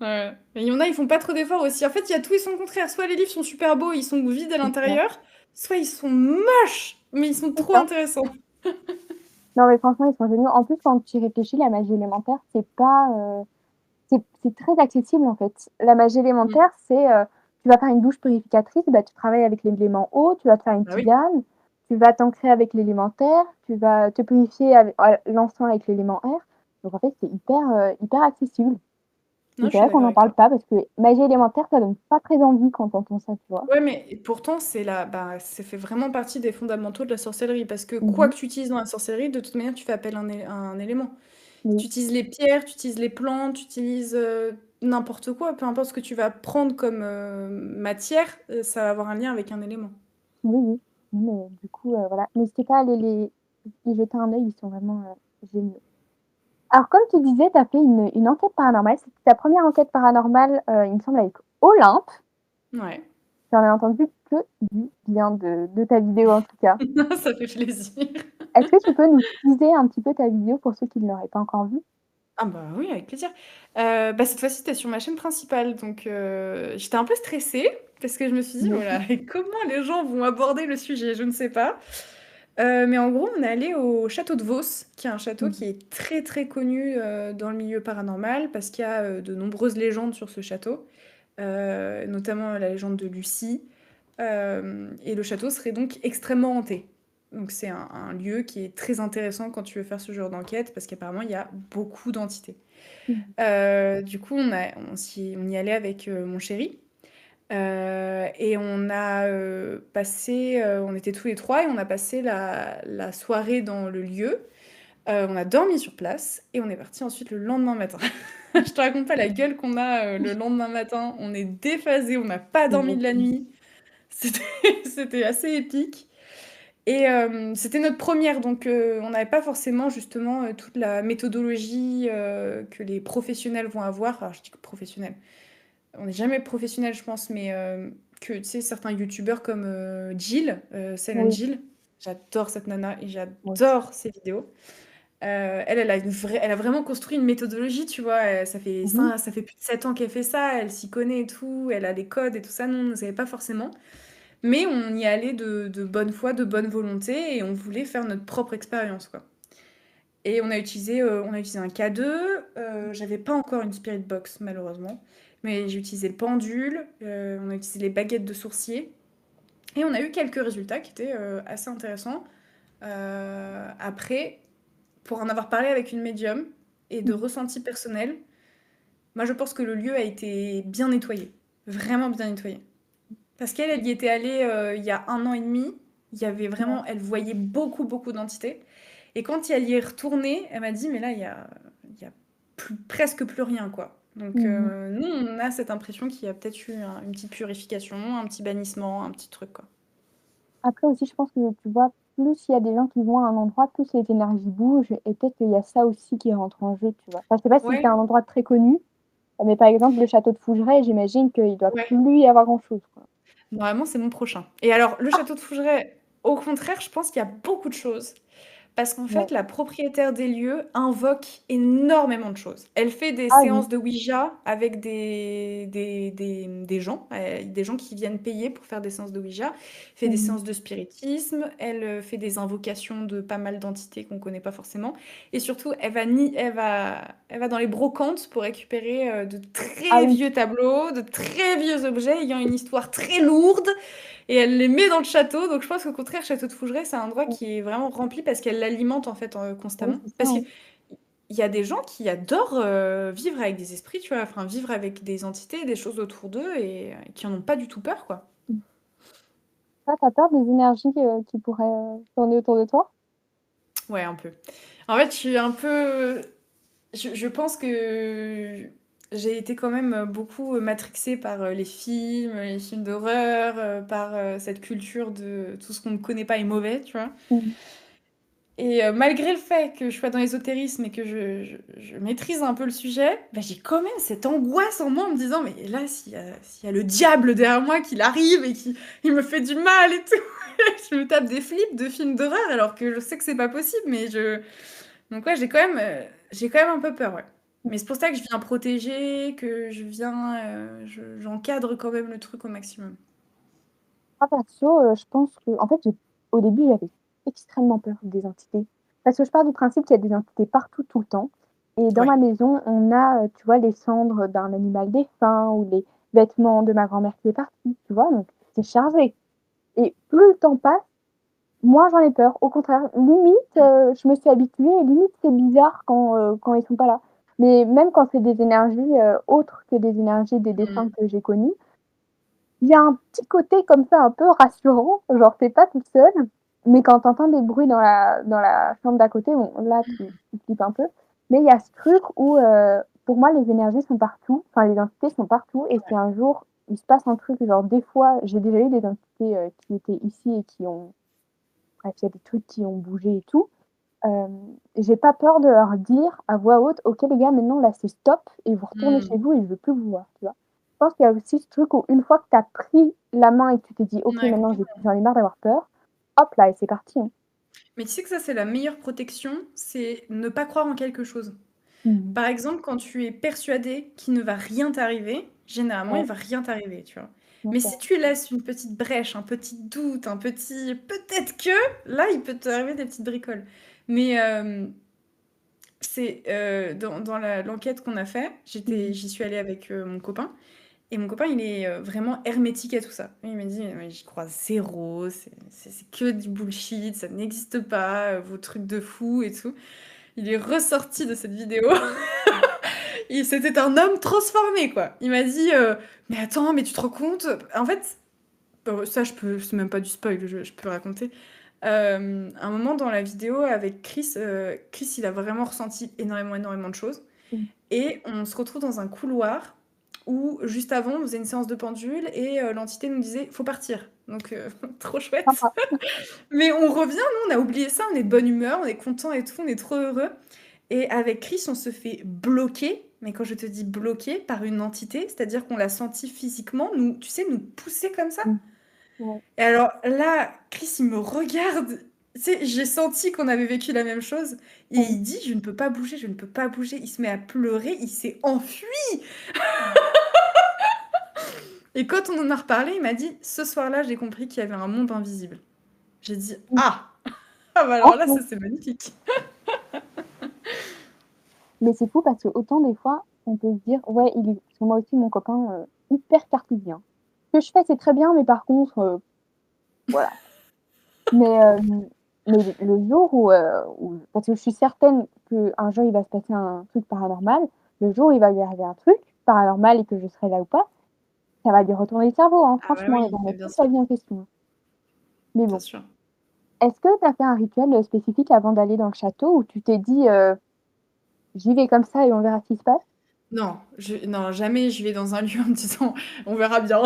Ouais. Mais il y en a, ils font pas trop d'efforts aussi. En fait, il y a tout et son contraire. Soit les livres sont super beaux, ils sont vides à C'est ça. l'intérieur, soit ils sont moches, mais ils sont C'est trop ça. intéressants. Non, mais franchement, ils sont géniaux. En plus, quand tu y réfléchis, la magie élémentaire, c'est pas. C'est très accessible en fait. La magie Mm. élémentaire, c'est tu vas faire une douche purificatrice, bah, tu travailles avec l'élément eau, tu vas te faire une Bah oui. tisane, tu vas t'ancrer avec l'élémentaire, tu vas te purifier avec l'encens avec l'élément air. Donc en fait, c'est hyper accessible. Non, Et je c'est suis vrai qu'on d'accord n'en avec parle toi. pas parce que magie élémentaire, ça donne pas très envie quand on entend ça, tu vois. Ouais, mais pourtant, bah, ça fait vraiment partie des fondamentaux de la sorcellerie. Parce que quoi Mhm. que tu utilises dans la sorcellerie, de toute manière, tu fais appel à un élément. Oui, Tu utilises les pierres, tu utilises les plantes, tu utilises n'importe quoi. Peu importe ce que tu vas prendre comme matière, ça va avoir un lien avec un élément. oui, oui. Mais du coup, voilà. N'hésitez pas à aller y jeter un œil, ils sont vraiment géniaux. Alors, comme tu disais, tu as fait une enquête paranormale. C'était ta première enquête paranormale, il me semble, avec Olympe. Ouais. J'en ai entendu que du bien de ta vidéo, en tout cas. Ça fait plaisir. Est-ce que tu peux nous teaser un petit peu ta vidéo pour ceux qui ne l'auraient pas encore vue? Ah bah oui, avec plaisir. Bah, cette fois-ci, c'était sur ma chaîne principale, donc j'étais un peu stressée parce que je me suis dit: Moi «Voilà, aussi. comment les gens vont aborder le sujet?» Je ne sais pas. Mais en gros, on est allé au château de Vos, qui est un château qui Mhm. est très, très connu, dans le milieu paranormal parce qu'il y a, de nombreuses légendes sur ce château, notamment la légende de Lucie. Et le château serait donc extrêmement hanté. Donc c'est un lieu qui est très intéressant quand tu veux faire ce genre d'enquête parce qu'apparemment il y a beaucoup d'entités. Mhm. Du coup, on y allait avec mon chéri. Et on était tous les trois et on a passé la soirée dans le lieu. On a dormi sur place et on est parti ensuite le lendemain matin. Je te raconte pas la gueule qu'on a le lendemain matin. On est déphasé, on n'a pas dormi de la J'imagine. nuit. C'était c'était assez épique. Et c'était notre première, donc on n'avait pas forcément justement toute la méthodologie que les professionnels vont avoir. Alors je dis que professionnels, on n'est jamais professionnel je pense, mais que tu sais, certains youtubeurs comme Jill, Silent Oui, Jill, j'adore cette nana et moi aussi. j'adore ses vidéos. Elle a vraiment construit une méthodologie, tu vois. Mhm. Ça fait plus de 7 ans qu'elle fait ça, elle s'y connaît et tout, elle a les codes et tout ça. Nous, on ne savait pas forcément. Mais on y allait de bonne foi, de bonne volonté, et on voulait faire notre propre expérience, quoi. Et on a utilisé un K2. J'avais pas encore une Spirit Box, malheureusement. Mais j'ai utilisé le pendule, on a utilisé les baguettes de sourcier. Et on a eu quelques résultats qui étaient assez intéressants. Après, pour en avoir parlé avec une médium et de Mhm. ressenti personnel, moi je pense que le lieu a été bien nettoyé. Vraiment bien nettoyé. Parce qu'elle y était allée il y a 1 an et demi. Il y avait Ouais. vraiment, elle voyait beaucoup, beaucoup d'entités. Et quand elle y est retournée, elle m'a dit, mais là, il y a presque plus rien, quoi. Donc, Mhm. nous, on a cette impression qu'il y a peut-être eu une petite purification, un petit bannissement, un petit truc, quoi. Après aussi, je pense que tu vois, plus il y a des gens qui vont à un endroit, plus les énergies bougent, et peut-être qu'il y a ça aussi qui rentre en jeu, tu vois. Enfin, je sais pas si c'est Ouais, un endroit très connu, mais par exemple, le château de Fougeray, j'imagine qu'il doit ouais. plus y avoir grand-chose, quoi. Normalement, c'est mon prochain. Et alors, le château de Fougeray, au contraire, je pense qu'il y a beaucoup de choses. Parce qu'en Ouais. fait, la propriétaire des lieux invoque énormément de choses. Elle fait des Ah oui. séances de Ouija avec des gens qui viennent payer pour faire des séances de Ouija. Elle fait des Mhm. séances de spiritisme. Elle fait des invocations de pas mal d'entités qu'on ne connaît pas forcément. Et surtout, elle va dans les brocantes pour récupérer de Ah très oui. vieux tableaux, de très vieux objets ayant une histoire très lourde et elle les met dans le château. Donc je pense qu'au contraire, Château de Fougeray, c'est un endroit qui est vraiment rempli parce qu'elle l'alimente en fait Oui, constamment. c'est ça, Parce qu'il hein. y a des gens qui adorent vivre avec des esprits, tu vois, enfin vivre avec des entités, des choses autour d'eux et qui en ont pas du tout peur, quoi. Toi, t'as peur des énergies qui pourraient tourner autour de toi? Ouais, un peu. En fait, je suis un peu. Je pense que j'ai été quand même beaucoup matrixée par les films d'horreur, par cette culture de tout ce qu'on ne connaît pas est mauvais, tu vois. Mhm. Et malgré le fait que je sois dans l'ésotérisme et que je maîtrise un peu le sujet, bah, j'ai quand même cette angoisse en moi en me disant: «Mais là, s'il y a le diable derrière moi, qu'il arrive et qu'il il me fait du mal et tout». Je me tape des flips de films d'horreur alors que je sais que c'est pas possible, mais donc ouais, j'ai quand même un peu peur, ouais. Mais c'est pour ça que je viens protéger, que je viens, j'encadre quand même le truc au maximum. Moi, perso, je pense que en fait, au début, j'avais extrêmement peur des entités. Parce que je pars du principe qu'il y a des entités partout, tout le temps. Et dans Ouais. ma maison, on a, tu vois, les cendres d'un animal défunt ou les vêtements de ma grand-mère qui est partie, tu vois? Donc c'est chargé. Et plus le temps passe, moins j'en ai peur. Au contraire, limite, Mmh. je me suis habituée et limite c'est bizarre quand ils sont pas là. Mais même quand c'est des énergies, autres que des énergies des défunts Mmh. que j'ai connus, il y a un petit côté comme ça un peu rassurant, genre tu es pas toute seule, mais quand tu entends des bruits dans la chambre d'à côté, bon là tu flippes un peu, mais il y a ce truc où, pour moi les énergies sont partout, enfin les entités sont partout et si un jour il se passe un truc, genre des fois j'ai déjà eu des entités, qui étaient ici et qui ont bref, il y a des trucs qui ont bougé et tout, j'ai pas peur de leur dire à voix haute: «OK les gars, maintenant là c'est stop et vous retournez Mmh. chez vous et je veux plus vous voir», tu vois? Je pense qu'il y a aussi ce truc où une fois que tu as pris la main et que tu t'es dit: «OK Ouais, maintenant complètement. j'en ai marre d'avoir peur», hop là et c'est parti, hein. Mais tu sais que ça, c'est la meilleure protection, c'est ne pas croire en quelque chose. Mmh. Par exemple, quand tu es persuadé qu'il ne va rien t'arriver, généralement, il Ouais, va rien t'arriver, tu vois? non, Mais c'est si vrai. tu laisses une petite brèche, un petit doute, un petit peut-être que, là, il peut t'arriver des petites bricoles. Mais c'est dans l'enquête qu'on a fait, Mmh. j'y suis allée avec mon copain. Et mon copain, il est vraiment hermétique à tout ça. Et il m'a dit, mais j'y crois zéro, c'est que du bullshit, ça n'existe pas, vos trucs de fou et tout. Il est ressorti de cette vidéo. C'était un homme transformé, quoi. Il m'a dit, mais attends, mais tu te rends compte? En fait, ça, c'est même pas du spoil, je peux raconter. Un moment dans la vidéo avec Chris, Chris, il a vraiment ressenti énormément, énormément de choses. Mmh. Et on se retrouve dans un couloir où, juste avant, on faisait une séance de pendule et l'entité nous disait, faut partir. Donc, trop chouette. Sympa. Mais on revient, nous, on a oublié ça, on est de bonne humeur, on est content et tout, on est trop heureux. Et avec Chris, on se fait bloquer, mais quand je te dis bloquer, par une entité, c'est-à-dire qu'on l'a senti physiquement, nous, tu sais, nous pousser comme ça. Mmh. Ouais. Et alors là, Chris, il me regarde. Tu sais, j'ai senti qu'on avait vécu la même chose. Et Mmh. il dit, je ne peux pas bouger, je ne peux pas bouger. Il se met à pleurer, il s'est enfui. Et quand on en a reparlé, il m'a dit, ce soir-là, j'ai compris qu'il y avait un monde invisible. J'ai dit, Mmh. ah, ah bah alors là, ça Franchement, c'est magnifique. mais c'est fou parce qu'autant des fois, on peut se dire: «Ouais, il est» parce que moi aussi mon copain, hyper cartésien. Ce que je fais, c'est très bien, mais par contre, voilà. Mais, mais le jour où parce que je suis certaine qu'un jour il va se passer un truc paranormal, le jour où il va lui arriver un truc paranormal et que je serai là ou pas, ça va lui retourner le cerveau, hein, Ah bah franchement, il va oui, mais remettre bien toute sa sûr, vie en question, hein. Mais bien bon. sûr. Est-ce que tu as fait un rituel, spécifique avant d'aller dans le château où tu t'es dit, «J'y vais comme ça et on verra ce qui se passe»? Non, non, jamais je vais dans un lieu en me disant, on verra bien.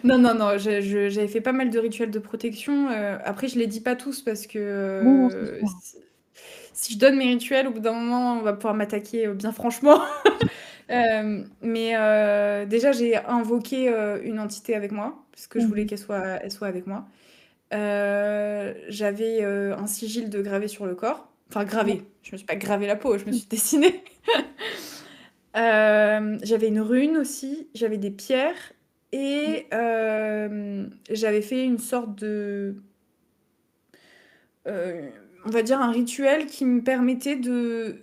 Non, non, non, j'avais fait pas mal de rituels de protection. Après, je les dis pas tous parce que Oui, non, c'est sûr. si je donne mes rituels, au bout d'un moment, on va pouvoir m'attaquer bien franchement. Mais déjà, j'ai invoqué une entité avec moi parce que je Mmh voulais mh. elle soit avec moi. J'avais un sigil de gravé sur le corps. Enfin, Ouais. gravé. Je me suis pas gravé la peau, je me Mmh. suis dessinée. J'avais une rune aussi, j'avais des pierres Mmh. et j'avais fait une sorte on va dire un rituel qui me permettait de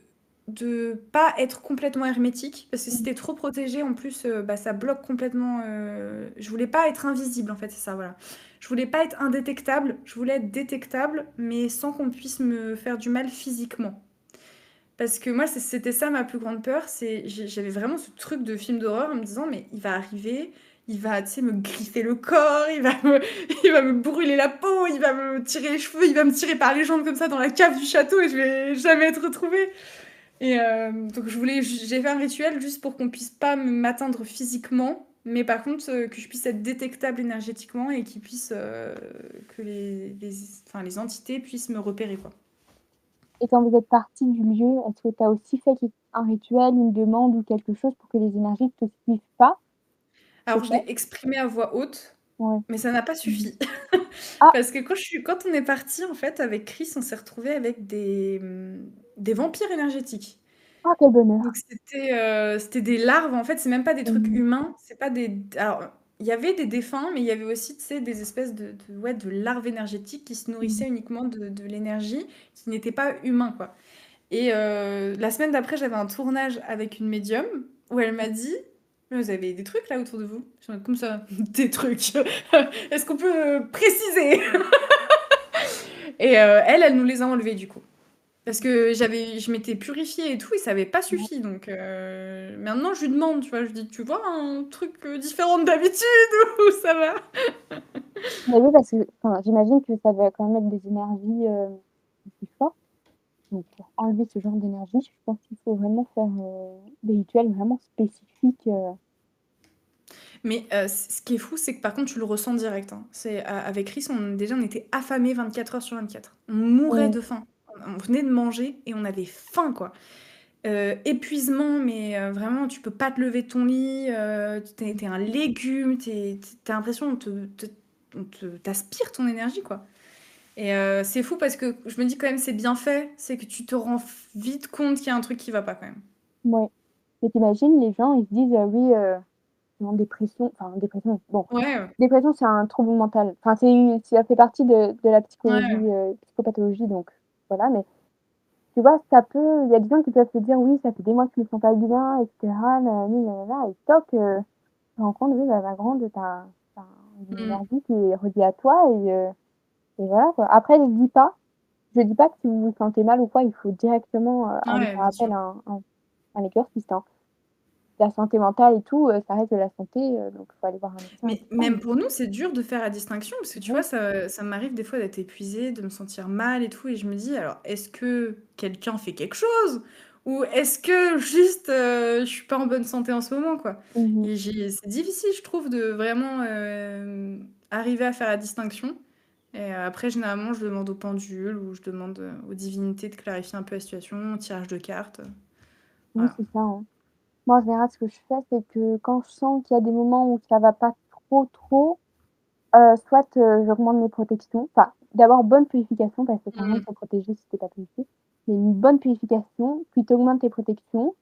pas être complètement hermétique, parce que si Mmh. tu trop protégé, en plus, bah, ça bloque complètement, je voulais pas être invisible, en fait, c'est ça, voilà. Je voulais pas être indétectable, je voulais être détectable, mais sans qu'on puisse me faire du mal physiquement. Parce que moi, c'était ça ma plus grande peur, j'avais vraiment ce truc de film d'horreur en me disant: «Mais il va arriver, il va, tu sais, me griffer le corps, il va me brûler la peau, il va me tirer les cheveux, il va me tirer par les jambes comme ça dans la cave du château et je vais jamais être retrouvée». Et donc j'ai fait un rituel juste pour qu'on puisse pas m'atteindre physiquement, mais par contre, que je puisse être détectable énergétiquement et qu'ils puissent, que enfin, les entités puissent me repérer, quoi. Et quand vous êtes partis du lieu, est-ce que tu as aussi fait un rituel, une demande ou quelque chose pour que les énergies ne te suivent pas, Alors je l'ai peut-être? exprimé à voix haute, Ouais. mais ça n'a pas Mmh. suffi. Ah! Parce que quand on est partis, en fait, avec Chris, on s'est retrouvés avec des vampires énergétiques. Ah, quel bonheur! Donc c'était des larves, en fait, c'est même pas des trucs Mmh. humains, c'est pas des alors, il y avait des défunts, mais il y avait aussi, tu sais, des espèces ouais, de larves énergétiques qui se Mmh. nourrissaient uniquement de l'énergie, qui n'étaient pas humains, quoi. Et la semaine d'après, j'avais un tournage avec une médium où elle m'a dit: «Mais vous avez des trucs là autour de vous?» Je suis en mode: «Comme ça, des trucs? Est-ce qu'on peut, préciser?» Et elle nous les a enlevés du coup. Parce que je m'étais purifiée et tout et ça avait pas Ouais. suffi donc maintenant je lui demande, tu vois? Je dis: «Tu vois un truc, différent de d'habitude ou ça va?» Mais oui, parce que enfin, j'imagine que ça va quand même être des énergies, plus fortes. Donc pour enlever ce genre d'énergie, je pense qu'il faut vraiment faire, des rituels vraiment spécifiques, Mais ce qui est fou, c'est que par contre tu le ressens direct, hein. C'est a avec Chris, on était affamés 24 heures sur 24. On mourait Mmh. de faim. On venait de manger et on avait faim, quoi. Épuisement, mais vraiment tu peux pas te lever de ton lit, tu es un légume, tu as l'impression on te t'aspire ton énergie, quoi. Et c'est fou parce que je me dis quand même c'est bien fait, c'est que tu te rends vite compte qu'il y a un truc qui va pas quand même. Ouais. Et tu imagines les gens, ils se disent: «Oui, ils ont dépression», enfin dépression, bon, Ouais, dépression, c'est un trouble mental. Enfin, ça fait partie de la psychologie, ouais. psychopathologie, donc voilà, mais tu vois, ça peut il y a des gens qui peuvent se dire: «Oui, ça fait des mois que je me sens pas bien et cetera, nanani nanana» et toc, tu te rends compte, oui, bah, ma grande, tu as une Mmh. énergie qui est reliée à toi et voilà, quoi. Après, je dis pas que si vous vous sentez mal ou quoi, il faut directement, aller Ouais, faire bien appel sûr. à un exorciste, hein. La santé mentale et tout, ça reste de la santé, donc il faut aller voir un médecin et Mais tout ça, même mais pour nous, c'est dur de faire la distinction parce que tu vois, ouais. ça m'arrive des fois d'être épuisée, de me sentir mal et tout et je me dis: «Alors est-ce que quelqu'un fait quelque chose? Ou est-ce que juste, je suis pas en bonne santé en ce moment, quoi?» Mmh mh. Et c'est difficile, je trouve, de vraiment, arriver à faire la distinction et après généralement, je demande au pendule ou je demande, aux divinités de clarifier un peu la situation, tirage de cartes, Oui, voilà. c'est ça, hein. Moi, en général, ce que je fais, c'est que quand je sens qu'il y a des moments où ça va pas trop, soit, j'augmente mes protections. Enfin, d'abord bonne purification parce que ça sert à rien de Mmh. se protéger si tu es pas purifié. Mais une bonne purification, puis tu augmentes tes protections,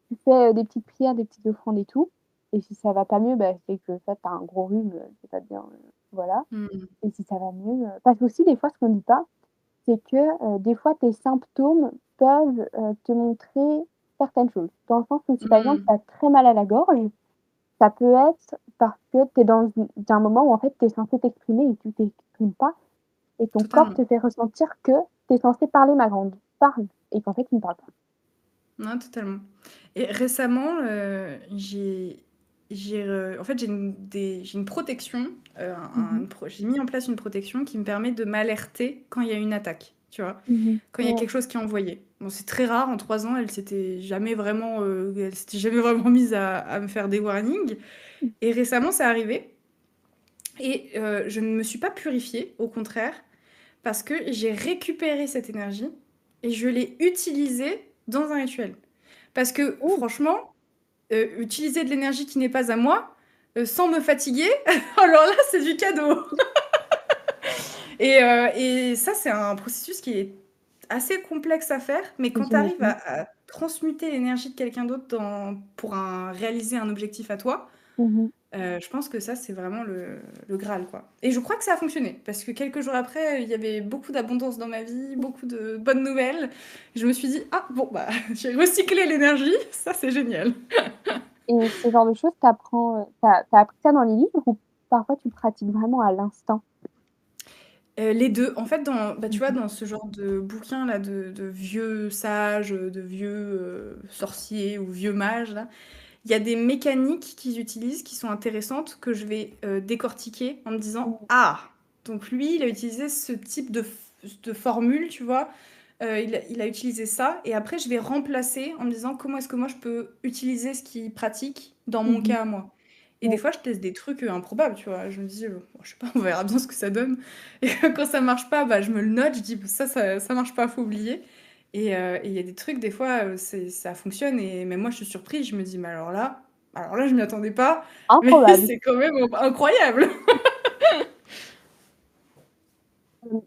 tu fais, des petites prières, des petites offrandes et tout et si ça va pas mieux, bah, c'est que soit tu as un gros rhume, c'est pas bien, voilà Mmh. et si ça va mieux, parce qu'aussi des fois ce qu'on dit pas, c'est que, des fois tes symptômes peuvent, te montrer certaines choses. Dans le sens où si par exemple Mmh. tu as très mal à la gorge, ça peut être parce que tu es dans un moment où en fait tu es censé t'exprimer et tu t'exprimes pas et ton corps Totalement. te fait ressentir que tu es censé parler ma grande, parle et qu'en fait tu ne parles pas. Non, totalement. Et récemment, en fait, j'ai une protection, Mmh mh. j'ai mis en place une protection qui me permet de m'alerter quand il y a une attaque, tu vois? Mmh. Quand il y a Ouais. quelque chose qui est envoyé. Bon, c'est très rare, en 3 ans, elle s'était jamais vraiment mise à me faire des warnings Mmh. et récemment, c'est arrivé et je ne me suis pas purifiée, au contraire, parce que j'ai récupéré cette énergie et je l'ai utilisée dans un rituel. Parce que Oh! franchement, utiliser de l'énergie qui n'est pas à moi, sans me fatiguer, alors là, c'est du cadeau. Et ça, c'est un processus qui est assez complexe à faire, mais quand tu arrives J'imagine. à transmuter l'énergie de quelqu'un d'autre pour réaliser un objectif à toi, Mmh mh. je pense que ça, c'est vraiment le Graal, quoi. Et je crois que ça a fonctionné, parce que quelques jours après, il y avait beaucoup d'abondance dans ma vie, beaucoup de bonnes nouvelles. Je me suis dit: «Ah bon, bah, j'ai recyclé l'énergie, ça, c'est génial». Et ce genre de choses, tu apprends, tu as appris ça dans les livres ou parfois tu le pratiques vraiment à l'instinct? Les 2. En fait, tu Mmh vois, mh. dans ce genre de bouquins-là, de vieux sages, de vieux, sorciers ou vieux mages, là, il y a des mécaniques qu'ils utilisent qui sont intéressantes, que je vais, décortiquer en me disant: Mmh. «Ah! Donc lui, il a utilisé ce type de formule», tu vois? Il a utilisé ça et après je vais remplacer en me disant: «Comment est-ce que moi je peux utiliser ce qu'il pratique dans mon Mmh mh. cas à moi?» Et des Ouais. fois, je teste des trucs, improbables, tu vois? Je me dis: «Bon, je sais pas, on verra bien ce que ça donne» et quand ça marche pas, bah, je me le note, je dis: «Ça marche pas, faut oublier» Et il y a des trucs, des fois, ça fonctionne et même moi, je suis surprise. Je me dis: «Mais alors là, je m'y attendais pas, mais Improbable. c'est quand même incroyable!»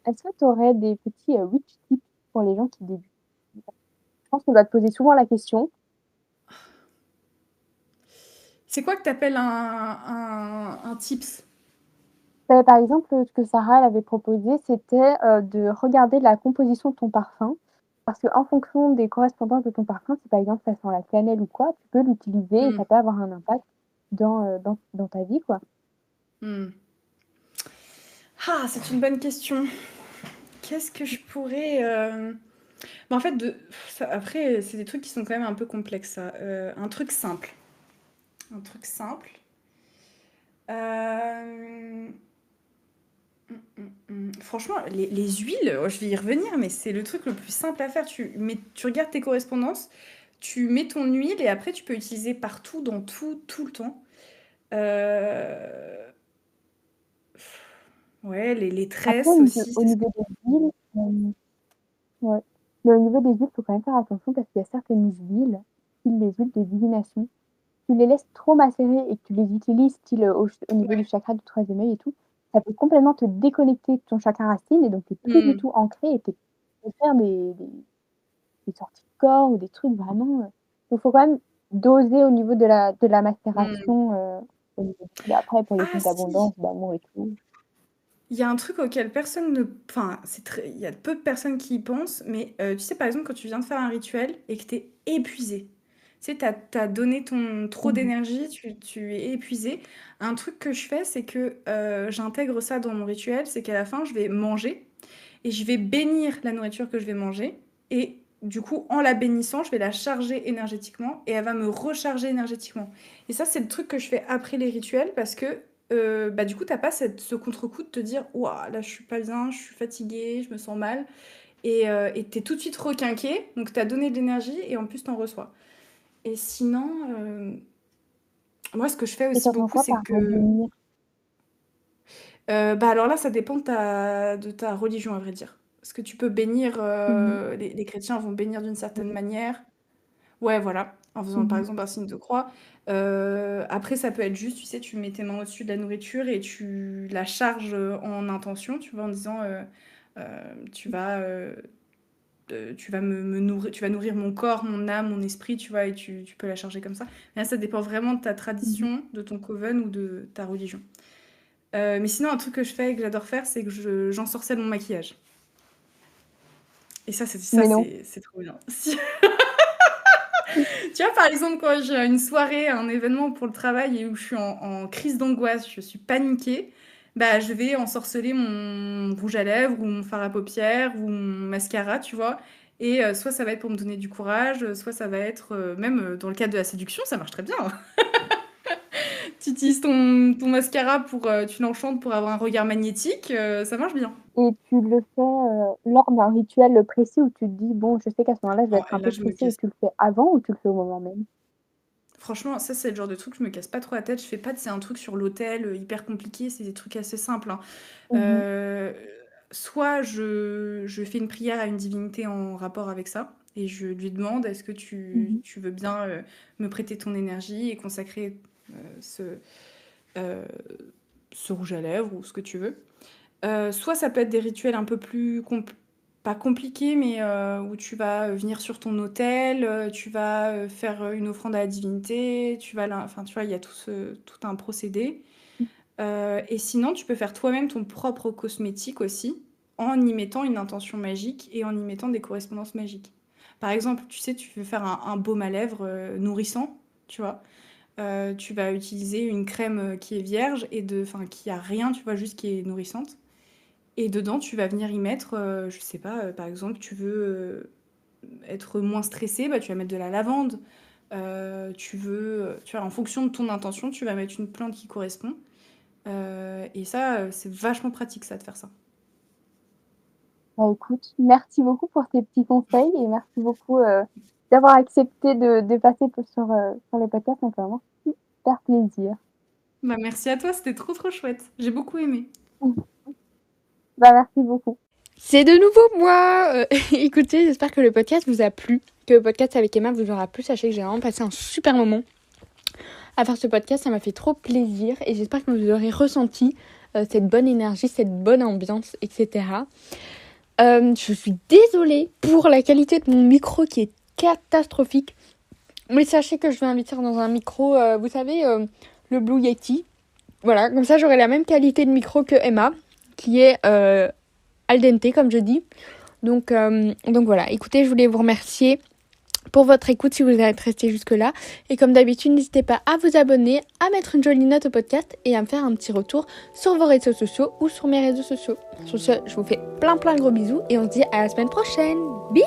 Est-ce que tu aurais des petits, witch tips pour les gens qui débutent? Je pense qu'on doit te poser souvent la question. C'est quoi que tu appelles un tips? Par exemple, ce que Sarah, elle avait proposé, c'était, de regarder la composition de ton parfum. Parce qu'en fonction des correspondances de ton parfum, si par exemple ça sent la cannelle ou quoi, tu peux l'utiliser et ça peut avoir un impact dans ta vie, quoi. Ah, c'est une bonne question. Qu'est-ce que je pourrais, bah, en fait, après, c'est des trucs qui sont quand même un peu complexes, ça. Un truc simple. Un truc simple. Franchement, les huiles, je vais y revenir, mais c'est le truc le plus simple à faire. Tu regardes tes correspondances, tu mets ton huile et après tu peux utiliser partout, dans tout le temps. Ouais, les Après, tresses aussi, au c'est niveau des huiles, ouais. Mais au niveau des huiles, il faut quand même faire attention parce qu'il y a certaines huiles, style les huiles de divination, tu les laisses trop macérer et que tu les utilises style au niveau du chakra du troisième œil et tout, ça peut complètement te déconnecter de ton chakra racine et donc tu es plus du tout ancré et tu peux faire des sorties de corps ou des trucs vraiment, donc faut quand même doser au niveau de la macération, au niveau du après pour les Ah huiles si! d'abondance, d'amour et tout. Il y a un truc auquel personne ne enfin, il y a peu de personnes qui y pensent, mais tu sais, par exemple, quand tu viens de faire un rituel et que tu es épuisé, tu sais, tu as donné trop Mmh. d'énergie, tu es épuisé. Un truc que je fais, c'est que, j'intègre ça dans mon rituel, c'est qu'à la fin, je vais manger et je vais bénir la nourriture que je vais manger et du coup, en la bénissant, je vais la charger énergétiquement et elle va me recharger énergétiquement. Et ça, c'est le truc que je fais après les rituels parce que bah, du coup, t'as pas ce contre-coup de te dire ouah, là, je suis pas bien, je suis fatiguée, je me sens mal. Et t'es tout de suite requinqué, donc t'as donné de l'énergie et en plus, t'en reçois. Et sinon, moi, ce que je fais Et tu aussi entends beaucoup, quoi c'est par, que. bénir? Bah alors là, ça dépend de ta religion, à vrai dire. Parce que tu peux bénir, Mmh. les chrétiens vont bénir d'une certaine Oui. manière. Ouais, voilà, en faisant par Mmh. exemple un signe de croix. Après, ça peut être juste, tu sais, tu mets tes mains au-dessus de la nourriture et tu la charges en intention, tu vois, en disant tu vas me nourrir, tu vas nourrir mon corps, mon âme, mon esprit, tu vois, et tu peux la charger comme ça. Mais là, ça dépend vraiment de ta Mmh. tradition, de ton coven ou de ta religion. Mais sinon, un truc que je fais et que j'adore faire, c'est que j'ensorcelle mon maquillage. Et ça, Mais non. c'est trop bien. Tu vois, par exemple, quand j'ai une soirée, un événement pour le travail et où je suis en crise d'angoisse, je suis paniquée, bah, je vais ensorceler mon rouge à lèvres ou mon fard à paupières ou mon mascara, tu vois. Et soit ça va être pour me donner du courage, soit ça va être, même dans le cadre de la séduction, ça marche très bien. Tu utilises ton mascara tu l'enchantes pour avoir un regard magnétique, ça marche bien. Et tu le fais, lors d'un rituel, précis où tu te dis: «Bon, je sais qu'à ce moment-là, je vais Non, être et un là, peu je me stressée» et casse. tu le fais avant ou tu le fais au moment même? Franchement, ça, c'est le genre de truc, je me casse pas trop la tête. Je fais pas, c'est un truc sur l'autel, hyper compliqué, c'est des trucs assez simples, hein. Mmh mh. Heu, Soit je fais une prière à une divinité en rapport avec ça et je lui demande: «Est-ce que tu Mmh. tu veux bien, me prêter ton énergie et consacrer, heu, ce rouge à lèvres?» ou ce que tu veux. Soit ça peut être des rituels un peu plus pas compliqués, mais où tu vas, venir sur ton autel, tu vas, faire, une offrande à la divinité, enfin, tu vois, il y a tout un procédé. Et sinon, tu peux faire toi-même ton propre cosmétique aussi, en y mettant une intention magique et en y mettant des correspondances magiques. Par exemple, tu sais, tu veux faire un baume à lèvres, nourrissant, tu vois? Tu vas utiliser une crème, qui est vierge enfin, qui a rien, tu vois? Juste qui est nourrissante et dedans, tu vas venir y mettre, je sais pas, par exemple, tu veux, être moins stressé, bah, tu vas mettre de la lavande. Tu vois, en fonction de ton intention, tu vas mettre une plante qui correspond. Et ça, c'est vachement pratique ça, de faire ça. Bah, écoute, merci beaucoup pour tes petits conseils et merci beaucoup, d'avoir accepté de passer sur le podcast. Ça me fait vraiment super plaisir. Bah, merci à toi, c'était trop, trop chouette. J'ai beaucoup aimé. Bah, merci beaucoup. C'est de nouveau moi. Écoutez, j'espère que le podcast vous a plu, que le podcast avec Emma vous aura plu. Sachez que j'ai vraiment passé un super moment à faire ce podcast, ça m'a fait trop plaisir et j'espère que vous aurez ressenti cette bonne énergie, cette bonne ambiance, etc. Je suis désolée pour la qualité de mon micro qui est catastrophique, mais sachez que je vais investir dans un micro, vous savez, le Blue Yeti. Voilà, comme ça j'aurai la même qualité de micro que Emma, qui est al dente comme je dis. Donc voilà, écoutez, je voulais vous remercier pour votre écoute si vous êtes resté jusque-là. Et comme d'habitude, n'hésitez pas à vous abonner, à mettre une jolie note au podcast et à me faire un petit retour sur vos réseaux sociaux ou sur mes réseaux sociaux. Sur ce, je vous fais plein gros bisous et on se dit à la semaine prochaine. Bisous!